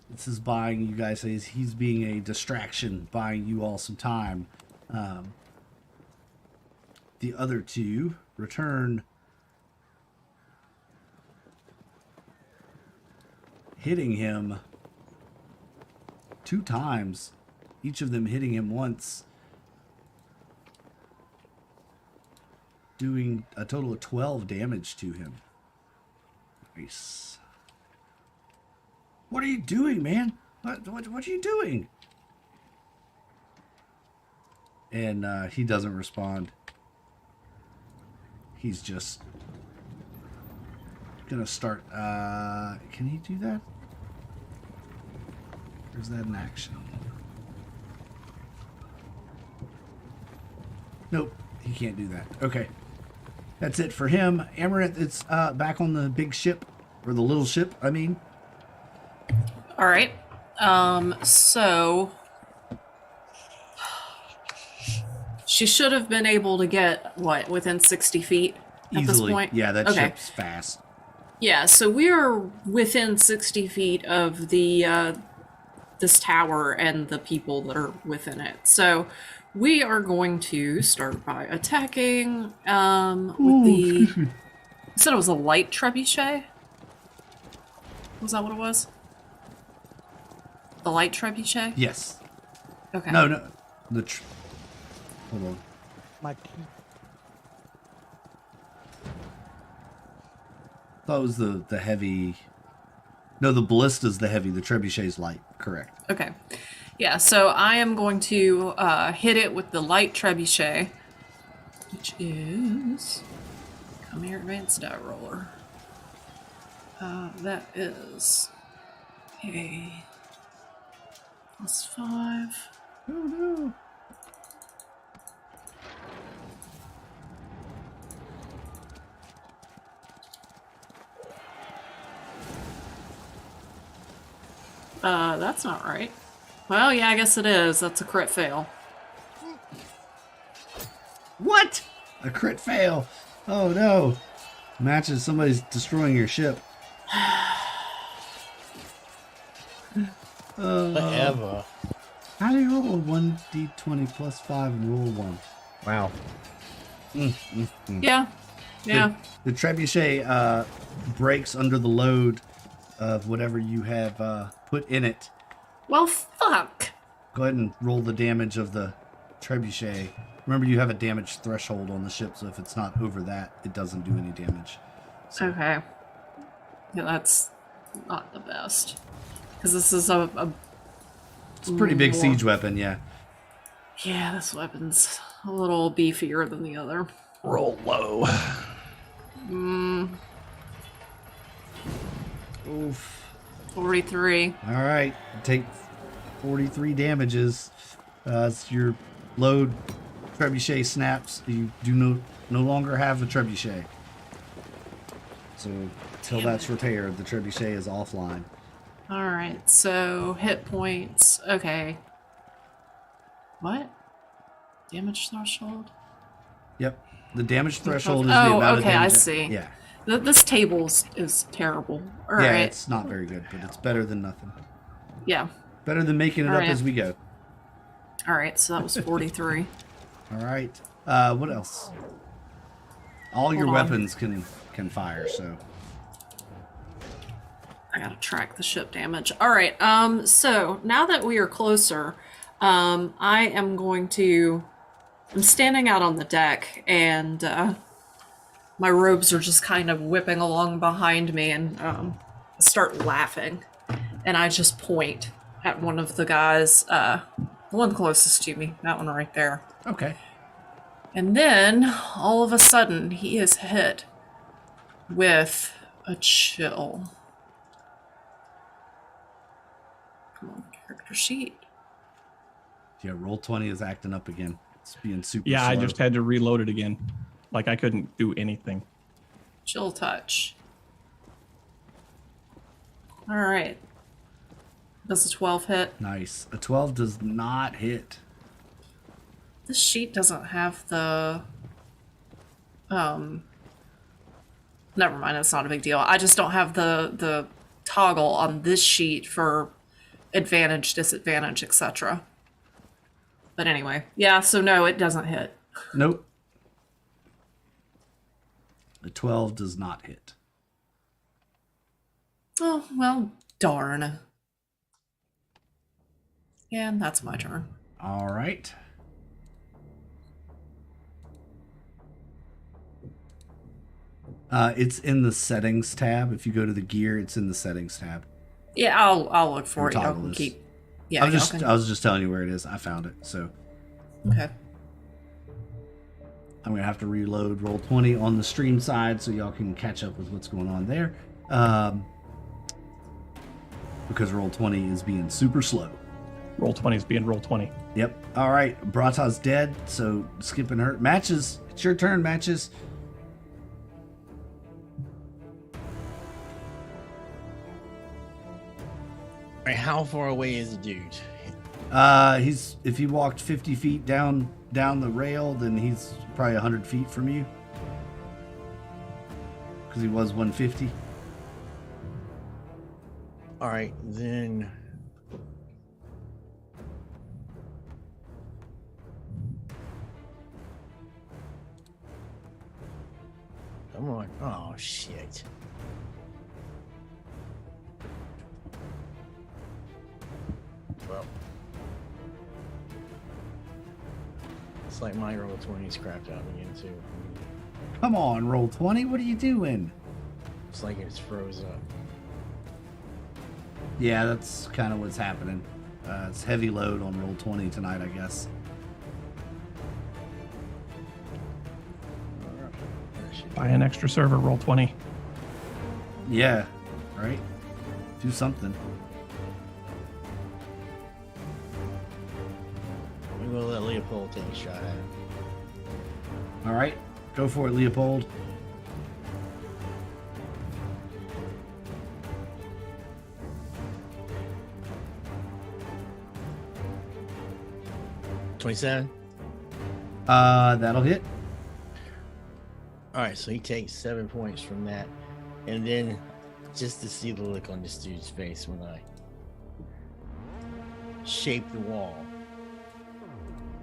this is buying you guys... He's being a distraction, buying you all some time. The other two return... hitting him 2 times, each of them hitting him once, doing a total of 12 damage to him. Nice. What are you doing, man? What are you doing? And he doesn't respond. He's just gonna start. Can he do that? Or is that an action? Nope, he can't do that. Okay, that's it for him. Amaranth, it's back on the big ship, or the little ship, I mean. All right. So she should have been able to get within 60 feet at Easily. this point. Yeah, that Okay. ship's fast. Yeah, so we are within 60 feet of the this tower and the people that are within it. So we are going to start by attacking with the... You said it was a light trebuchet? Was that what it was? The light trebuchet? Yes. Okay. No. Hold on. My teeth. That was the heavy. No, the ballista's the heavy. The trebuchet's light. Correct. Okay. Yeah, so I am going to hit it with the light trebuchet, which is... Come here, advanced die roller. That is a +5. Oh no. That's not right. Well, yeah, I guess it is. That's a crit fail. What? A crit fail. Oh no. Matches, somebody's destroying your ship. Forever. How do you roll a 1d20 plus 5 and roll 1? Wow. Yeah. Yeah. The trebuchet breaks under the load of whatever you have put in it. Well, fuck. Go ahead and roll the damage of the trebuchet. Remember, you have a damage threshold on the ship, so if it's not over that, it doesn't do any damage. So, Okay. Yeah, that's not the best. Because this is a it's a pretty big more- siege weapon, yeah. Yeah, this weapon's a little beefier than the other. Roll low. Oof. 43. All right, take 43 damages. As your load trebuchet snaps, you do no longer have a trebuchet. So until that's repaired, the trebuchet is offline. Alright, so hit points. Okay. What? Damage threshold? Yep, the damage threshold is Oh, the amount okay, of I damage. see. Yeah, This table is terrible. yeah, Alright. it's not very good, but it's better than nothing. Yeah. Better than making it All up right. as we go. Alright, so that was 43. All right. What else? All your Hold on. weapons can fire. So I gotta track the ship damage. Alright, so now that we are closer, I am going to... I'm standing out on the deck, and my robes are just kind of whipping along behind me, and start laughing. And I just point at one of the guys, the one closest to me, that one right there. okay. And then, all of a sudden, he is hit with a chill. Come on, character sheet. Yeah, roll 20 is acting up again. It's being super Yeah, slow. I just had to reload it again. Like I couldn't do anything. Chill touch. Alright. Does a 12 hit? Nice. A 12 does not hit. This sheet doesn't have the... Never mind, it's not a big deal. I just don't have the toggle on this sheet for advantage, disadvantage, etc. But anyway, yeah, so no, it doesn't hit. Nope. A 12 does not hit. Oh, well, darn. And that's my turn. All right. It's in the settings tab. If you go to the gear, it's in the settings tab. Yeah, I'll look for it. Y'all Toggle can this. keep... Yeah, I y'all can... was just telling you where it is. I found it. So Okay. I'm gonna have to reload roll 20 on the stream side so y'all can catch up with what's going on there. Because roll 20 is being super slow. Roll 20 is being roll 20. Yep. All right. Brata's dead, so skipping her. Matches. It's your turn, Matches. All right, how far away is the dude? He's if he walked 50 feet down the rail, then he's probably 100 feet from you. Because he was 150. All right, then. Come on. Oh, shit. Well. Looks like my roll 20 is crapped out again too. Come on, roll 20. What are you doing? Looks like it's froze up. Yeah, that's kind of what's happening. It's heavy load on roll 20 tonight, I guess. Buy an extra server, roll 20. Yeah, right? Do something. We will let Leopold take a shot at it. All right, go for it, Leopold. $27. That'll hit. All right, so he takes 7 points from that, and then just to see the look on this dude's face when I shape the wall,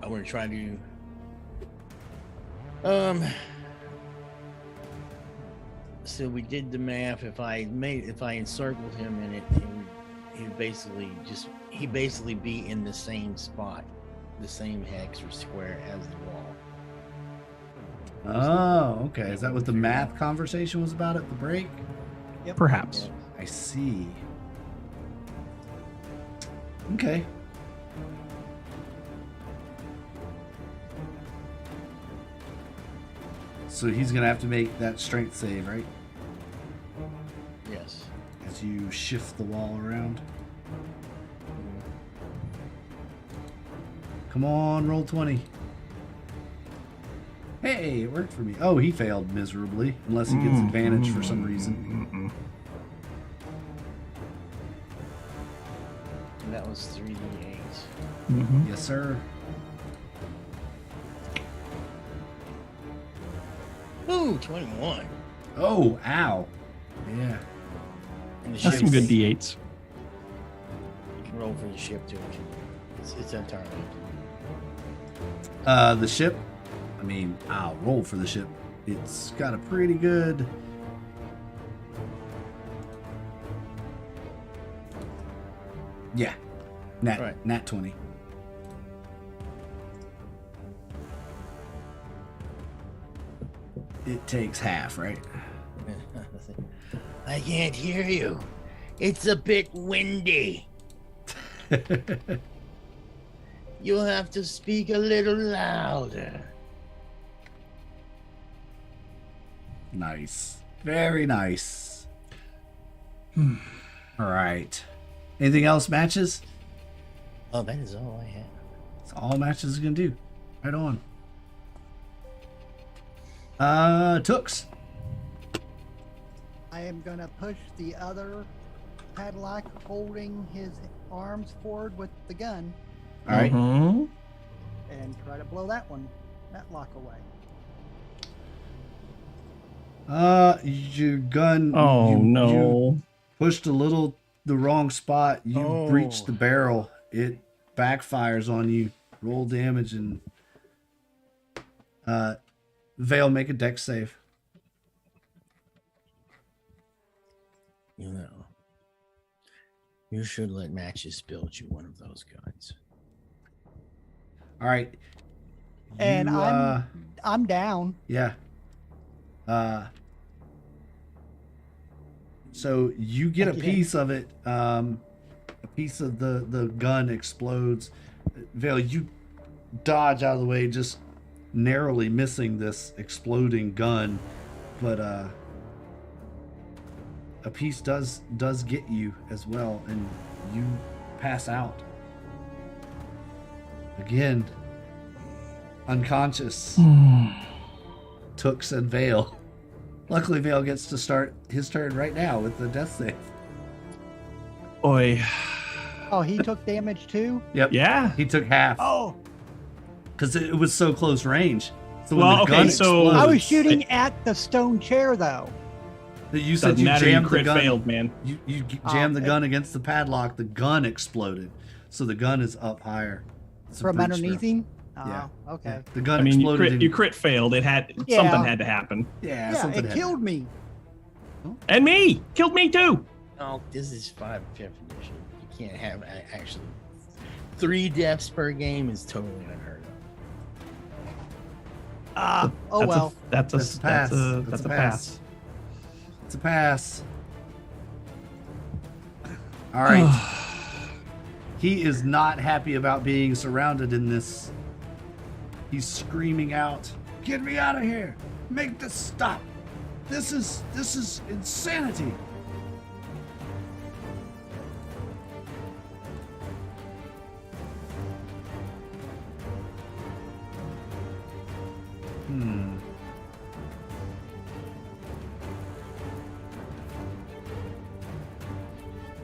I'm gonna try to So we did the math. If I encircled him in it, he'd basically be in the same spot, the same hex or square as the wall. Oh, okay. Is that what the math conversation was about at the break? Perhaps. I see. Okay. So he's going to have to make that strength save, right? Yes. As you shift the wall around. Come on, roll 20. Hey, it worked for me. Oh, he failed miserably, unless he gets advantage for some reason. And that was 3d8. Mm-hmm. Yes, sir. Ooh, 21. Oh, ow. Yeah. And the That's some good ship's- D8s. You can roll for the ship too. It's entirely up to you. The ship, I mean, I'll roll for the ship. It's got a pretty good... Yeah. Nat 20. It takes half, right? I can't hear you. It's a bit windy. You'll have to speak a little louder. Nice. Very nice. All right. Anything else, matches? Oh, that is all I have. That's all matches are going to do. Right on. Tooks. I am going to push the other padlock holding his arms forward with the gun All right. Mhm. and try to blow that lock away. Your gun. Oh, you no. pushed the wrong spot. You Oh. breached the barrel. It backfires on you. Roll damage and Vale, make a dex save. You know, you should let Matches build you one of those guns. All right. And You, I'm down. yeah. So you get a Thank you, piece of it. A piece of the gun explodes. Vale, you dodge out of the way, just narrowly missing this exploding gun, but a piece does get you as well, and you pass out again, unconscious. Tooks and Vale. Luckily, Vale gets to start his turn right now with the death save. Boy. Oh, he took damage too? Yep. Yeah. He took half Oh, because it was so close range. So when Well, the okay, gun so- explodes, I was shooting at the stone chair though. You said Doesn't you matter, you jammed the crit gun. failed, man. You jammed the Okay. gun against the padlock. The gun exploded, so the gun is up higher. It's a From breach underneath throw. him? Oh, Yeah. okay. Yeah. The gun I mean, you exploded. crit failed. It had Yeah. something had to happen. Yeah, Yeah, something it had- killed me. And me killed me too. Oh, this is 5th edition. You can't have actually 3 deaths per game is totally unheard of. Oh well. That's a pass. It's a pass. All right. He is not happy about being surrounded in this. He's screaming out, "Get me out of here! Make this stop! This is insanity!"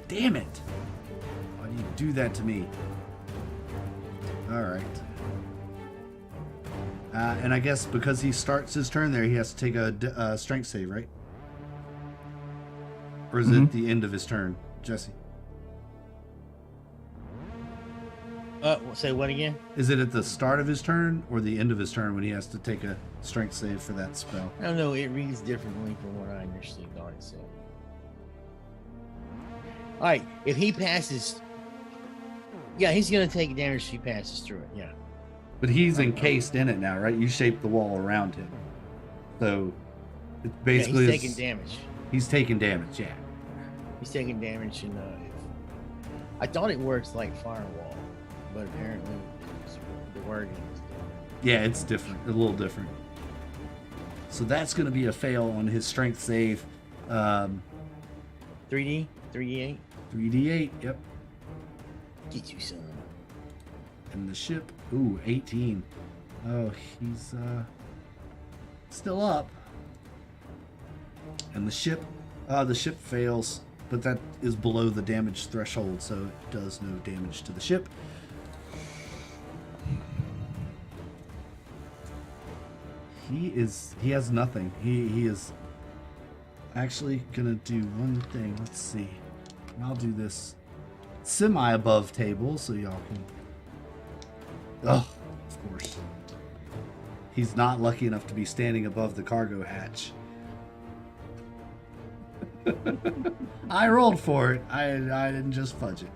Damn it! Why do you do that to me? All right. And I guess because he starts his turn there, he has to take a strength save, right? Or is it the end of his turn, Jesse? Say what again? Is it at the start of his turn or the end of his turn when he has to take a strength save for that spell? I don't know. It reads differently from what I initially thought it said. All right. If he passes, yeah, he's going to take damage if he passes through it. Yeah. But he's encased in it now, right? You shaped the wall around him. So it basically he's taking damage. He's taking damage, yeah. He's taking damage, and I thought it works like firewall, but apparently the wording is different. Yeah, it's different, a little different. So that's going to be a fail on his strength save. 3D, 3D8, 3d8. Yep. get you some. And the ship, ooh, 18. Oh, he's still up. And the ship fails, but that is below the damage threshold, so it does no damage to the ship. He has nothing. He is actually gonna do one thing. Let's see. I'll do this semi above table so y'all can. Oh, of course. He's not lucky enough to be standing above the cargo hatch. I rolled for it. I didn't just fudge it.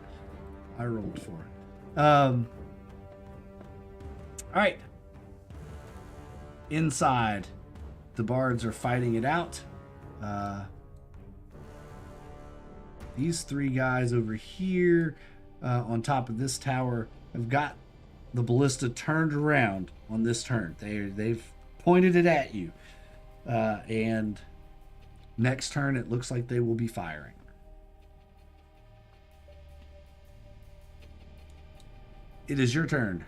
I rolled for it. All right. Inside, the bards are fighting it out. These three guys over here on top of this tower have got the ballista turned around on this turn. They've pointed it at you. And next turn, it looks like they will be firing. It is your turn.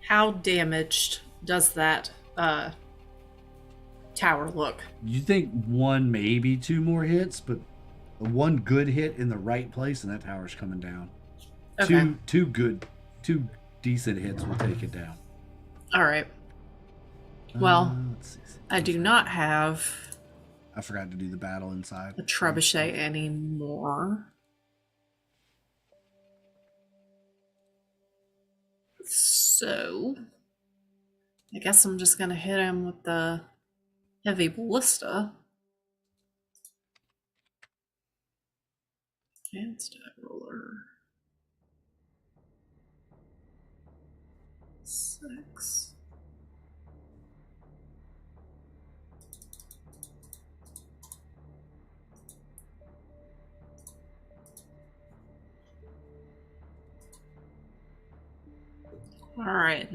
How damaged does that tower look? You think one, maybe two more hits, but one good hit in the right place, and that tower's coming down. Okay. Two decent hits will take it down. All right. Well, let's see. I do not have I forgot to do the battle inside. a trebuchet anymore. So, I guess I'm just gonna hit him with the heavy ballista. And stat roller. 6. All right.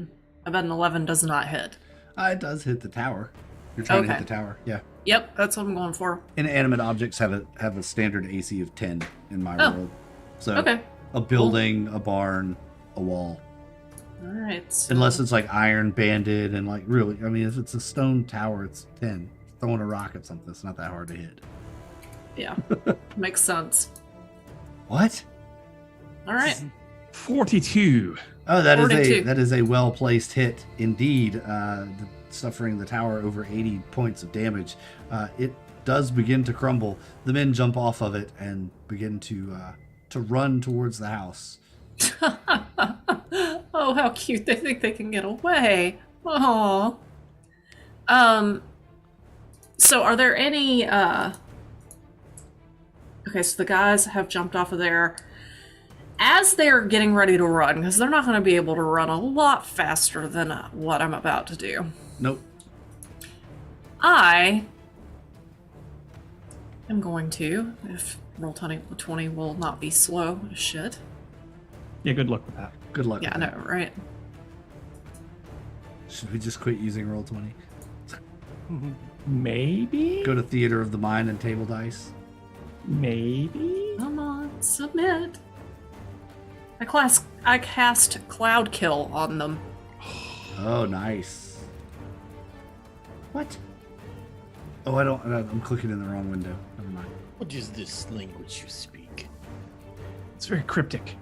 I bet an 11 does not hit. It does hit the tower. You're trying to hit Okay. the tower, yeah. Yep, that's what I'm going for. Inanimate objects have a standard AC of 10 in my Oh. world. So Okay. a building, a barn, a wall. All right. So Unless it's like iron banded and like really, I mean, if it's a stone tower, it's 10. Throwing a rock at something, it's not that hard to hit. yeah, makes sense. What? All right. 42. Oh, that 42. is a well placed hit indeed. Suffering the tower over 80 points of damage. It does begin to crumble. The men jump off of it and begin to run towards the house. Oh, how cute! They think they can get away. Oh. So are there any? Okay, so the guys have jumped off of there. as they're getting ready to run, because they're not going to be able to run a lot faster than what I'm about to do, Nope. I am going to, if roll 20 will not be slow as shit. Yeah, good luck with that. Good luck. Yeah, I with know, that. right? Should we just quit using roll 20? Maybe? Go to Theater of the Mind and table dice. Maybe? Come on, submit. I cast Cloud Kill on them. Oh, nice. What? Oh, I'm clicking in the wrong window. Never mind. What is this language you speak? It's very cryptic.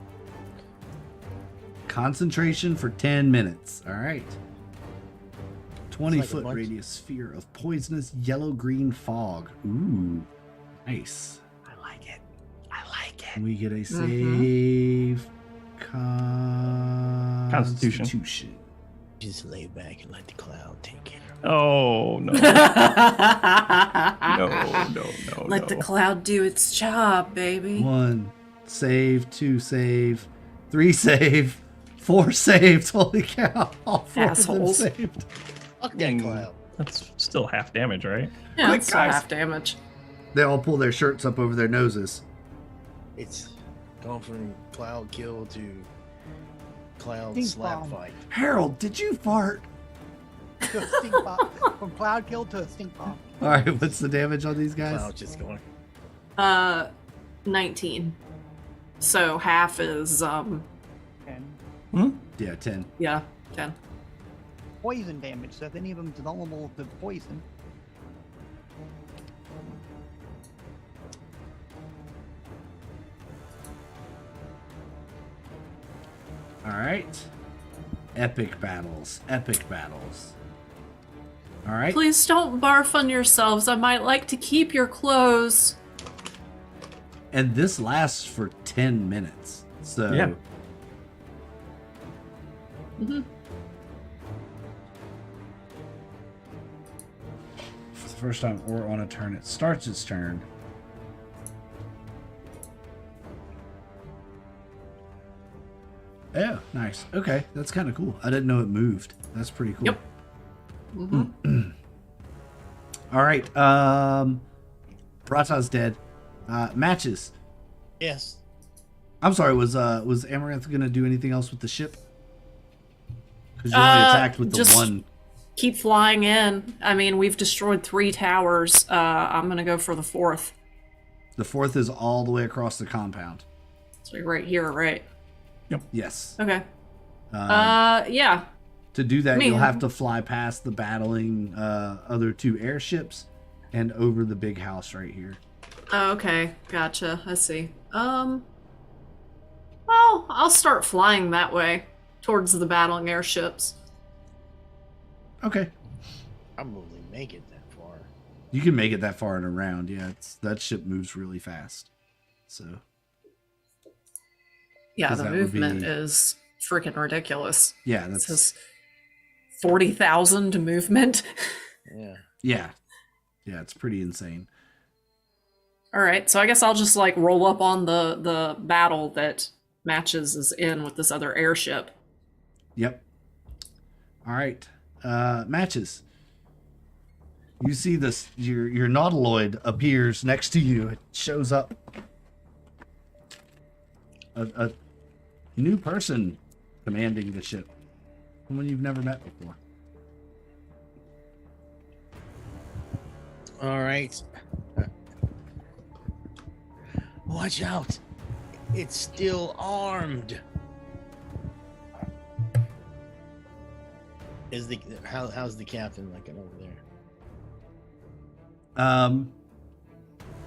Concentration for 10 minutes. All right. 20-foot bunch. radius sphere of poisonous yellow-green fog. Ooh, nice. I like it. I like it. We get a save. Constitution. Just lay back and let the cloud take it. Oh, no. No. Let the cloud do its job, baby. 1 save, 2 save, 3 save, 4 saves. Holy cow! All 4 Assholes. of them saved. Fuck that cloud. That's still half damage, right? Yeah, Quick, it's guys. half damage. They all pull their shirts up over their noses. It's gone from cloud kill to cloud Stink slap bomb. fight. Harold, did you fart? To a stink bomb. From cloud kill to a stink bomb. All right, what's the damage on these guys? Cloud just going. 19. So half is, And Yeah, 10. yeah, 10. poison damage, so if any of them is vulnerable to poison. All right. Epic battles. Epic battles. All right. Please don't barf on yourselves. I might like to keep your clothes. And this lasts for 10 minutes. So Yeah. Mm-hmm. for the first time or on a turn, it starts its turn. Oh, nice. Okay, that's kind of cool. I didn't know it moved. That's pretty cool. Yep. Mm-hmm. All right. Brata's dead. Matches. Yes. I'm sorry. Was Amaranth gonna do anything else with the ship? Because you only attacked with the just one. Keep flying in. I mean, we've destroyed 3 towers. I'm gonna go for the 4th. The 4th is all the way across the compound. So right here, right? Yes. Okay. Um, Yeah. To do that, Me. you'll have to fly past the battling other 2 airships and over the big house right here. Oh, okay. Gotcha. I see. Well, I'll start flying that way towards the battling airships. Okay. Probably make it that far. You can make it that far in a round. Yeah, that ship moves really fast. So Yeah, 'Cause the that would movement be- is freaking ridiculous. yeah, It that's says 40,000 movement. Yeah. yeah, it's pretty insane. All right, so I guess I'll just like roll up on the battle that Matches is in with this other airship. Yep. All right. Matches. You see this, your nautiloid appears next to you. It shows up. A new person commanding the ship. Someone you've never met before. All right. Watch out. It's still armed. How's the captain looking over there?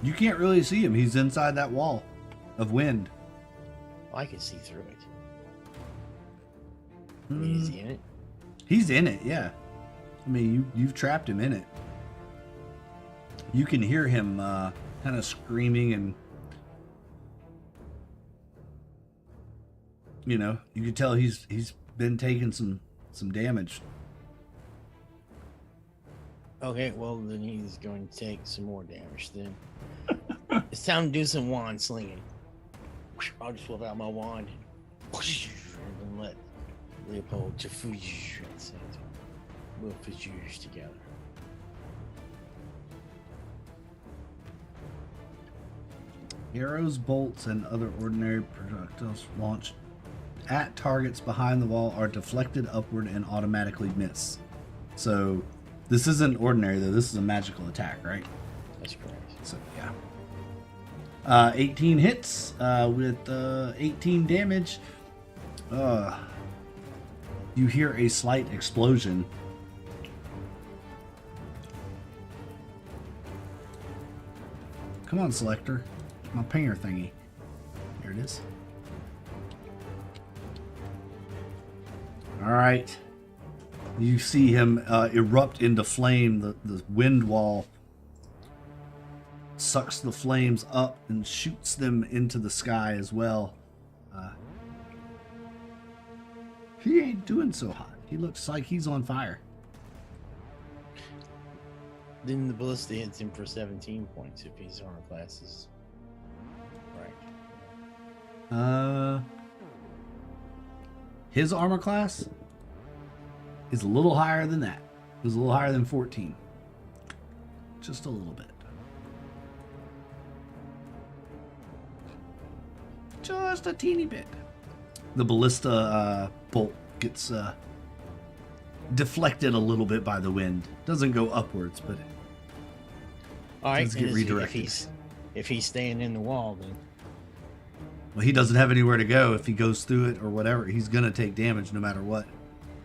You can't really see him. He's inside that wall of wind. Oh, I can see through it. I mean, is he in it? He's in it, yeah. I mean, you've trapped him in it. You can hear him kind of screaming, and you know, you can tell he's been taking some damage. Okay, well then he's going to take some more damage then. It's time to do some wand slinging. I'll just whip out my wand and let Leopold Jafuj we'll put yours together. Arrows, bolts, and other ordinary projectiles launched at targets behind the wall are deflected upward and automatically miss. So this isn't ordinary though. This is a magical attack, right? That's correct. So yeah. 18 hits with 18 damage. You hear a slight explosion. Come on, selector. My pinger thingy. There it is. All right. You see him erupt into flame. The wind wall sucks the flames up and shoots them into the sky as well. He ain't doing so hot. He looks like he's on fire. Then the ballista hits him for 17 points if his armor class is right. His armor class is a little higher than that. It was a little higher than 14. Just a little bit. Just a teeny bit. The ballista bolt gets deflected a little bit by the wind. Doesn't go upwards, but it All right, does get and redirected. If he's staying in the wall, then Well, he doesn't have anywhere to go. If he goes through it or whatever, he's going to take damage no matter what.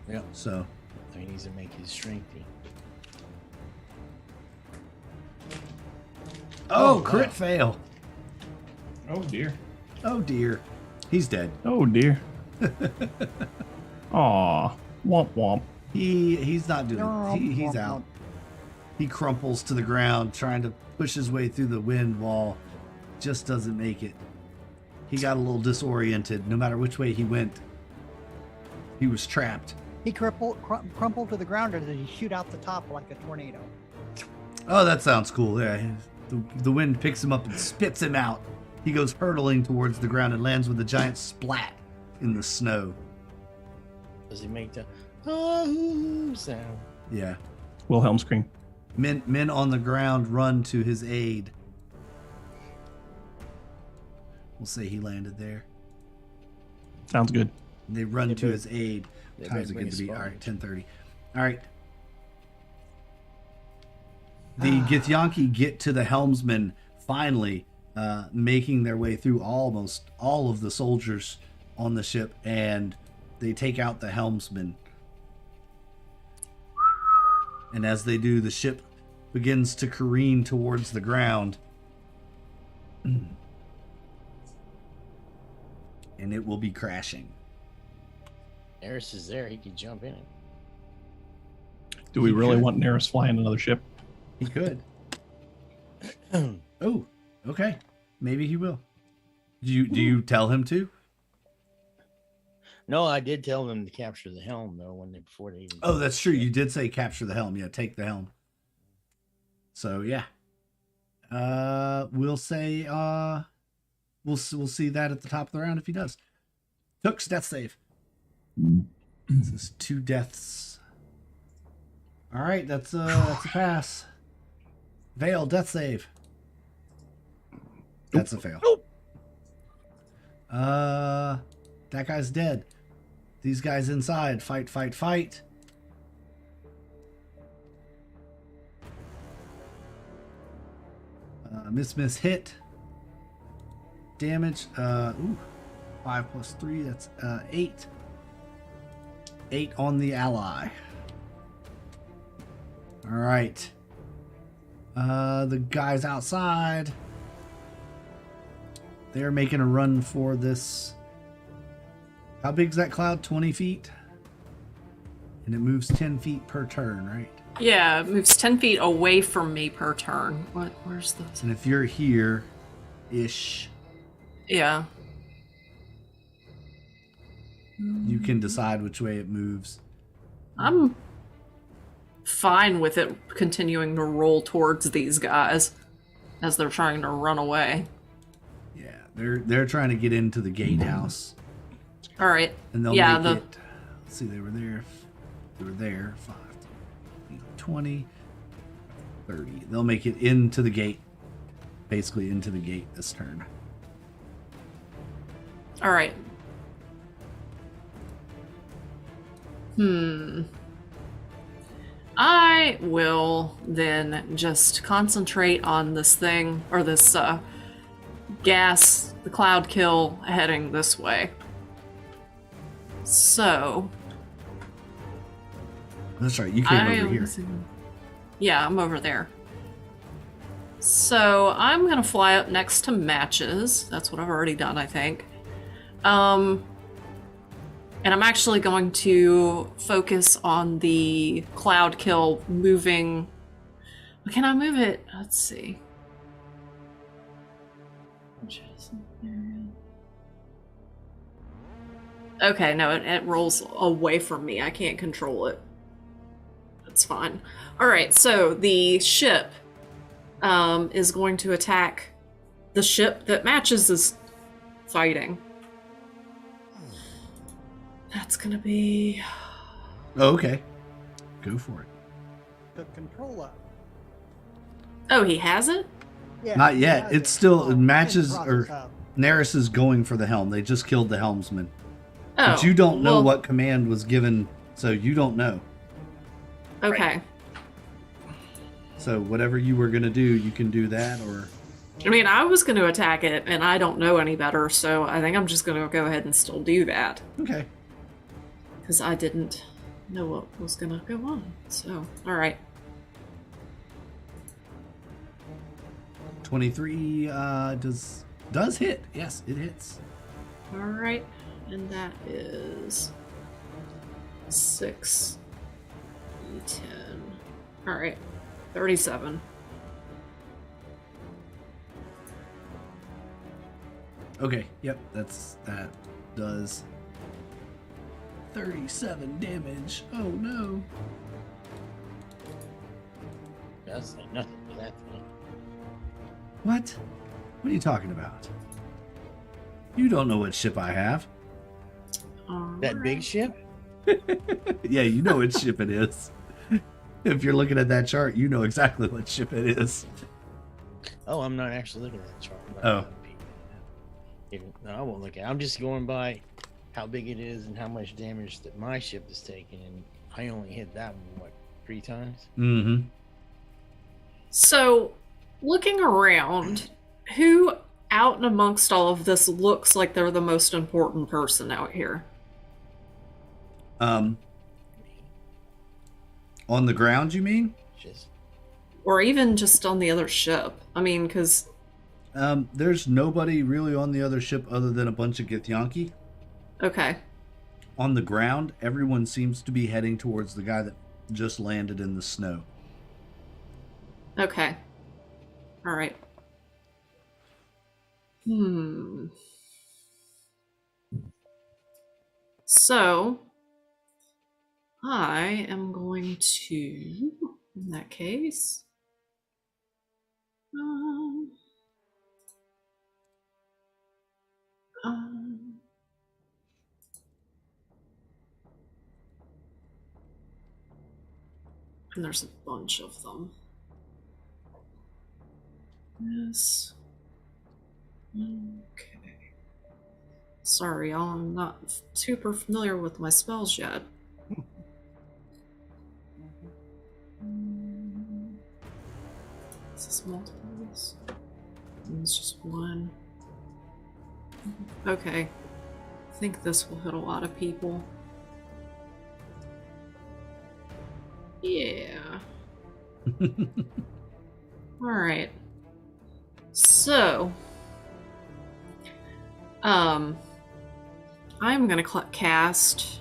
yeah, So, he needs to make his strength. oh, Oh, crit wow. fail. Oh dear. Oh dear. He's dead. Oh dear. Aw. Womp womp. He's not doing it. He's out. He crumples to the ground trying to push his way through the wind wall. Just doesn't make it. He got a little disoriented. No matter which way he went, he was trapped. He crumpled to the ground, or did he shoot out the top like a tornado? Oh, that sounds cool. Yeah, the wind picks him up and spits him out. He goes hurtling towards the ground and lands with a giant splat in the snow. Does he make the oh sound? Yeah. Wilhelm scream. Men on the ground run to his aid. We'll say he landed there. Sounds good. They run They to better- his aid. they Time's better it good to bring be? a All right, sponge. 10:30. All right. The Githyanki get to the helmsman finally, making their way through almost all of the soldiers on the ship, and they take out the helmsman. And as they do, the ship begins to careen towards the ground. And it will be crashing. Eris is there. He can jump in it. Do we He really could. want Neris flying another ship? He could. Oh, okay. Maybe he will. Do you tell him to? No, I did tell them to capture the helm though before they even. Oh, that's true. You did say capture the helm. Yeah, take the helm. So yeah. We'll say we'll see that at the top of the round if he does. Took's death save. This is 2 deaths. All right, that's a pass. Vale, death save. That's a fail. That guy's dead. These guys inside. Fight, fight, fight. Miss, hit. Damage. 5 plus 3. That's 8. 8 on the ally. All right. The guys outside. They're making a run for this. How big's that cloud? 20 feet? And it moves 10 feet per turn, right? Yeah, it moves 10 feet away from me per turn. Where's the... And if you're here-ish, Yeah. you can decide which way it moves. I'm fine with it continuing to roll towards these guys as they're trying to run away. Yeah, They're trying to get into the gatehouse, All right. and they'll Yeah, make it. Let's see, they were there. 5, 20, 30. They'll make it into the gate. Basically into the gate this turn. All right. I will then just concentrate on this thing, or this gas, the cloud kill heading this way. So. That's right, you came over here. Yeah, I'm over there. So I'm gonna fly up next to matches. That's what I've already done, I think. And I'm actually going to focus on the cloud kill moving. Can I move it? Let's see. Okay, no, it rolls away from me. I can't control it. That's fine. All right, so the ship is going to attack the ship that Matches is fighting. That's gonna be... Oh, okay. Go for it. The controller. Oh, he has it? Yeah, Not he yet. has It's it. still Oh, matches in or process of. Neris is going for the helm. They just killed the helmsman. Oh, But you don't know well, what command was given, so you don't know. Okay. So whatever you were gonna do, you can do that, or I mean, I was going to attack it, and I don't know any better, so I think I'm just going to go ahead and still do that. okay. Because I didn't know what was going to go on. So, alright. 23 does hit. Yes, it hits. Alright. And that is 6, 10. Alright. 37. Okay, yep, that does 37 damage. Oh no. That's like nothing for that thing. What? What are you talking about? You don't know what ship I have. That big ship? Yeah, you know what ship it is. If you're looking at that chart, you know exactly what ship it is. Oh, I'm not actually looking at the chart. Oh. No, I won't look at it. I'm just going by how big it is and how much damage that my ship is taking. And I only hit that one, what, 3 times? Mm-hmm. So, looking around, who out and amongst all of this looks like they're the most important person out here? On the ground, you mean? Just Or even just on the other ship? I mean, because... There's nobody really on the other ship other than a bunch of Githyanki. Okay. On the ground, everyone seems to be heading towards the guy that just landed in the snow. Okay. Alright. So, I am going to, in that case... and there's a bunch of them. Yes. Okay. Sorry, y'all, I'm not super familiar with my spells yet. Is this multiples? It's just one. Okay. I think this will hit a lot of people. Yeah. Alright. So, I'm gonna cast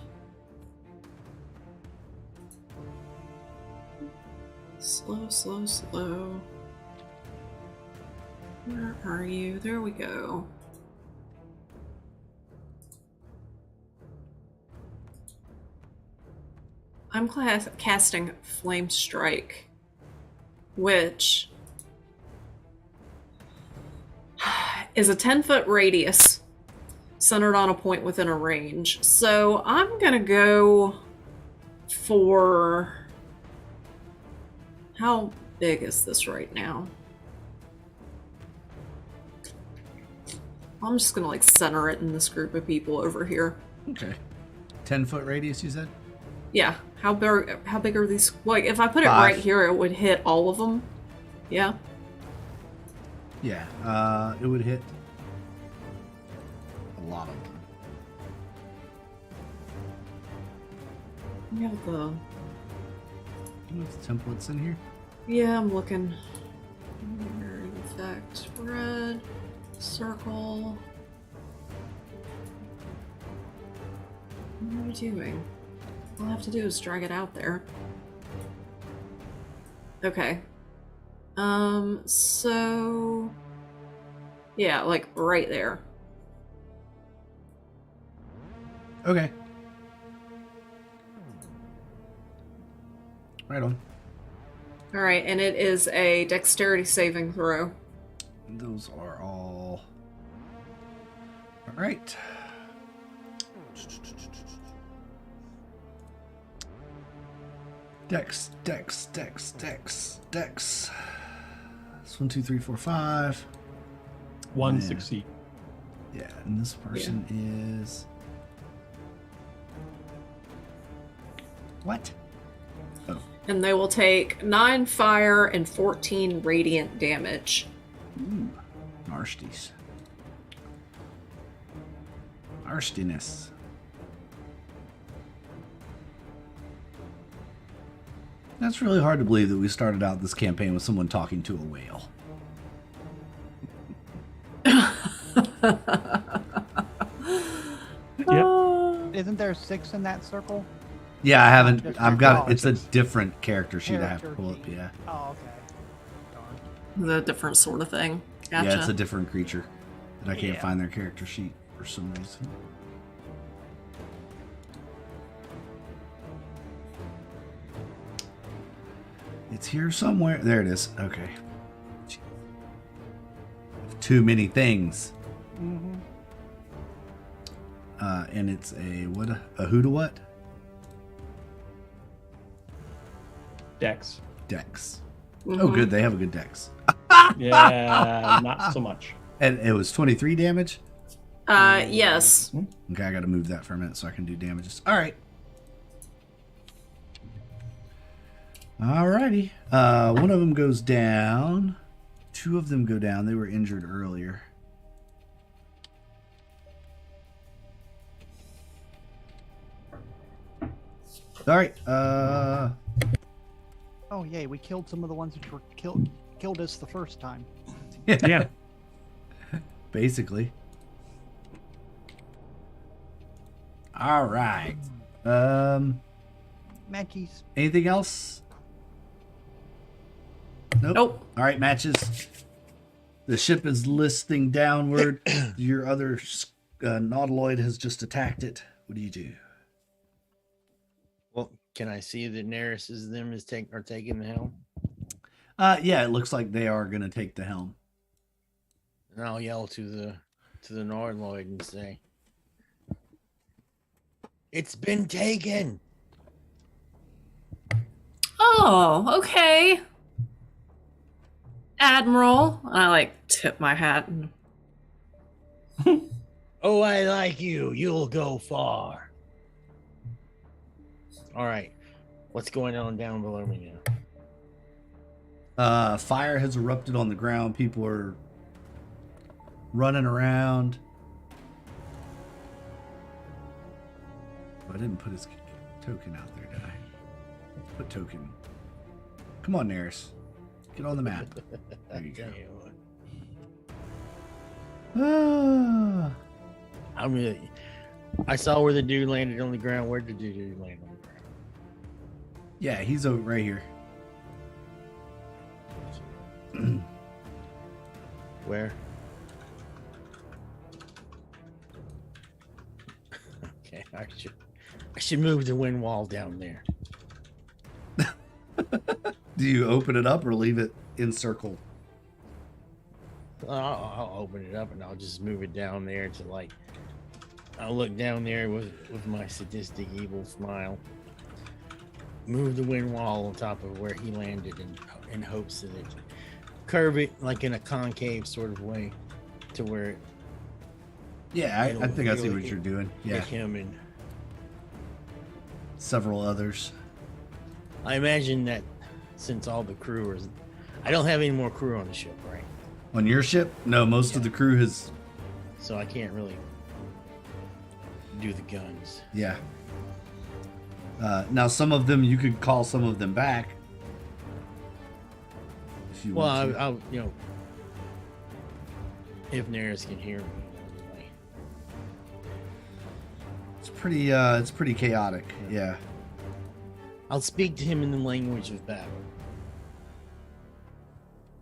slow. Where are you? There we go. I'm casting Flame Strike, which is a 10-foot radius centered on a point within a range. So I'm gonna go for... How big is this right now? I'm just gonna like center it in this group of people over here. Okay. 10-foot radius, you said? Yeah. How big are these? Like, if I put it 5. right here, it would hit all of them. Yeah. Yeah. It would hit a lot of them. We have the... You have the templates in here? Yeah, I'm looking. Effect. Red. Circle. What am I doing? All I have to do is drag it out there. Okay. So... Yeah, like right there. Okay. Right on. Alright, and it is a dexterity saving throw. Those are all... Alright. Dex. It's 1, 2, 3, 4, 5. One Yeah. succeed. Yeah, and this person is... What? Oh. And they will take 9 fire and 14 radiant damage. Ooh. Narsties. Narstiness. That's really hard to believe that we started out this campaign with someone talking to a whale. Yep. Isn't there 6 in that circle? Yeah, I haven't. Just I've got. for It's a different character sheet I have to Character pull up. sheet. Yeah. Oh, okay. Darn. The different sort of thing. Gotcha. Yeah, it's a different creature, and I can't Yeah. find their character sheet for some reason. It's here somewhere. There it is. Okay. Too many things. Mm-hmm. And it's a what? A who to what? Dex. Dex. Mhm. Oh, good. They have a good dex. Yeah, not so much. And it was 23 damage. Yes. Okay, I got to move that for a minute so I can do damages. All right. Alrighty. One of them goes down. 2 of them go down. They were injured earlier. All right. Oh, yay, we killed some of the ones which were killed us the first time. Yeah. Basically. All right. Matchies. Anything else? Nope. All right, matches. The ship is listing downward. Your other nautiloid has just attacked it. What do you do? Well, can I see that Neris are taking the helm? Yeah, it looks like they are going to take the helm. And I'll yell to the Nordloid and say, "It's been taken." Oh, okay. Admiral. And I like tip my hat. And... Oh, I like you. You'll go far. All right. What's going on down below me now? Fire has erupted on the ground. People are running around. Oh, I didn't put his token out there, did I? Put token. Come on, Neris. Get on the map. There you go. Ah. I saw where the dude landed on the ground. Where did the dude land on the ground? Yeah, he's over right here. Where? Okay, I should move the wind wall down there. Do you open it up or leave it encircled? I'll open it up and I'll just move it down there to like. I'll look down there with my sadistic evil smile. Move the wind wall on top of where he landed in hopes that it curve it like in a concave sort of way to where Yeah, I think I see what you're doing. Yeah, hit him. And several others. I imagine that since all the crew is, I don't have any more crew on the ship, right? On your ship? No, most of the crew has. So I can't really do the guns. Yeah. Now, some of them, you could call some of them back. If you Well, want to. I'll if Neris can hear me. Anyway. It's pretty chaotic. Yeah. I'll speak to him in the language of battle.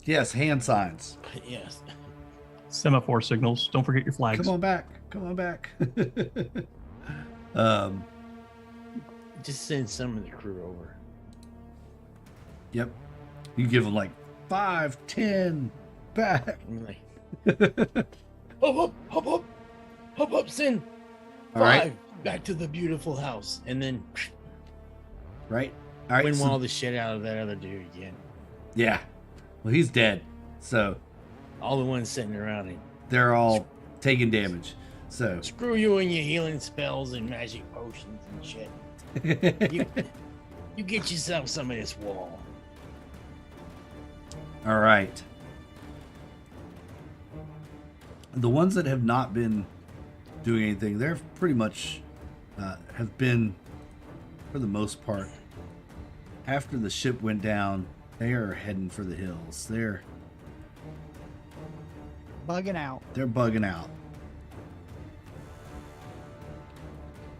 Yes, hand signs. Yes. Semaphore signals. Don't forget your flags. Come on back. Come on back. Just send some of the crew over. Yep. You give them like 5, 10, back. I'm like, hop up, send All 5 right. back to the beautiful house, and then Right. All right. win so- all the shit out of that other dude again. yeah. Well, he's dead. So All the ones sitting around him. they're all taking damage. So Screw you and your healing spells and magic potions and shit. You get yourself some of this wall. all right. The ones that have not been doing anything, they're pretty much have been, for the most part, after the ship went down, they are heading for the hills. They're Bugging out. bugging out.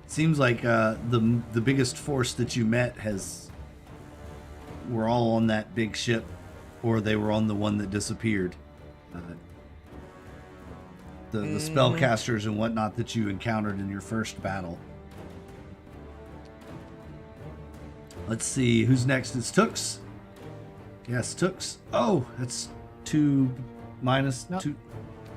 Seems like the biggest force that you met were all on that big ship, or they were on the one that disappeared. The spellcasters and whatnot that you encountered in your first battle. Let's see who's next. It's Tooks. Yes, Tooks. Oh, that's 2 minus No. 2.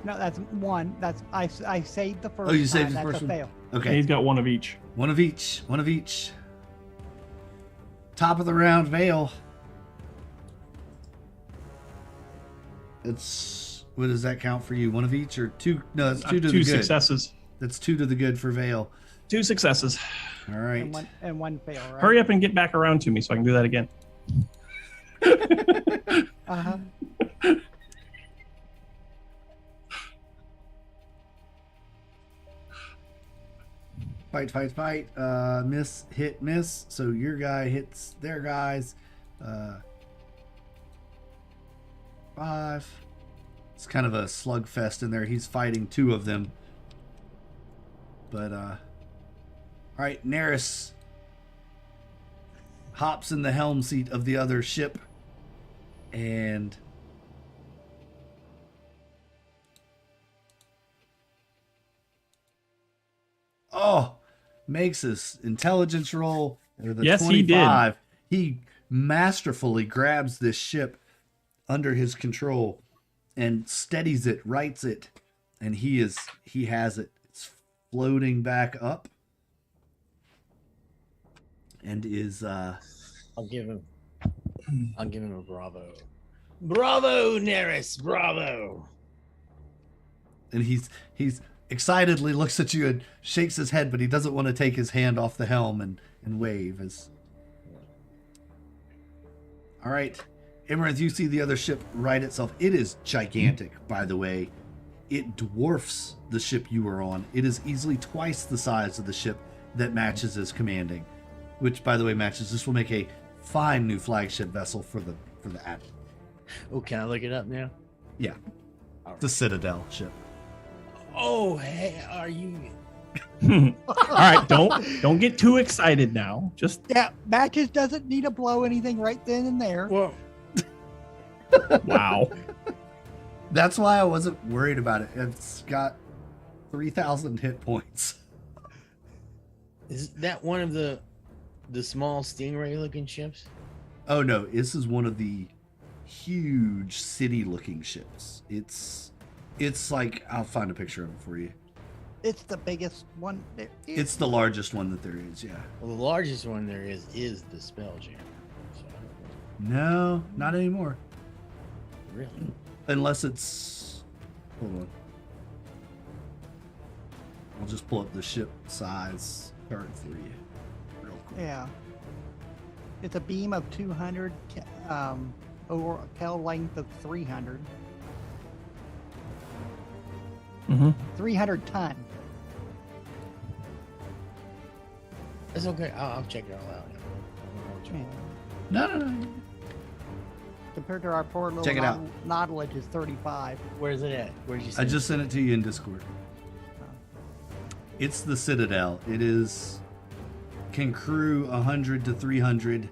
No, that's 1. That's I saved the first. Oh, you saved time. the That's first a one? fail. Okay. He's got one of each. One of each. One of each. Top of the round, Vale. It's what does that count for you? One of each or 2? No, that's 2 to the Two good. successes. That's 2 to the good for Vale. 2 successes. All right. And one fail. Right? Hurry up and get back around to me so I can do that again. Uh-huh. Fight, fight, fight. Miss, hit, miss. So your guy hits their guys. 5. It's kind of a slugfest in there. He's fighting 2 of them. But all right, Neris hops in the helm seat of the other ship and makes his intelligence roll with a Yes, he did. 25. He masterfully grabs this ship under his control and steadies it, rights it, and he has it. It's floating back up and is I'll give him a bravo. Bravo, Neris, bravo. and he's excitedly looks at you and shakes his head, but he doesn't want to take his hand off the helm and wave. All right, Imarith, you see the other ship right itself. It is gigantic, by the way. It dwarfs the ship you were on. It is easily twice the size of the ship that Matches is commanding, which, by the way, Matches, this will make a fine new flagship vessel for the Admiral. Oh, can I look it up now? Yeah, the Citadel ship. Oh, hey, are you? All right, don't get too excited now. Just Yeah, Matches doesn't need to blow anything right then and there. Well, wow. That's why I wasn't worried about it. It's got 3,000 hit points. is that one of the small stingray-looking ships? Oh no, this is one of the huge city-looking ships. It's like, I'll find a picture of it for you. It's the biggest one. It's the largest one that there is, yeah. Well, the largest one there is the Spelljammer. So, No, not anymore. really? Unless it's... Hold on. I'll just pull up the ship size chart for you real quick. Yeah. It's a beam of 200, or a tail length of 300. Mm-hmm. 300 ton. That's okay. I'll check it all out. Yeah. No. Compared to our poor little Check it out. Nautilus is 35. Where's it at? Where'd you I send just sent it to you in Discord. It's the Citadel. It is... Can crew 100 to 300.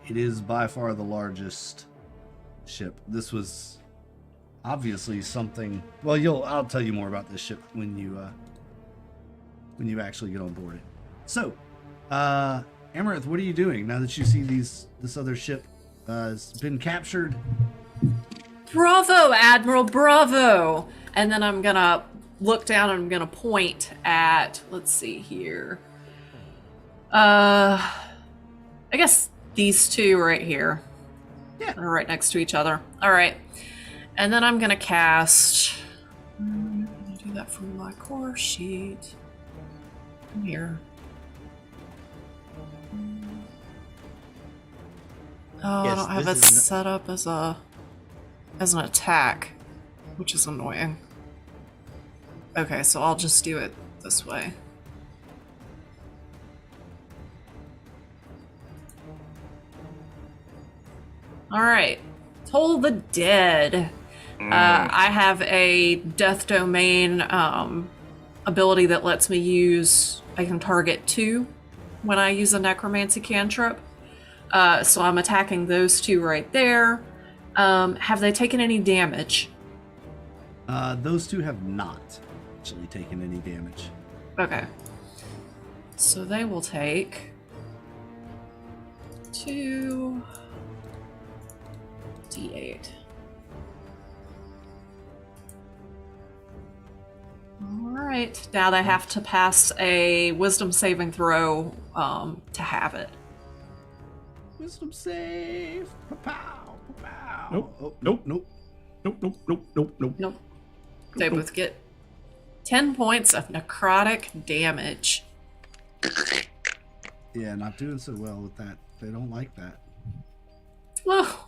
It is by far the largest ship. This was obviously something... Well, I'll tell you more about this ship when you actually get on board it. So, Amaranth, what are you doing now that you see this other ship has been captured? Bravo, Admiral, bravo! And then I'm gonna look down and I'm gonna point at, let's see here. I guess these two right here. Yeah. They're right next to each other. Alright. And then I'm gonna cast... I'm gonna do that from my core sheet. Come here. Oh, I Yes, don't have this it is set up as an attack, which is annoying. Okay, so I'll just do it this way. Alright. Toll the Dead. I have a Death Domain ability that lets me use... I can target 2 when I use a Necromancy cantrip. So I'm attacking those 2 right there. Have they taken any damage? Those two have not actually taken any damage. Okay. So they will take 2d8. Alright. Now they have to pass a wisdom saving throw to have it. Wisdom save. Pow, pow. Nope. Oh, Nope. Nope. Nope. They both get 10 points of necrotic damage. Yeah, not doing so well with that. They don't like that. Oh,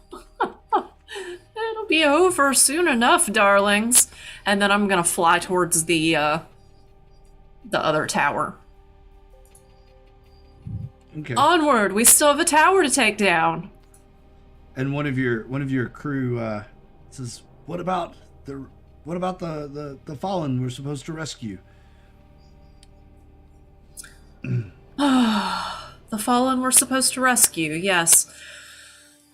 it'll be over soon enough, darlings. And then I'm gonna fly towards the other tower. Okay. Onward! We still have a tower to take down. And one of your crew says, "What about the fallen we're supposed to rescue?" The fallen we're supposed to rescue. Yes.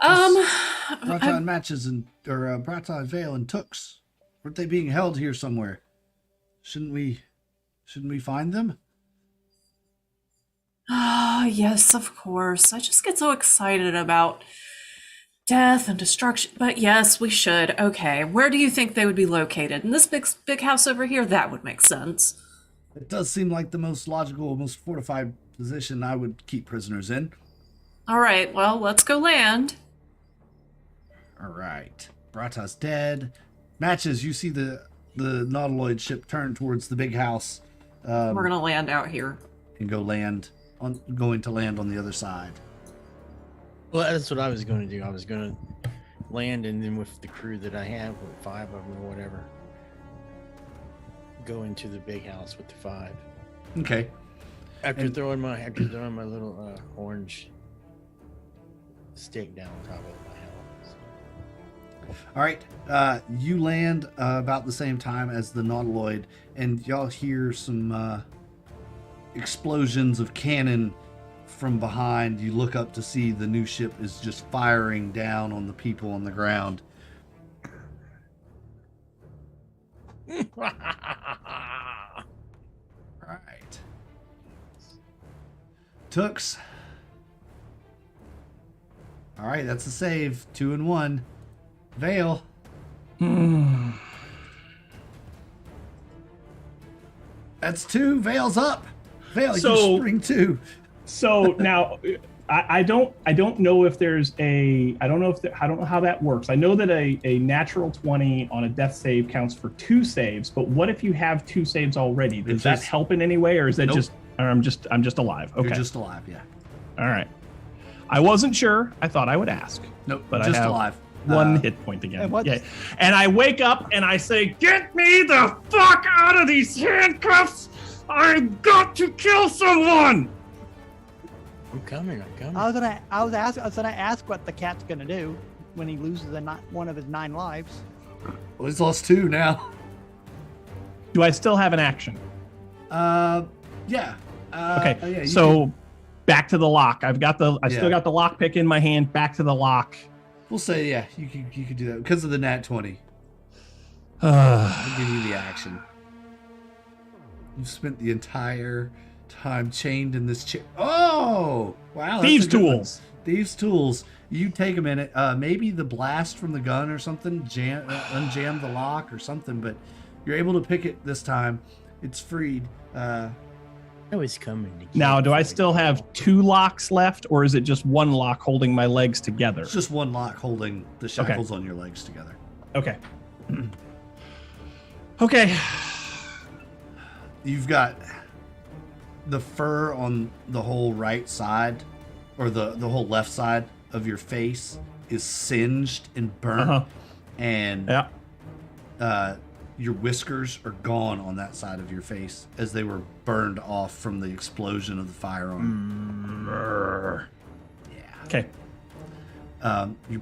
Brata and Matches and Brata and Vale and Tooks, weren't they being held here somewhere? Shouldn't we find them? Ah, yes, of course. I just get so excited about death and destruction. But yes, we should. Okay, where do you think they would be located? In this big house over here? That would make sense. It does seem like the most logical, most fortified position I would keep prisoners in. All right, well, let's go land. All right. Brata's dead. Matches, you see the Nautiloid ship turn towards the big house. We're gonna land out here. And going to land on the other side. Well, that's what I was going to do. I was going to land, and then with the crew that I have, with 5 of them or whatever, go into the big house with the 5. Okay. After throwing my little orange stick down on top of my helmet. All right. You land about the same time as the Nautiloid, and y'all hear some explosions of cannon from behind. You look up to see the new ship is just firing down on the people on the ground. Right. Tooks, All right, that's a save. 2 and 1. Vale. That's 2. Vale's up. Vale, So- you spring 2. So now, I don't know if there's a I don't know how that works. I know that a natural 20 on a death save counts for 2 saves, but what if you have 2 saves already? Does that help in any way, or is that Nope. or I'm just alive? Okay, You're just alive, yeah. all right. I wasn't sure. I thought I would ask. Nope, But I just have alive. 1 hit point again. and what's- Yeah. And I wake up and I say, "Get me the fuck out of these handcuffs! I've got to kill someone!" I'm coming. I was gonna ask what the cat's gonna do when he loses one of his 9 lives. Well, he's lost 2 now. Do I still have an action? Yeah. Okay, Yeah, you so back to the lock. I Yeah. still got the lock pick in my hand. Back to the lock. we'll say, yeah, you could do that. Because of the nat 20. I'll give you the action. You've spent the entire time chained in this chair. Oh! Wow. that's Thieves' a good one. tools. Thieves' tools. You take a minute. Maybe the blast from the gun or something unjam the lock or something, but you're able to pick it this time. It's freed. I was coming. To get Now, it do I before still they have go. 2 locks left, or is it just 1 lock holding my legs together? It's just 1 lock holding the shackles on your legs together. Okay. Okay. You've got the fur on the whole right side, or the whole left side of your face is singed and burnt, Uh-huh. and Yeah. your whiskers are gone on that side of your face as they were burned off from the explosion of the firearm. Yeah. Okay. Your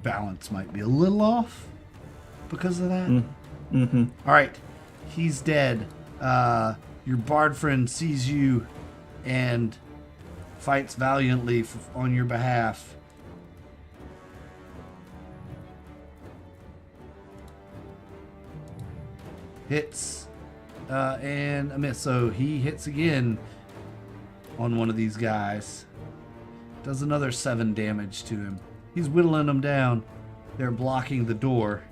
balance might be a little off because of that. Mm-hmm. All right, he's dead. Your bard friend sees you and fights valiantly on your behalf. Hits and a miss. So he hits again on one of these guys. Does another 7 damage to him. He's whittling them down. They're blocking the door.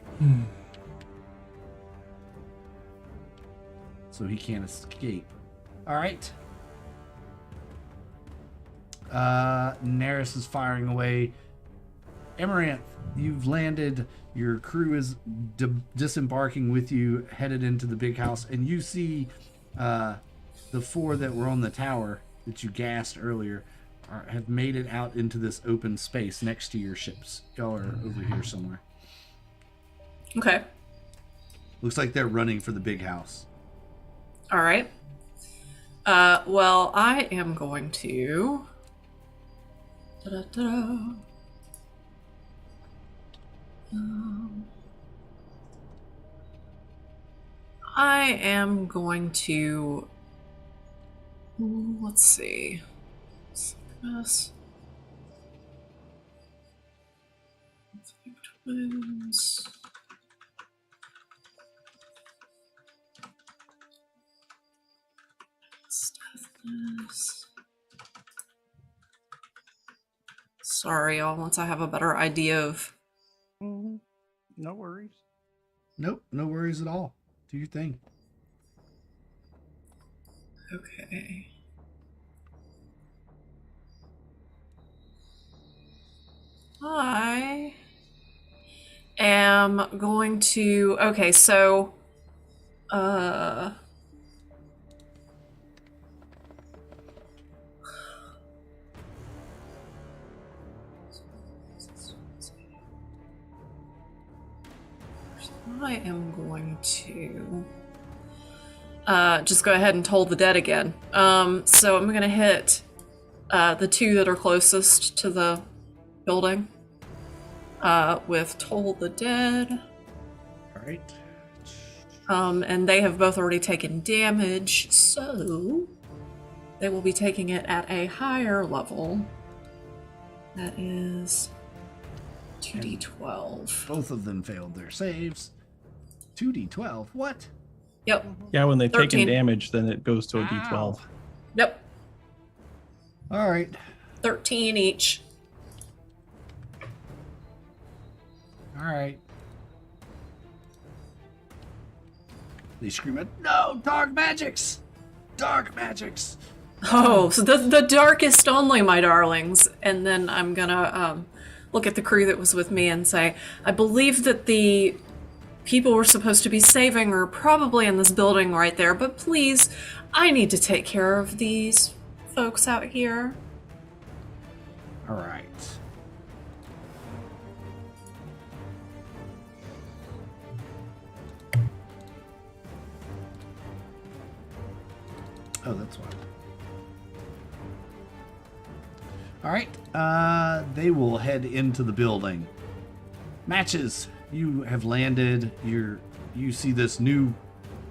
So he can't escape. All right. Neris is firing away. Amaranth, you've landed. Your crew is disembarking with you, headed into the big house, and you see the 4 that were on the tower that you gassed earlier have made it out into this open space next to your ships. Y'all are over here somewhere. Okay. Looks like they're running for the big house. All right. Well, I am going to. Da-da-da-da. I am going to. Let's see. Sickness. Twins. Stealthness. Sorry, y'all. Once I have a better idea of. No worries. Nope, no worries at all. Do your thing. Okay. I am going to. Okay, so. I am going to just go ahead and toll the dead again. So I'm going to hit the 2 that are closest to the building with Toll the Dead. All right. And they have both already taken damage, so they will be taking it at a higher level. That is 2d12. Both of them failed their saves. 2d12. What? Yep. Yeah, when they've 13. taken damage, then it goes to a D12. Yep. All right. 13 each. All right. They scream at, no, dark magics! Dark magics! Oh, so the darkest only, my darlings. And then I'm gonna look at the crew that was with me and say, I believe that the people we're supposed to be saving are probably in this building right there, but please, I need to take care of these folks out here. All right. Oh, that's why. All right. They will head into the building. Matches. You have landed. You see this new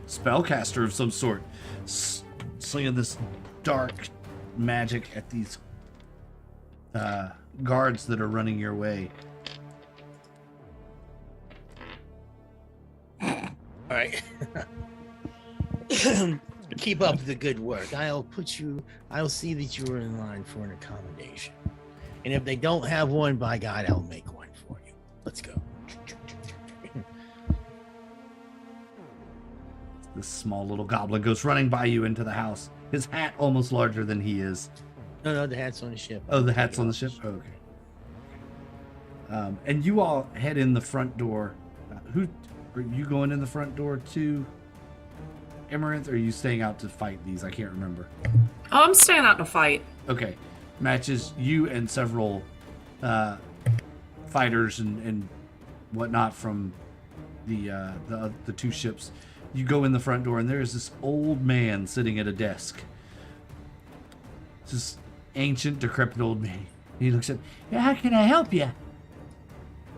spellcaster of some sort slinging this dark magic at these guards that are running your way. All right. Keep up the good work. I'll see that you are in line for an accommodation. And if they don't have one, by God, I'll make one for you. Let's go. This small little goblin goes running by you into the house. His hat almost larger than he is. No, the hat's on the ship. Oh, the hat's on the ship? Oh, okay. And you all head in the front door. Who are you going in the front door to, Amaranth, or are you staying out to fight these? I can't remember. Oh, I'm staying out to fight. Okay. Matches, you and several fighters and whatnot from the two ships. You go in the front door, and there is this old man sitting at a desk. This ancient, decrepit old man. He looks at, how can I help you?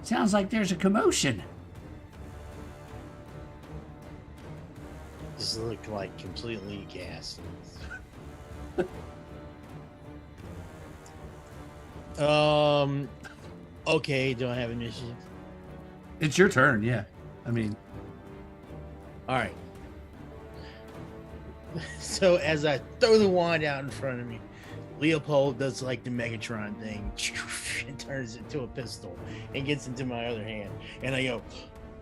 Sounds like there's a commotion. Just look like completely gassed. Okay, do I have initiative? It's your turn, yeah. I mean, all right. So as I throw the wand out in front of me, Leopold does like the Megatron thing and turns it into a pistol and gets into my other hand. And I go,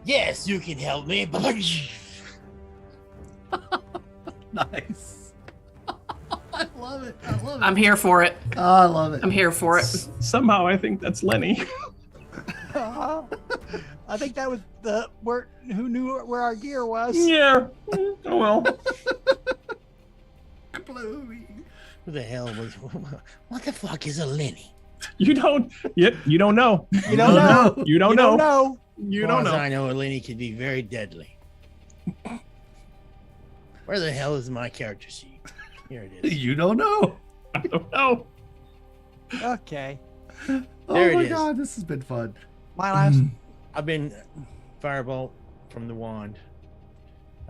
yes, you can help me. nice. I love it. I love it. I'm here for it. Oh, I love it. I'm here for it. Somehow I think that's Lenny. I think that was who knew where our gear was. Yeah. Oh well. Who the hell was? What the fuck is a Lenny? You don't know. You don't know. You don't know. You don't As know. I know, a Lenny can be very deadly. Where the hell is my character sheet? Here it is. You don't know. I don't know. Okay. Oh There it my is. god, this has been fun. My last. I've been firebolt from the wand.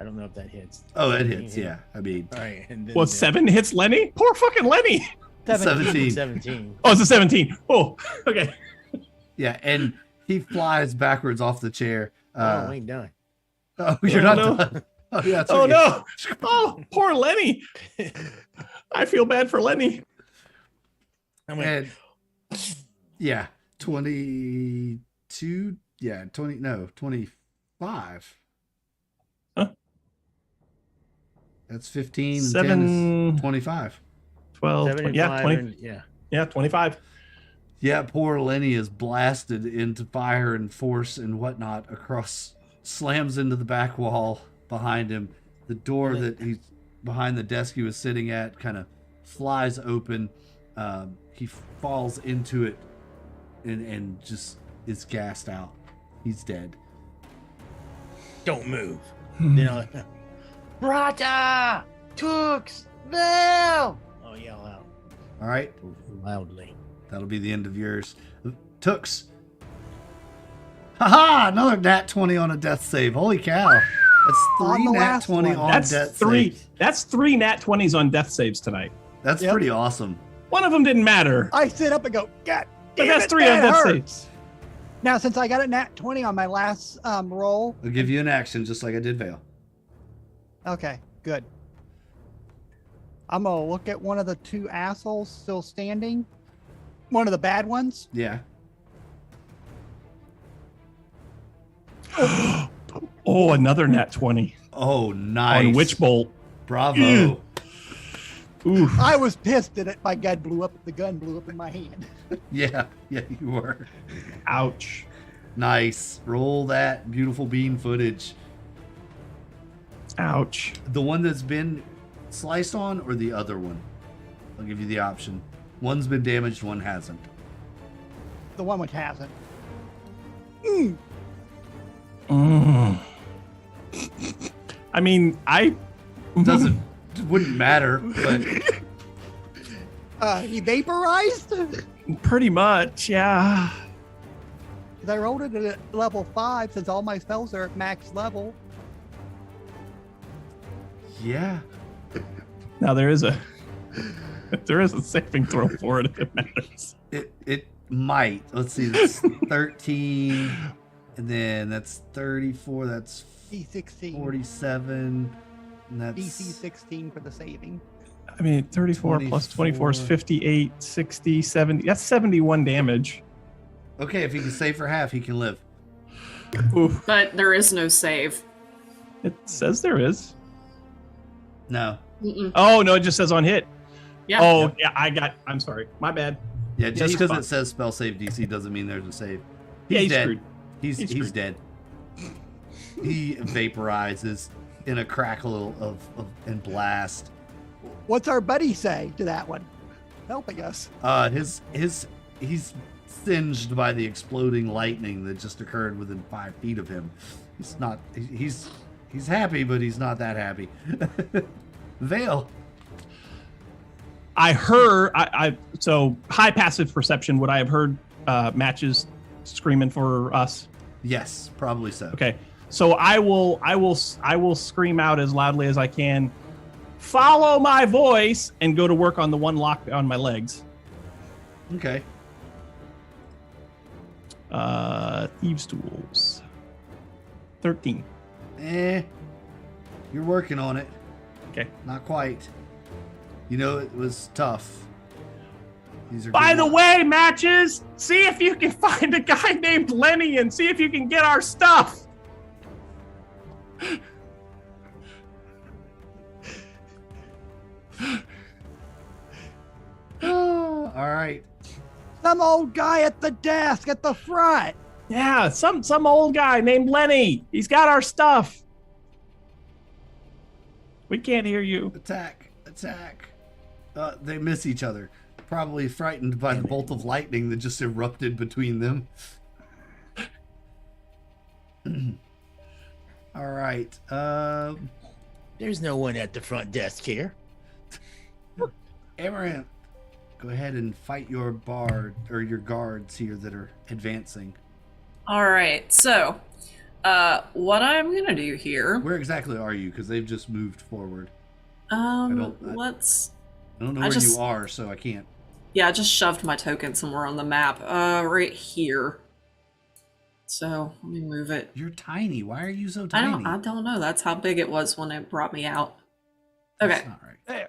I don't know if that hits. Oh, it hits, yeah. I mean, All right. And then Well, 7 hits Lenny? Poor fucking Lenny. 17. 17. Oh, it's a 17. Oh, okay. Yeah, and he flies backwards off the chair. I ain't done. Oh, you're Oh, not no. done. Oh, yeah. Oh, no. Oh, poor Lenny. I feel bad for Lenny. I'm like, And, yeah, 22. Yeah, 25. Huh? That's 15. 7, 10 is 25. 12, 75 yeah, 20. and- yeah. Yeah, 25. Yeah, poor Lenny is blasted into fire and force and whatnot slams into the back wall behind him. The door that he's behind the desk he was sitting at kind of flies open. He falls into it and just is gassed out. He's dead. Don't move. Then I'll, Brata! Tooks! Bell! I'll yell out All right, loudly. that'll be the end of yours. Tooks. Haha! Another nat 20 on a death save. Holy cow! That's On 3 the nat last 20 one. on That's death three. saves. That's 3 nat 20s on death saves tonight. That's Yep. pretty awesome. One of them didn't matter. I sit up and go, God But damn that's it, 3 that on death hurt." saves. Now, since I got a nat 20 on my last roll. I'll give you an action just like I did Vale. Okay, good. I'm going to look at one of the 2 assholes still standing. One of the bad ones. Yeah. Oh, another nat 20 Oh, nice. on Witch Bolt. Bravo. Ooh. I was pissed that my gun blew up. The gun blew up in my hand. Yeah, you were. Ouch. Nice. Roll that beautiful bean footage. Ouch. The one that's been sliced on or the other one? I'll give you the option. One's been damaged, one hasn't. The one which hasn't. Mm. I mean, Wouldn't matter, but He vaporized? pretty much, yeah. I rolled it at level 5 since all my spells are at max level. yeah. Now there is a saving throw for it if it matters. It might. Let's see, that's 13, and then that's 34, that's D16. 47, and that's DC 16 for the saving. I mean, 34 plus 24 is 58, 60, 70. That's 71 damage. Okay, if he can save for half, he can live. Oof. But there is no save. It says there is. No. Mm-mm. Oh, no, it just says on hit. Yeah. Oh, yeah, I'm sorry. My bad. Yeah, just he's because fine. it says spell save DC doesn't mean there's a save. Yeah, he's dead. screwed. He's screwed. dead. He vaporizes in a crackle and blast. What's our buddy say to that one? Helping us. He's singed by the exploding lightning that just occurred within 5 feet of him. He's happy, but he's not that happy. Vale. I heard, so high passive perception, would I have heard matches screaming for us? Yes, probably so. Okay. So I will scream out as loudly as I can, follow my voice, and go to work on the one lock on my legs. Okay. Thieves' tools. 13. You're working on it. Okay. Not quite. You know, it was tough. These are By good the locks. way, matches, see if you can find a guy named Lenny and see if you can get our stuff. All right. Some old guy at the desk at the front. Yeah, some old guy named Lenny. He's got our stuff. We can't hear you. Attack. They miss each other. Probably frightened by the bolt of lightning that just erupted between them. All right. There's no one at the front desk here. Amaranth, go ahead and fight your bard or your guards here that are advancing. All right. So, what I'm gonna do here? Where exactly are you? Because they've just moved forward. Let's. I don't know I where just- you are, so I can't. Yeah, I just shoved my token somewhere on the map. Right here. So let me move it. You're tiny. Why are you so I tiny? don't know. That's how big it was when it brought me out. Okay. That's not right. There.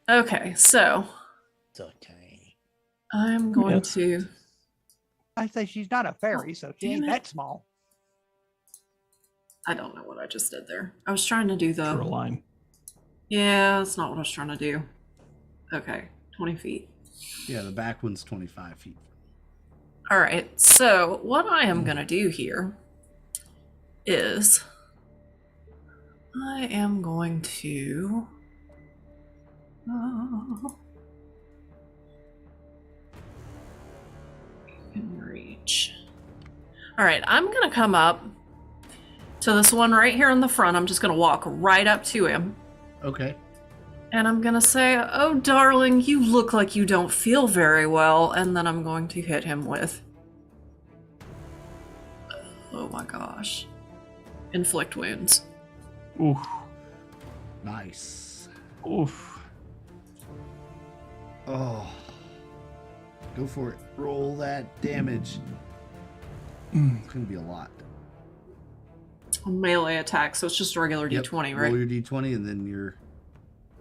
Okay. So So tiny. I'm going Yes. to. I say she's not a fairy, so she damn ain't it. that small. I don't know what I just did there. I was trying to do Draw a the. line. Yeah, that's not what I was trying to do. Okay, 20 feet. Yeah, the back one's 25 feet. All right, so what I am going to do here is I am going to can reach. All right, I'm going to come up to this one right here in the front. I'm just going to walk right up to him. Okay. And I'm going to say, "Oh, darling, you look like you don't feel very well." And then I'm going to hit him with, oh my gosh, inflict wounds. Oof. Nice. Oof. Oh. Go for it. Roll that damage. Mm. It's going to be a lot. A melee attack, so it's just a regular Yep. d20, Roll right? your d20 and then your...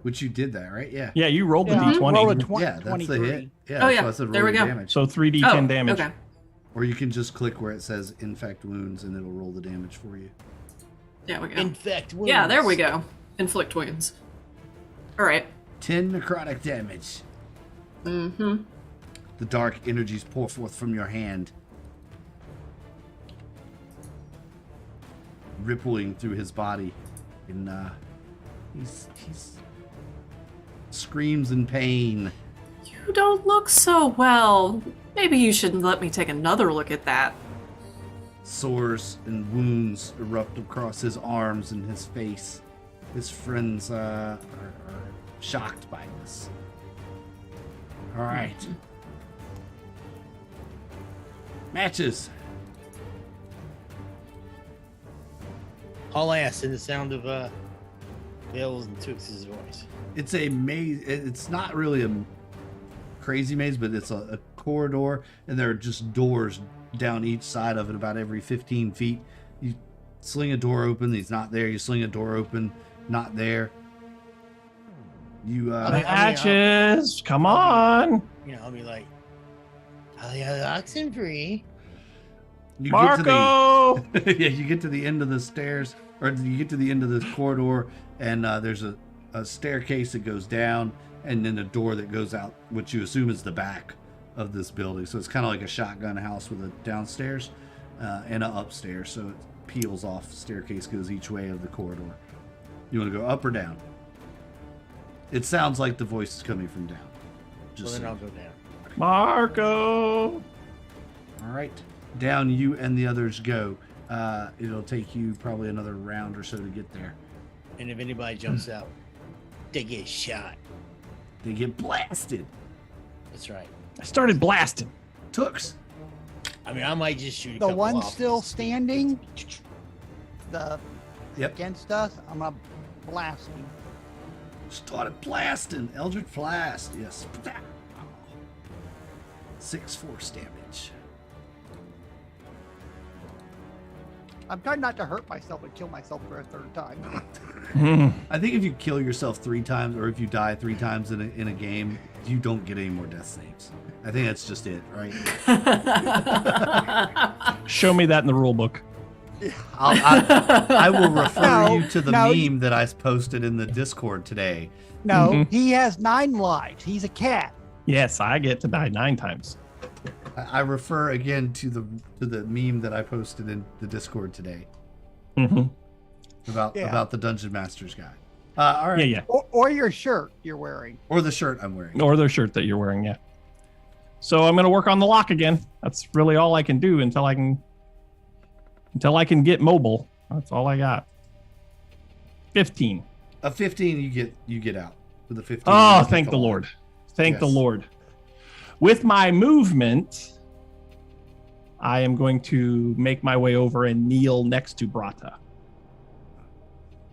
Which you did that, right? Yeah. Yeah, you rolled the Yeah, d20. roll a Yeah, that's the 23. hit. Yeah, Oh, that's yeah. why I said There roll we your go. damage. So 3d10 Oh, damage. okay. Or you can just click where it says infect wounds and it'll roll the damage for you. There we go. Infect wounds. Yeah, there we go. Inflict wounds. All right. 10 necrotic damage. Mm-hmm. The dark energies pour forth from your hand, rippling through his body, and he's screams in pain. You don't look so well. Maybe you should let me take another look at that. Sores and wounds erupt across his arms and his face. His friends are shocked by this. All right. Matches. Haul ass in the sound of Bale's and Tux's voice. It's a maze. It's not really a crazy maze, but it's a corridor, and there are just doors down each side of it about every 15 feet. You sling a door open, he's not there. You sling a door open, not there. You Matches, come on. You know, I'll be like, oh yeah, oxen free. you Marco! get to the yeah, you get to the end of the stairs, or you get to the end of this corridor, and there's a staircase that goes down, and then a door that goes out, which you assume is the back of this building. So it's kind of like a shotgun house with a downstairs and an upstairs. So it peels off. Staircase goes each way of the corridor. You want to go up or down? It sounds like the voice is coming from down. So then I'll go down. Marco! All right. Down you and the others go. It'll take you probably another round or so to get there. And if anybody jumps out, they get shot. They get blasted. That's right. I started blasting. Tooks. I mean, I might just shoot a The couple one off. still standing, Yep. against us, I'm gonna blast him. Started blasting. Eldritch Blast. Yes. 6 force damage. I'm trying not to hurt myself and kill myself for a third time. I think if you kill yourself 3 times, or if you die 3 times in a game, you don't get any more death saves. I think that's just it, right? Show me that in the rule book. I will refer No, you to the no, meme that I posted in the Discord today. No, Mhm. he has 9 lives. He's a cat. Yes, I get to die 9 times. I refer again to the meme that I posted in the Discord today Mm-hmm. about the Dungeon Master's guy. All right. Yeah, Or your shirt you're wearing. Or the shirt I'm wearing. yeah. Or the shirt that you're wearing, yeah. So I'm going to work on the lock again. That's really all I can do until I can get mobile. That's all I got. 15. A 15, you get out with a 15. Oh, you get thank the lock. Lord. Thank the Yes. Lord. With my movement, I am going to make my way over and kneel next to Brata.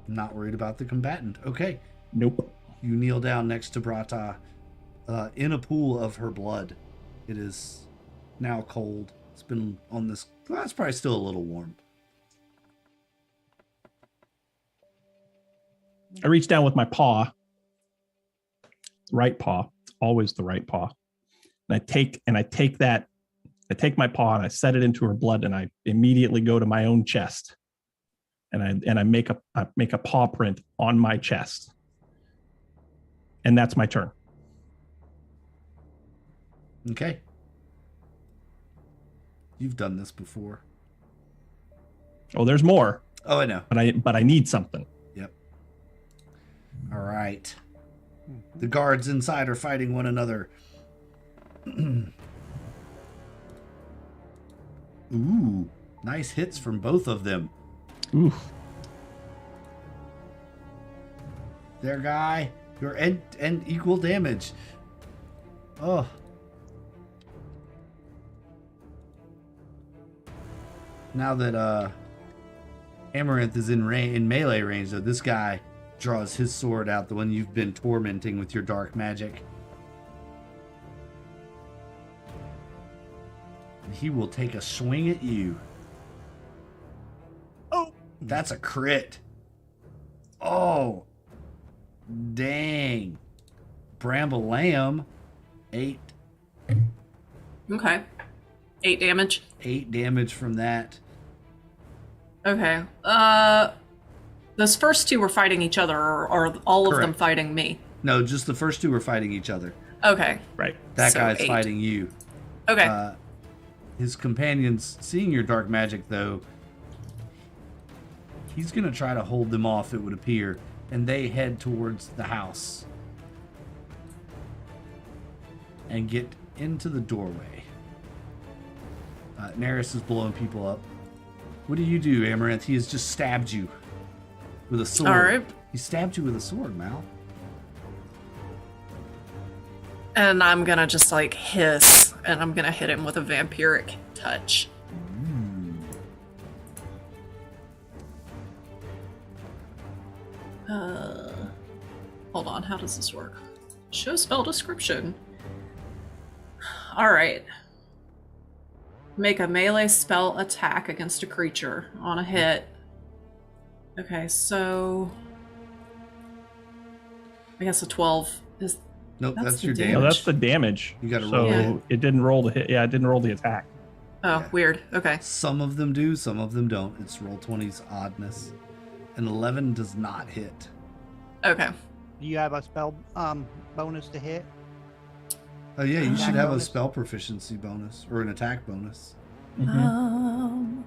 Not worried about the combatant. Okay. Nope. You kneel down next to Brata in a pool of her blood. It is now cold. It's been on this. Well, it's probably still a little warm. I reach down with my paw, right paw, always the right paw, and I take my paw and I set it into her blood, and I immediately go to my own chest, and I make a paw print on my chest, and that's my turn. Okay. You've done this before. Oh, there's more, Oh, I know. but I need something. Yep. All right. The guards inside are fighting one another. Ooh, nice hits from both of them. Ooh. Their guy, your and equal damage. Oh. Now that Amaranth is in melee range, though, this guy draws his sword out, the one you've been tormenting with your dark magic. And he will take a swing at you. Oh, That's a crit. Oh. Dang. Bramble Lamb. 8. Okay. 8 damage. 8 damage from that. Okay. Those first two were fighting each other, or all of them Correct. fighting me? No, just the first 2 were fighting each other. Okay. Right. That So guy's 8. fighting you. Okay. His companions, seeing your dark magic, though, he's going to try to hold them off, it would appear, and they head towards the house and get into the doorway. Neris is blowing people up. What do you do, Amaranth? He has just stabbed you with a sword. All right. He stabbed you with a sword, Mal. And I'm gonna just like hiss, and I'm gonna hit him with a vampiric touch. Hold on, how does this work? Show spell description. Alright. Make a melee spell attack against a creature on a hit. Okay, so I guess a 12 is... Nope, That's that's the your damage. No, damage. that's the damage. You gotta so roll it. it didn't roll the hit. Yeah, it didn't roll the attack. Oh, Yeah. weird. Okay. Some of them do, some of them don't. It's Roll20's oddness. An 11 does not hit. Okay. Do you have a spell bonus to hit? Oh yeah, you Attack should have a bonus? spell proficiency bonus or an attack bonus. Mhm.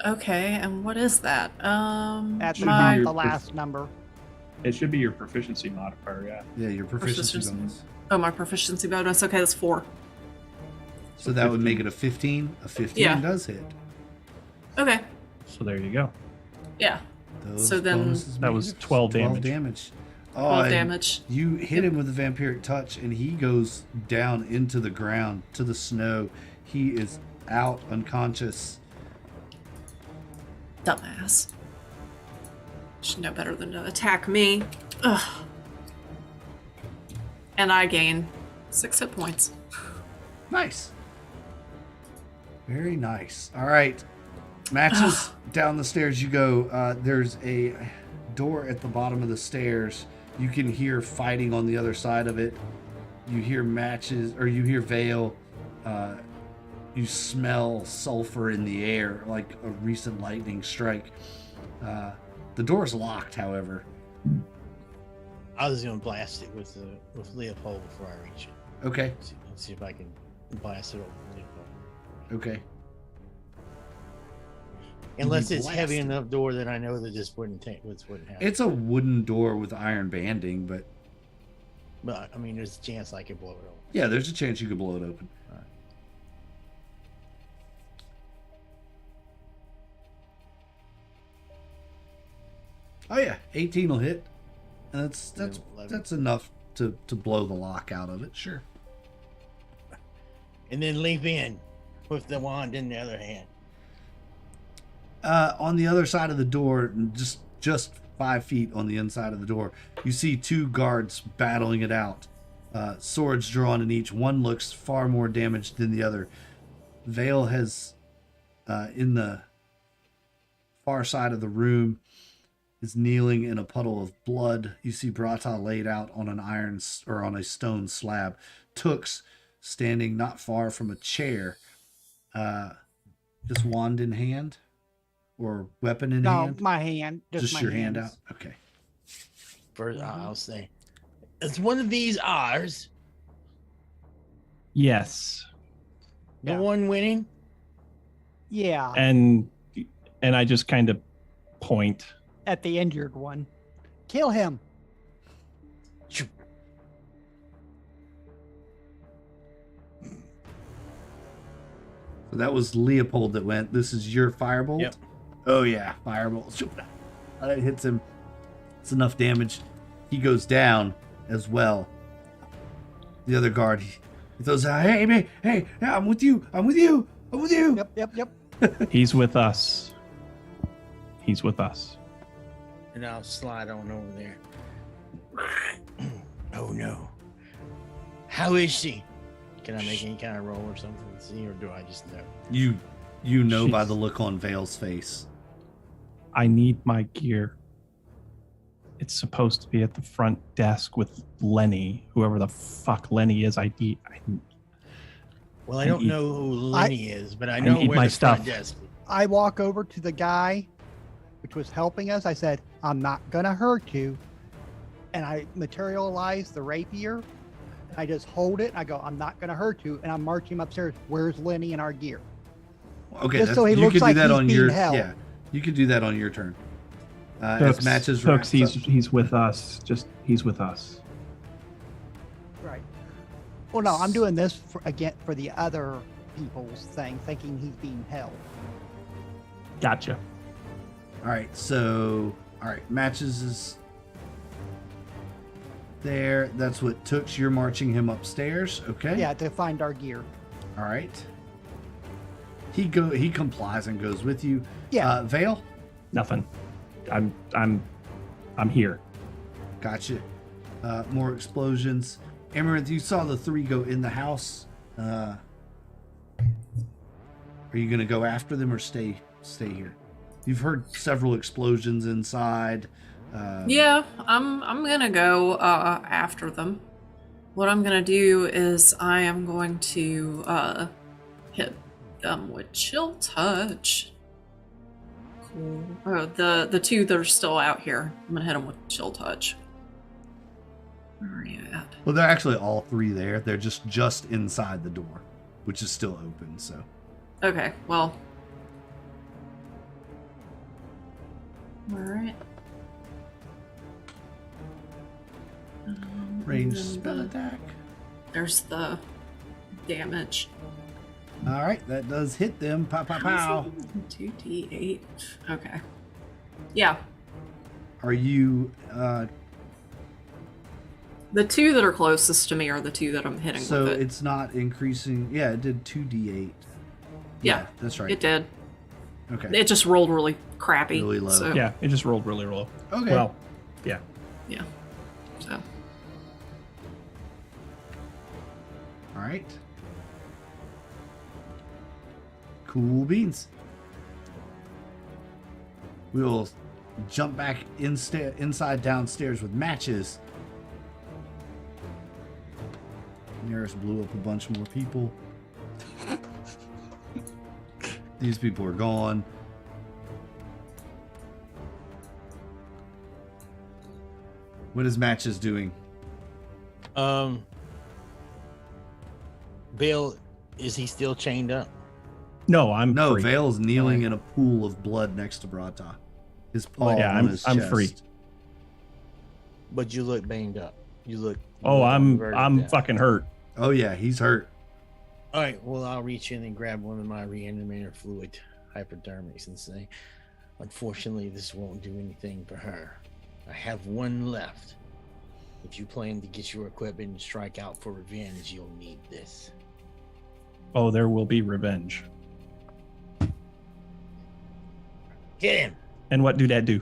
Okay, and what is that? That's Should my be the last number. It should be your proficiency modifier. Yeah. Yeah, your proficiency Proficiency. bonus. Oh, my proficiency bonus. Okay, that's 4. So that would make it a 15. A 15 Yeah. does hit. Okay. So there you go. Yeah. Those So then- bonuses That make was it 12 damage. damage. Oh, 12 and damage. You hit him with a vampiric touch, and he goes down into the ground, to the snow. He is out, unconscious. Dumbass. Should know better than to attack me. Ugh. And I gain 6 hit points. Nice. Very nice. All right. Matches down the stairs you go. There's a door at the bottom of the stairs. You can hear fighting on the other side of it. You hear matches, or you hear Vale. You smell sulfur in the air, like a recent lightning strike. The door's locked, however. I was gonna blast it with Leopold before I reach it. Okay. Let's see if I can blast it over Leopold. Okay. Unless it's blast heavy it. enough door that I know that this wouldn't happen. It's a wooden door with iron banding, but But I mean, there's a chance I could blow it over. yeah, there's a chance you could blow it open. Oh yeah, 18 will hit. And that's 11. enough to blow the lock out of it. Sure. And then leap in with the wand in the other hand. On the other side of the door, just 5 feet on the inside of the door, you see 2 guards battling it out. Swords drawn in each. One looks far more damaged than the other. Vale has, in the far side of the room, is kneeling in a puddle of blood. You see Brata laid out on an on a stone slab. Tooks standing not far from a chair, just wand in hand or weapon in No, hand. my hand. Just my your hand out. hands. Okay. First, I'll say, is one of these ours? Yes. The Yeah. one winning? Yeah, And I just kind of point. at the injured one. Kill him. So that was Leopold that went. This is your firebolt? Yep. Oh yeah, firebolt. Shoot. That hits him. It's enough damage. He goes down as well. The other guard, he throws out, hey, man, hey, I'm with you. I'm with you. I'm with you. Yep. He's with us. He's with us. And I'll slide on over there. Oh no. How is she? Can I make any kind of roll or something to see, or do I just know? You know by She's- the look on Vale's face. I need my gear. It's supposed to be at the front desk with Lenny, whoever the fuck Lenny is. Well, I And don't eat- know who Lenny is, but I and know eat where my the front stuff. desk is. I walk over to the guy, which was helping us. I said, I'm not going to hurt you. And I materialize the rapier. I just hold it. I go, I'm not going to hurt you. And I'm marching him upstairs. Where's Lenny and our gear? Okay, Just so he you looks can like do that he's on being your held. yeah. You can do that on your turn. As matches Hooks, wraps up. he's with us. He's with us. Right. Well, no, I'm doing this for the other people's thing, thinking he's being held. Gotcha. All right, matches is there. That's what Tooks. You're marching him upstairs. Okay. Yeah, to find our gear. All right. He complies and goes with you. Yeah. Vale. Nothing. I'm here. Gotcha. More explosions. Amaranth, you saw the three go in the house. Are you going to go after them or stay here? You've heard several explosions inside. Yeah, I'm gonna go after them. What I'm gonna do is I am going to hit them with chill touch. Cool. Oh, the two that are still out here. I'm gonna hit them with chill touch. Where are you at? Well, they're actually all three there. They're just inside the door, which is still open. So Okay, well. All right. range and spell the- attack. There's the damage. All right, that does hit them. Pow pow pow. 2d8. Okay. Yeah, Are you? the two that are closest to me are the two that I'm hitting So with it. it's not increasing. Yeah, it did 2d8. Yeah, that's right. It did. Okay. It just rolled really crappy. Really low. So, Yeah, it just rolled really low. Okay. Well, yeah. yeah. So All right. Cool beans. We will jump back inside downstairs with matches. Nearest blew up a bunch more people. These people are gone. What is matches doing? Vale, is he still chained up? No, I'm No, free. Vale's kneeling in a pool of blood next to Brata. His paw Yeah, on I'm- his I'm chest. free. But you look banged up. You look. Oh, I'm converted down. fucking hurt. Oh yeah, he's hurt. All right. Well, I'll reach in and grab one of my reanimator fluid hypodermics and say, unfortunately, this won't do anything for her. I have one left. If you plan to get your equipment and strike out for revenge, you'll need this. Oh, there will be revenge. Hit him. And what do that do?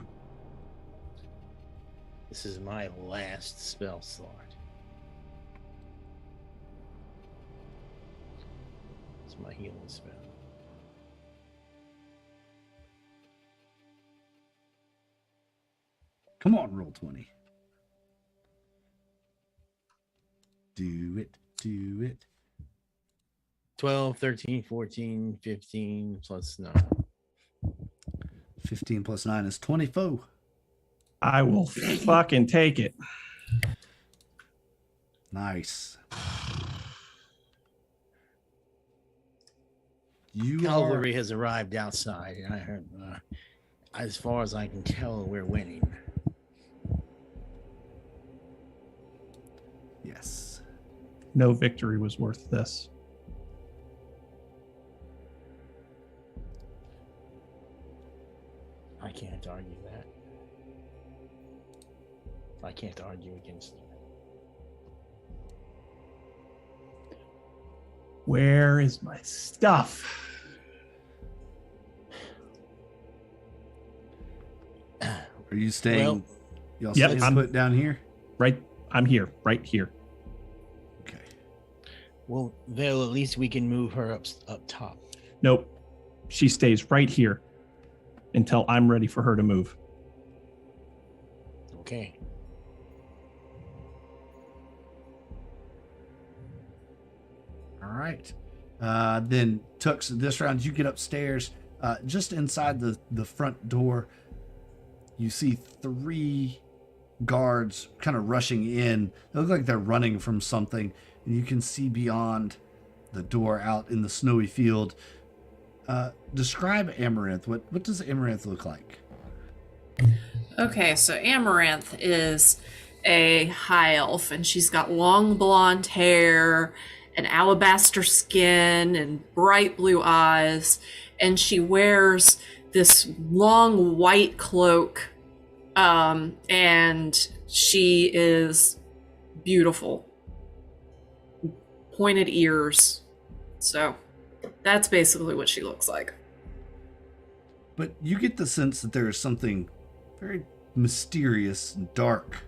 This is my last spell slot. It's my healing spell. Come on, roll 20. Do it. Do it. 12, 13, 14, 15 plus 9. 15 plus 9 is 24. I will fucking take it. Nice. You Cavalry has arrived outside. I heard, as far as I can tell, we're winning. Yes. No victory was worth this. I can't argue that. I can't argue against it. Where is my stuff? Are you staying? Well, y'all Yep, staying I'm- put down here? Right, I'm here, right here. Okay. Well, Vale, at least we can move her up top. Nope. She stays right here until I'm ready for her to move. Okay. All right. Then Tux, this round you get upstairs. Just inside the front door, you see 3 guards kind of rushing in. They look like they're running from something, and you can see beyond the door out in the snowy field. Describe Amaranth. What does Amaranth look like? Okay, so Amaranth is a high elf, and she's got long blonde hair and alabaster skin and bright blue eyes, and she wears this long white cloak, and she is beautiful. Pointed ears. So that's basically what she looks like. But you get the sense that there is something very mysterious and dark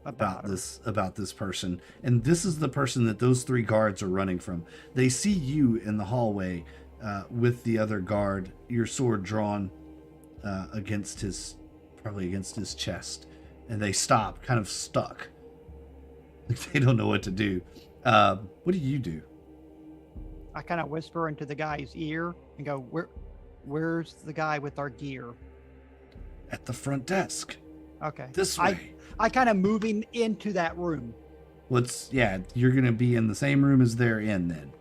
about this person, and this is the person that those 3 guards are running from. They see you in the hallway with the other guard, your sword drawn against his chest, and they stop, kind of stuck. They don't know what to do. What do you do? I kind of whisper into the guy's ear and go, "Where's the guy with our gear?" At the front desk. Okay. This way. I kind of move him into that room. You're gonna be in the same room as they're in then.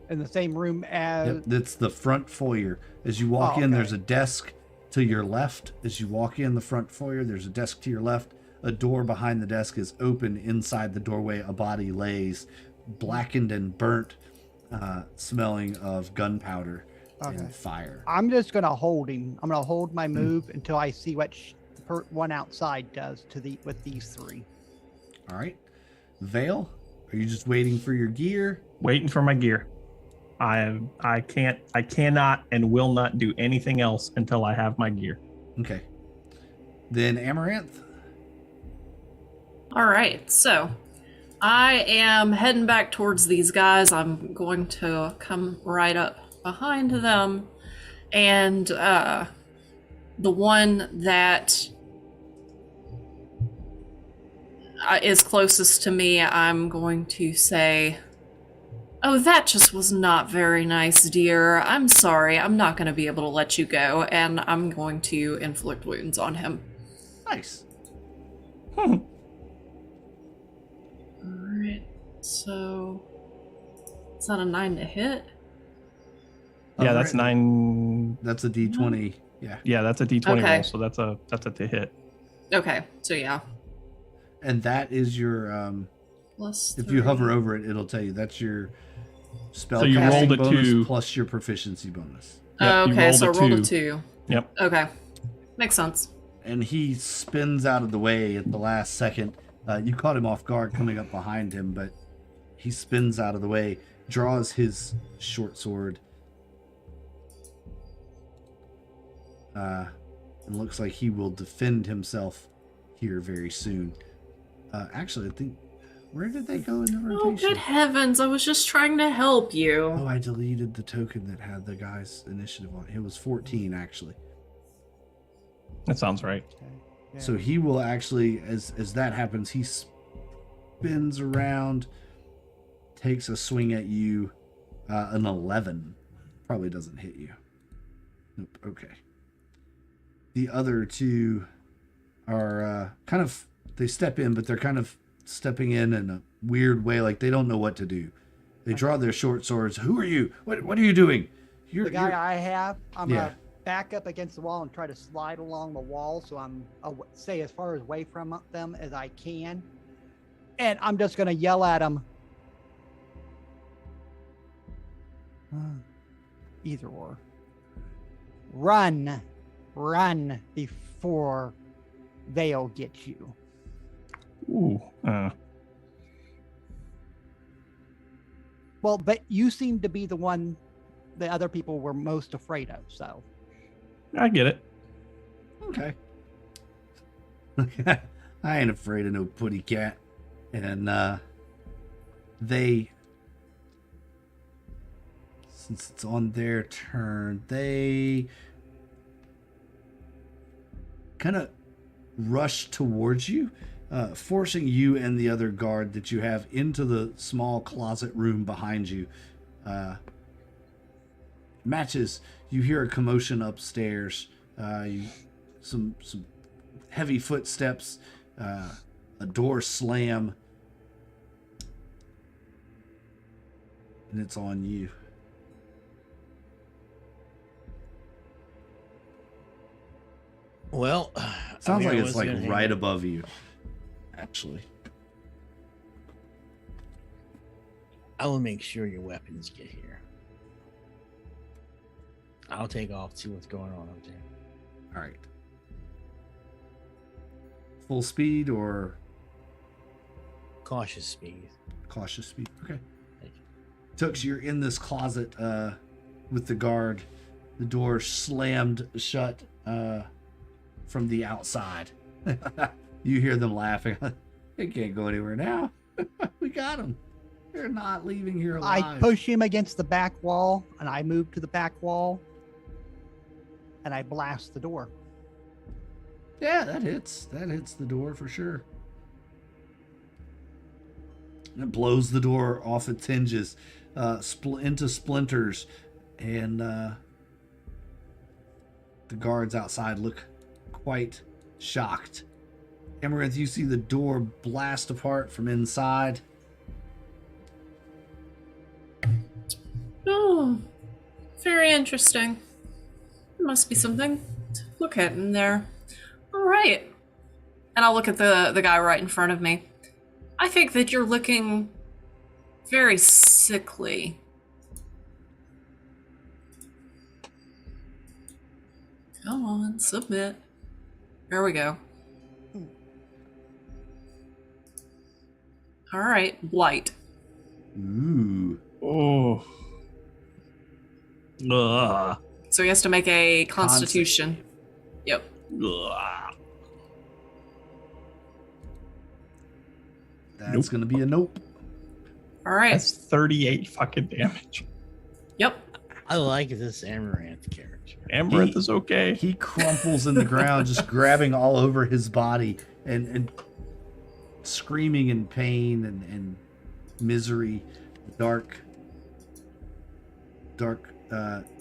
In the same room as. Yep, that's the front foyer. As you walk in, there's a desk to your left. As you walk in the front foyer, there's a desk to your left. A door behind the desk is open. Inside the doorway, a body lays, blackened and burnt, smelling of gunpowder and fire. I'm just gonna hold him. I'm gonna hold my move until I see what one outside does with these 3. All right, Vale, are you just waiting for your gear? Waiting for my gear. I cannot and will not do anything else until I have my gear. Okay. Then Amaranth. All right, so I am heading back towards these guys. I'm going to come right up behind them, and the one that is closest to me, I'm going to say, "Oh, that just was not very nice, dear. I'm sorry. I'm not going to be able to let you go," and I'm going to inflict wounds on him. Nice. Alright, so is that a 9 to hit? Yeah, that's 9. That's a D20. Yeah. Yeah, that's a D20 Okay. roll, so that's a to hit. Okay, so yeah. And that is your Plus if you 3. hover over it, it'll tell you that's your spell So you casting rolled a bonus 2. plus your proficiency bonus. Yep, you Okay, rolled so a I rolled a 2. 2. Yep. Okay, makes sense. And he spins out of the way at the last second. You caught him off guard coming up behind him, but he spins out of the way, draws his short sword, and looks like he will defend himself here very soon. Actually, I think, where did they go in the Oh, rotation? good heavens, I was just trying to help you. Oh, I deleted the token that had the guy's initiative on it. It was 14, actually. That sounds right. Yeah. So he will actually, as that happens, he spins around, takes a swing at you. An 11 probably doesn't hit you. Nope. Okay. The other 2 are kind of, they step in, but they're kind of stepping in a weird way, like they don't know what to do. They draw their short swords. Who are you? What are you doing? The guy I have, I'm Yeah. gonna back up against the wall and try to slide along the wall, so I'm stay as far away from them as I can, and I'm just gonna yell at them. Either or. Run before they'll get you. Ooh. Well, but you seem to be the one the other people were most afraid of, so. I get it. Okay. I ain't afraid of no putty cat. And they, since it's on their turn, they kind of rush towards you, forcing you and the other guard that you have into the small closet room behind you. Matches, you hear a commotion upstairs. Some heavy footsteps, a door slam, and it's on you. Well, Sounds I like was it's like gonna hang right out. above you, actually. I will make sure your weapons get here. I'll take off, see what's going on up there. All right. Full speed or Cautious speed. cautious speed? Okay. Thank you. Tux, you're in this closet with the guard. The door slammed shut from the outside. You hear them laughing. They can't go anywhere now. We got them. They're not leaving here alive. I push him against the back wall, and I move to the back wall, and I blast the door. Yeah, that hits. That hits the door for sure. And it blows the door off its hinges into splinters. And the guards outside look quite shocked. Amaranth, you see the door blast apart from inside. Oh, very interesting. There must be something to look at in there. All right. And I'll look at the guy right in front of me. I think that you're looking very sickly. Come on, submit. There we go. All right, blight. Ooh. Oh. Ugh. So he has to make a constitution. Yep. Ugh. That's Nope. going to be a nope. All right. That's 38 fucking damage. Yep. I like this Amaranth character. Amaranth is okay. He crumples in the ground, just grabbing all over his body and screaming in pain and misery. Dark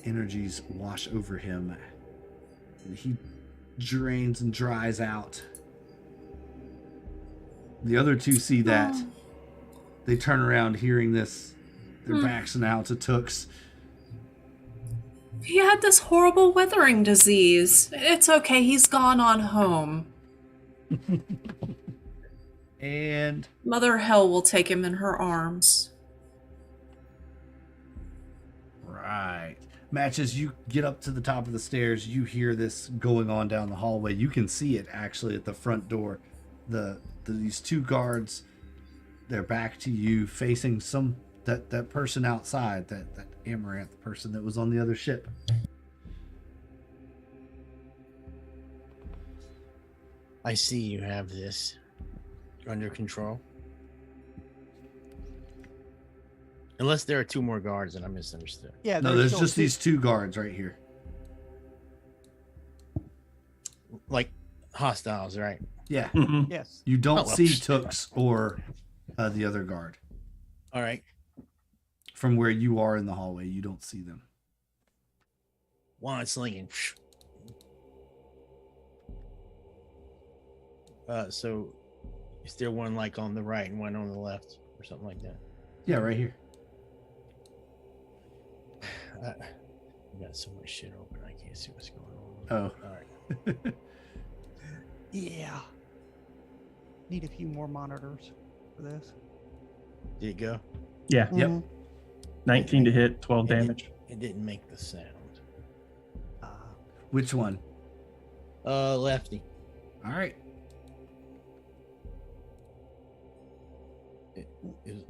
energies wash over him. And he drains and dries out. The other two see that. Oh. They turn around hearing this. Their backs now to Tux. He had this horrible withering disease. It's okay, he's gone on home. And Mother Hell will take him in her arms. right. Matches, you get up to the top of the stairs. You hear this going on down the hallway. You can see it actually at the front door. These two guards, they're back to you, facing that person outside, that Amaranth person that was on the other ship. I see you have this under control. Unless there are two more guards and I misunderstood. Yeah, No, there's still just two- these two guards right here. Like hostiles, right? Yeah. Mhm. Yes. You don't Oh, well, see psh. Tux or the other guard. All right. From where you are in the hallway, you don't see them. Wand slinging. So is there one like on the right and one on the left or something like that? Yeah, right here. I got so much shit open I can't see what's going on. Oh. All right. Yeah. Need a few more monitors for this. Did it go? Yeah. Yep. Mhm. 19 to hit, 12 It did- damage. It didn't make the sound. Which one? Lefty. All right.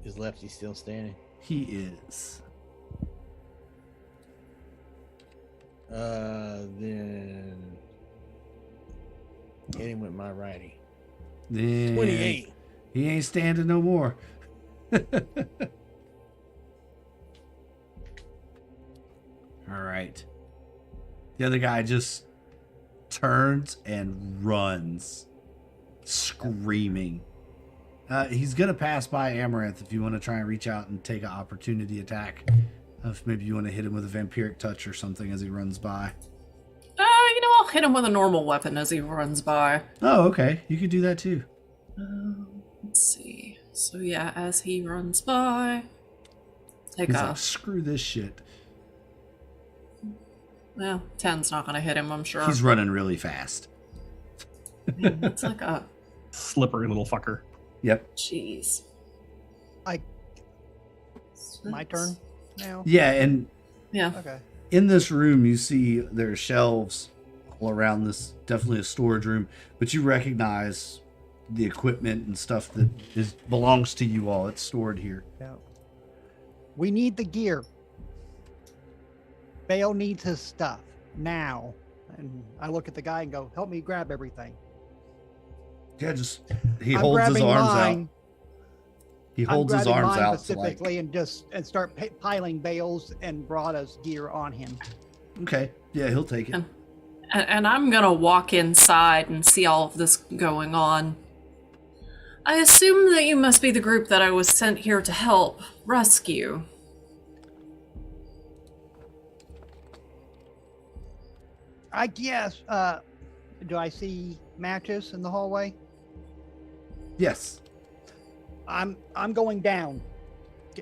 Is Lefty still standing? He is. Then hit him with my righty. Then 28. He ain't standing no more. All right. The other guy just turns and runs, screaming. He's going to pass by Amaranth if you want to try and reach out and take an opportunity attack. If maybe you want to hit him with a vampiric touch or something as he runs by. I'll hit him with a normal weapon as he runs by. Oh, okay. You could do that too. Let's see. So yeah, as he runs by, take He's a. like, screw this shit. Well, 10's not gonna hit him, I'm sure. He's running really fast. It's like a. Slippery little fucker. Yep. Jeez. My turn now? Yeah, and Yeah. Okay. in this room, you see there are shelves all around this, definitely a storage room, but you recognize the equipment and stuff that belongs to you all. It's stored here. Yeah. We need the gear. Bale needs his stuff now. And I look at the guy and go, help me grab everything. Yeah, he I'm holds his grabbing arms mine. out. He holds his grabbing arms mine out to like, specifically and start piling Bale's and Brada's gear on him. okay, yeah, he'll take it. And I'm gonna walk inside and see all of this going on. I assume that you must be the group that I was sent here to help rescue. I guess. Do I see matches in the hallway? Yes. I'm going down,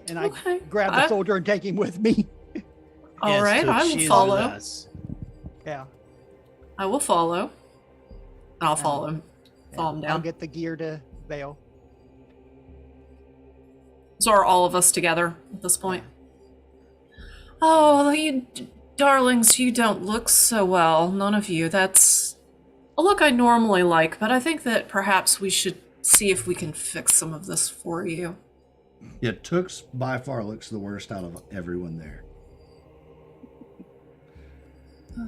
and I Okay. grab the soldier and take him with me. All right, so I will she is follow. with us. Yeah. I will follow. And I'll follow him. Follow him I'll down. get the gear to Bale. So are all of us together at this point? Oh, you darlings, you don't look so well. None of you. That's a look I normally like, but I think that perhaps we should see if we can fix some of this for you. Yeah, Tooks by far looks the worst out of everyone there.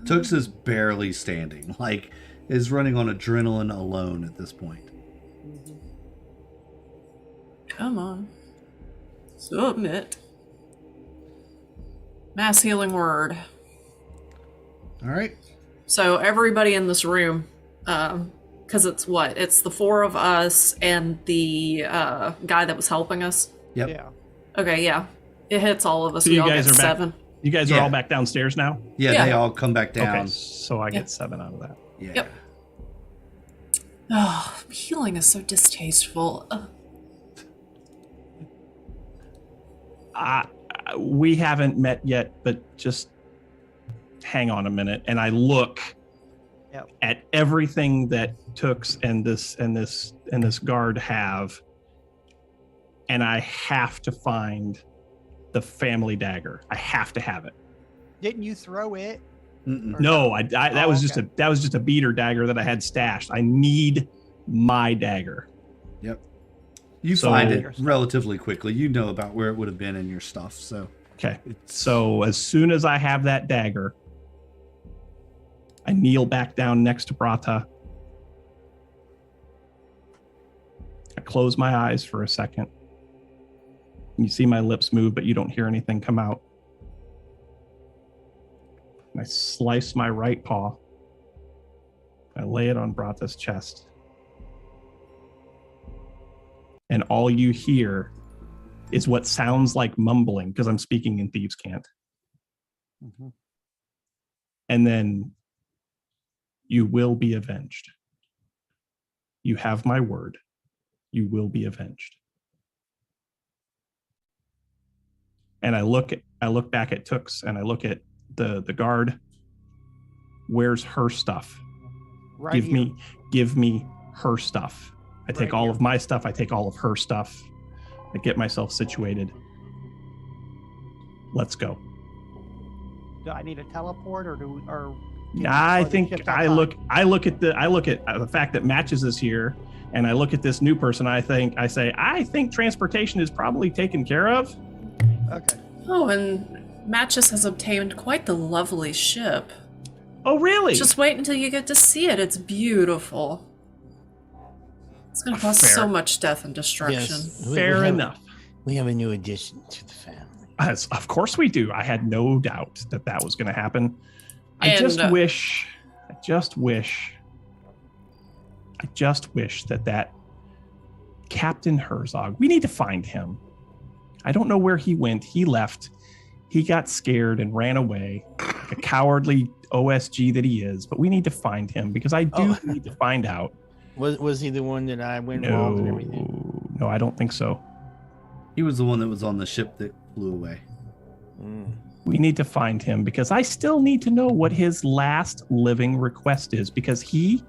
Tooks is barely standing, like is running on adrenaline alone at this point. Come on. Submit. Mass healing word. All right. So everybody in this room, because it's what? It's the four of us and the guy that was helping us. Yep. Yeah. Okay, yeah. It hits all of us. So We you all guys get are back? 7. You guys are Yeah. all back downstairs now? Yeah, Yeah. they all come back down. Okay, so I Yeah. get 7 out of that. Yeah. Yep. Oh, healing is so distasteful. Ugh. We haven't met yet, but just hang on a minute. And I look Yep. at everything that Tooks and this guard have, and I have to find the family dagger. I have to have it. Didn't you throw it? Mm-mm. No, that Oh, was just okay. that was just a beater dagger that I had stashed. I need my dagger. Yep. You So- find it relatively quickly. You know about where it would have been in your stuff, so Okay. it's So as soon as I have that dagger, I kneel back down next to Brata. I close my eyes for a second. You see my lips move, but you don't hear anything come out. And I slice my right paw. I lay it on Brata's chest. And all you hear is what sounds like mumbling, because I'm speaking in Thieves' Cant. Mhm. And then, you will be avenged. You have my word. You will be avenged. And I look back at Tooks and I look at the guard. Where's her stuff? Right give here. give me her stuff. I take Right all here. of my stuff, I take all of her stuff. I get myself situated. Let's go. Do I need a teleport or do or? I or the think ship's I outside? look at the fact that Matches is here, and I look at this new person. I think transportation is probably taken care of. Okay. Oh, and Matches has obtained quite the lovely ship. Oh, really? Just wait until you get to see it. It's beautiful. It's gonna cause Fair. so much death and destruction. Yes, we Fair have- enough. We have a new addition to the family. Of course we do. I had no doubt that was going to happen. I And, just wish that Captain Herzog, we need to find him. I don't know where he went. He left. He got scared and ran away, like a cowardly OSG that he is. But we need to find him because I do need to find out. Was he the one that I went involved and everything? No, I don't think so. He was the one that was on the ship that flew away. We need to find him because I still need to know what his last living request is because he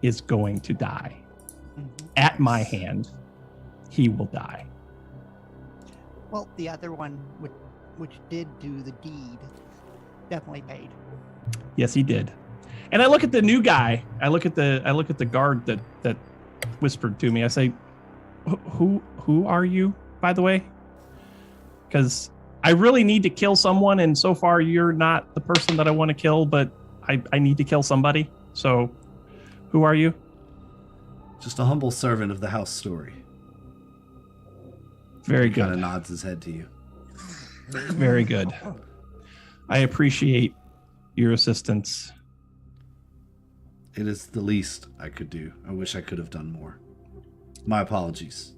is going to die. At my hand, he will die. Well, the other one, which did do the deed, definitely paid. Yes, he did. And I look at the new guy. I look at the guard that whispered to me. I say, "Who are you, by the way?" Because I really need to kill someone, and so far you're not the person that I want to kill, but I need to kill somebody. So, who are you? Just a humble servant of the house Story. Very He kind of good. nods his head to you. Very good. I appreciate your assistance. It is the least I could do. I wish I could have done more. My apologies.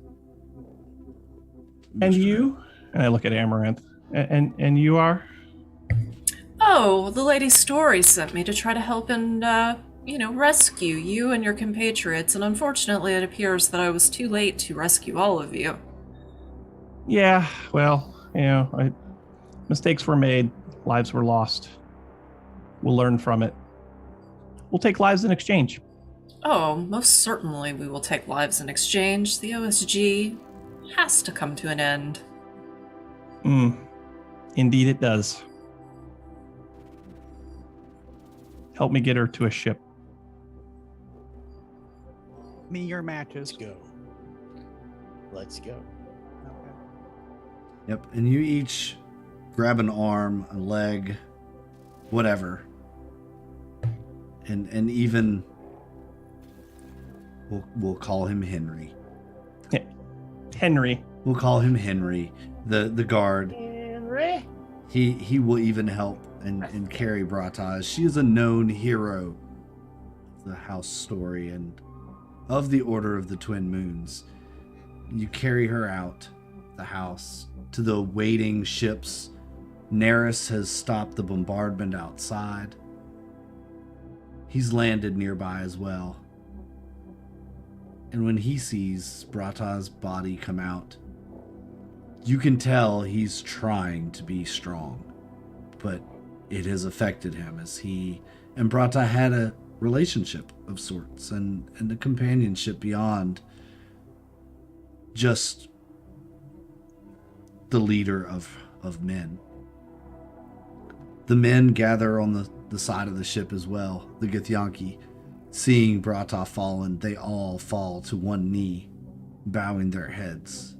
And Mr. you? And I look at Amaranth. And you are? Oh, the Lady Story sent me to try to help and, rescue you and your compatriots, and unfortunately it appears that I was too late to rescue all of you. Yeah, well, mistakes were made. Lives were lost. We'll learn from it. We'll take lives in exchange. Oh, most certainly we will take lives in exchange. The OSG has to come to an end. Indeed it does. Help me get her to a ship. Me your matches. Let's go. Okay. Yep, and you each grab an arm, a leg, whatever. And even we'll call him Henry. Henry. We'll call him Henry, the guard. Henry. He will even help and carry Brataz. She is a known hero of the house Story and of the Order of the Twin Moons. You carry her out the house to the waiting ships. Neris has stopped the bombardment outside. He's landed nearby as well. And when he sees Brataz's body come out, you can tell he's trying to be strong, but it has affected him as he and Brata had a relationship of sorts and a companionship beyond just the leader of men. The men gather on the side of the ship as well, the Githyanki. Seeing Brata fallen, they all fall to one knee, bowing their heads.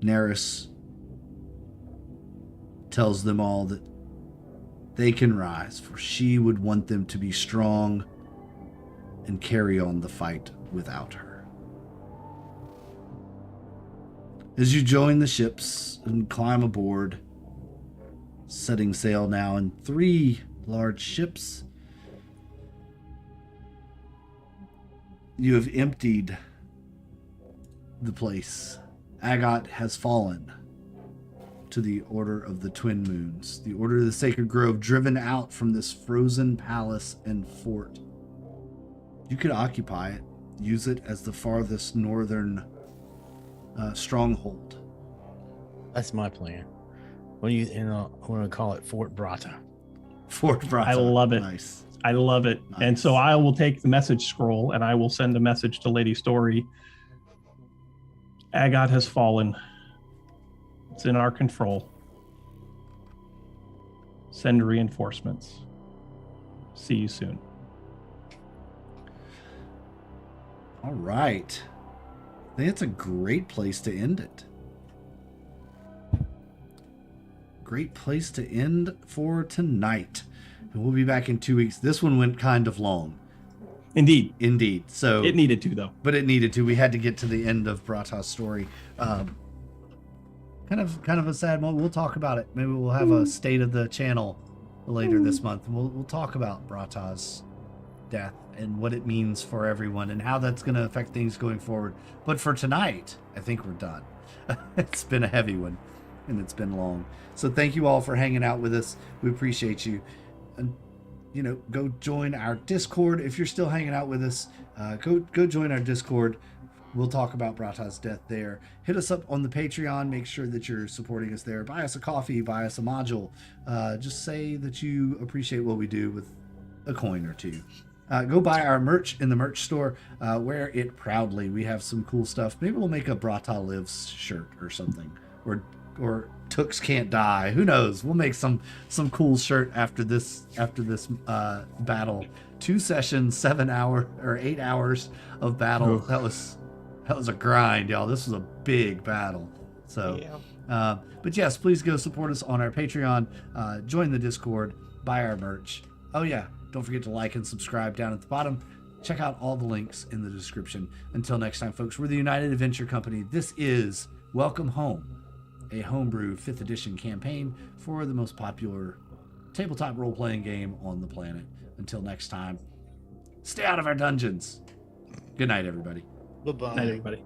Neris tells them all that they can rise, for she would want them to be strong and carry on the fight without her. As you join the ships and climb aboard, setting sail now in 3 large ships, you have emptied the place. Agot has fallen to the Order of the Twin Moons, the Order of the Sacred Grove, driven out from this frozen palace and fort. You could occupy it, use it as the farthest northern stronghold. That's my plan. What do you? I want to call it Fort Brata. Fort Brata. I love it. Nice. I love it. Nice. And so I will take the message scroll and I will send a message to Lady Story. Agot has fallen. It's in our control. Send reinforcements. See you soon. All right. I think it's a great place to end it. Great place to end for tonight. And we'll be back in 2 weeks. This one went kind of long. Indeed. So It needed to, though. but it needed to. We had to get to the end of Brata's story. Kind of a sad moment. We'll talk about it. Maybe we'll have a state of the channel later this month. We'll talk about Brata's death and what it means for everyone and how that's going to affect things going forward. But for tonight, I think we're done. It's been a heavy one. and it's been long. So thank you all for hanging out with us. We appreciate you. And go join our Discord if you're still hanging out with us. Go join our Discord. We'll talk about Brata's death there. Hit us up on the Patreon. Make sure that you're supporting us there. Buy us a coffee. Buy us a module. Just say that you appreciate what we do with a coin or two. Go buy our merch in the merch store. Wear it proudly. We have some cool stuff. Maybe we'll make a Brata Lives shirt or something. Or Tooks Can't Die. Who knows? We'll make some cool shirt after this battle. 2 sessions, 7 hour or 8 hours of battle. Oof. That was a grind, y'all. This was a big battle. So, Yeah. but yes, please go support us on our Patreon. Join the Discord. Buy our merch. Oh yeah, don't forget to like and subscribe down at the bottom. Check out all the links in the description. Until next time, folks, we're the United Adventure Company. This is Welcome Home, a homebrew 5th edition campaign for the most popular tabletop role-playing game on the planet. Until next time, stay out of our dungeons. Good night, everybody. Bye-bye. Night, everybody.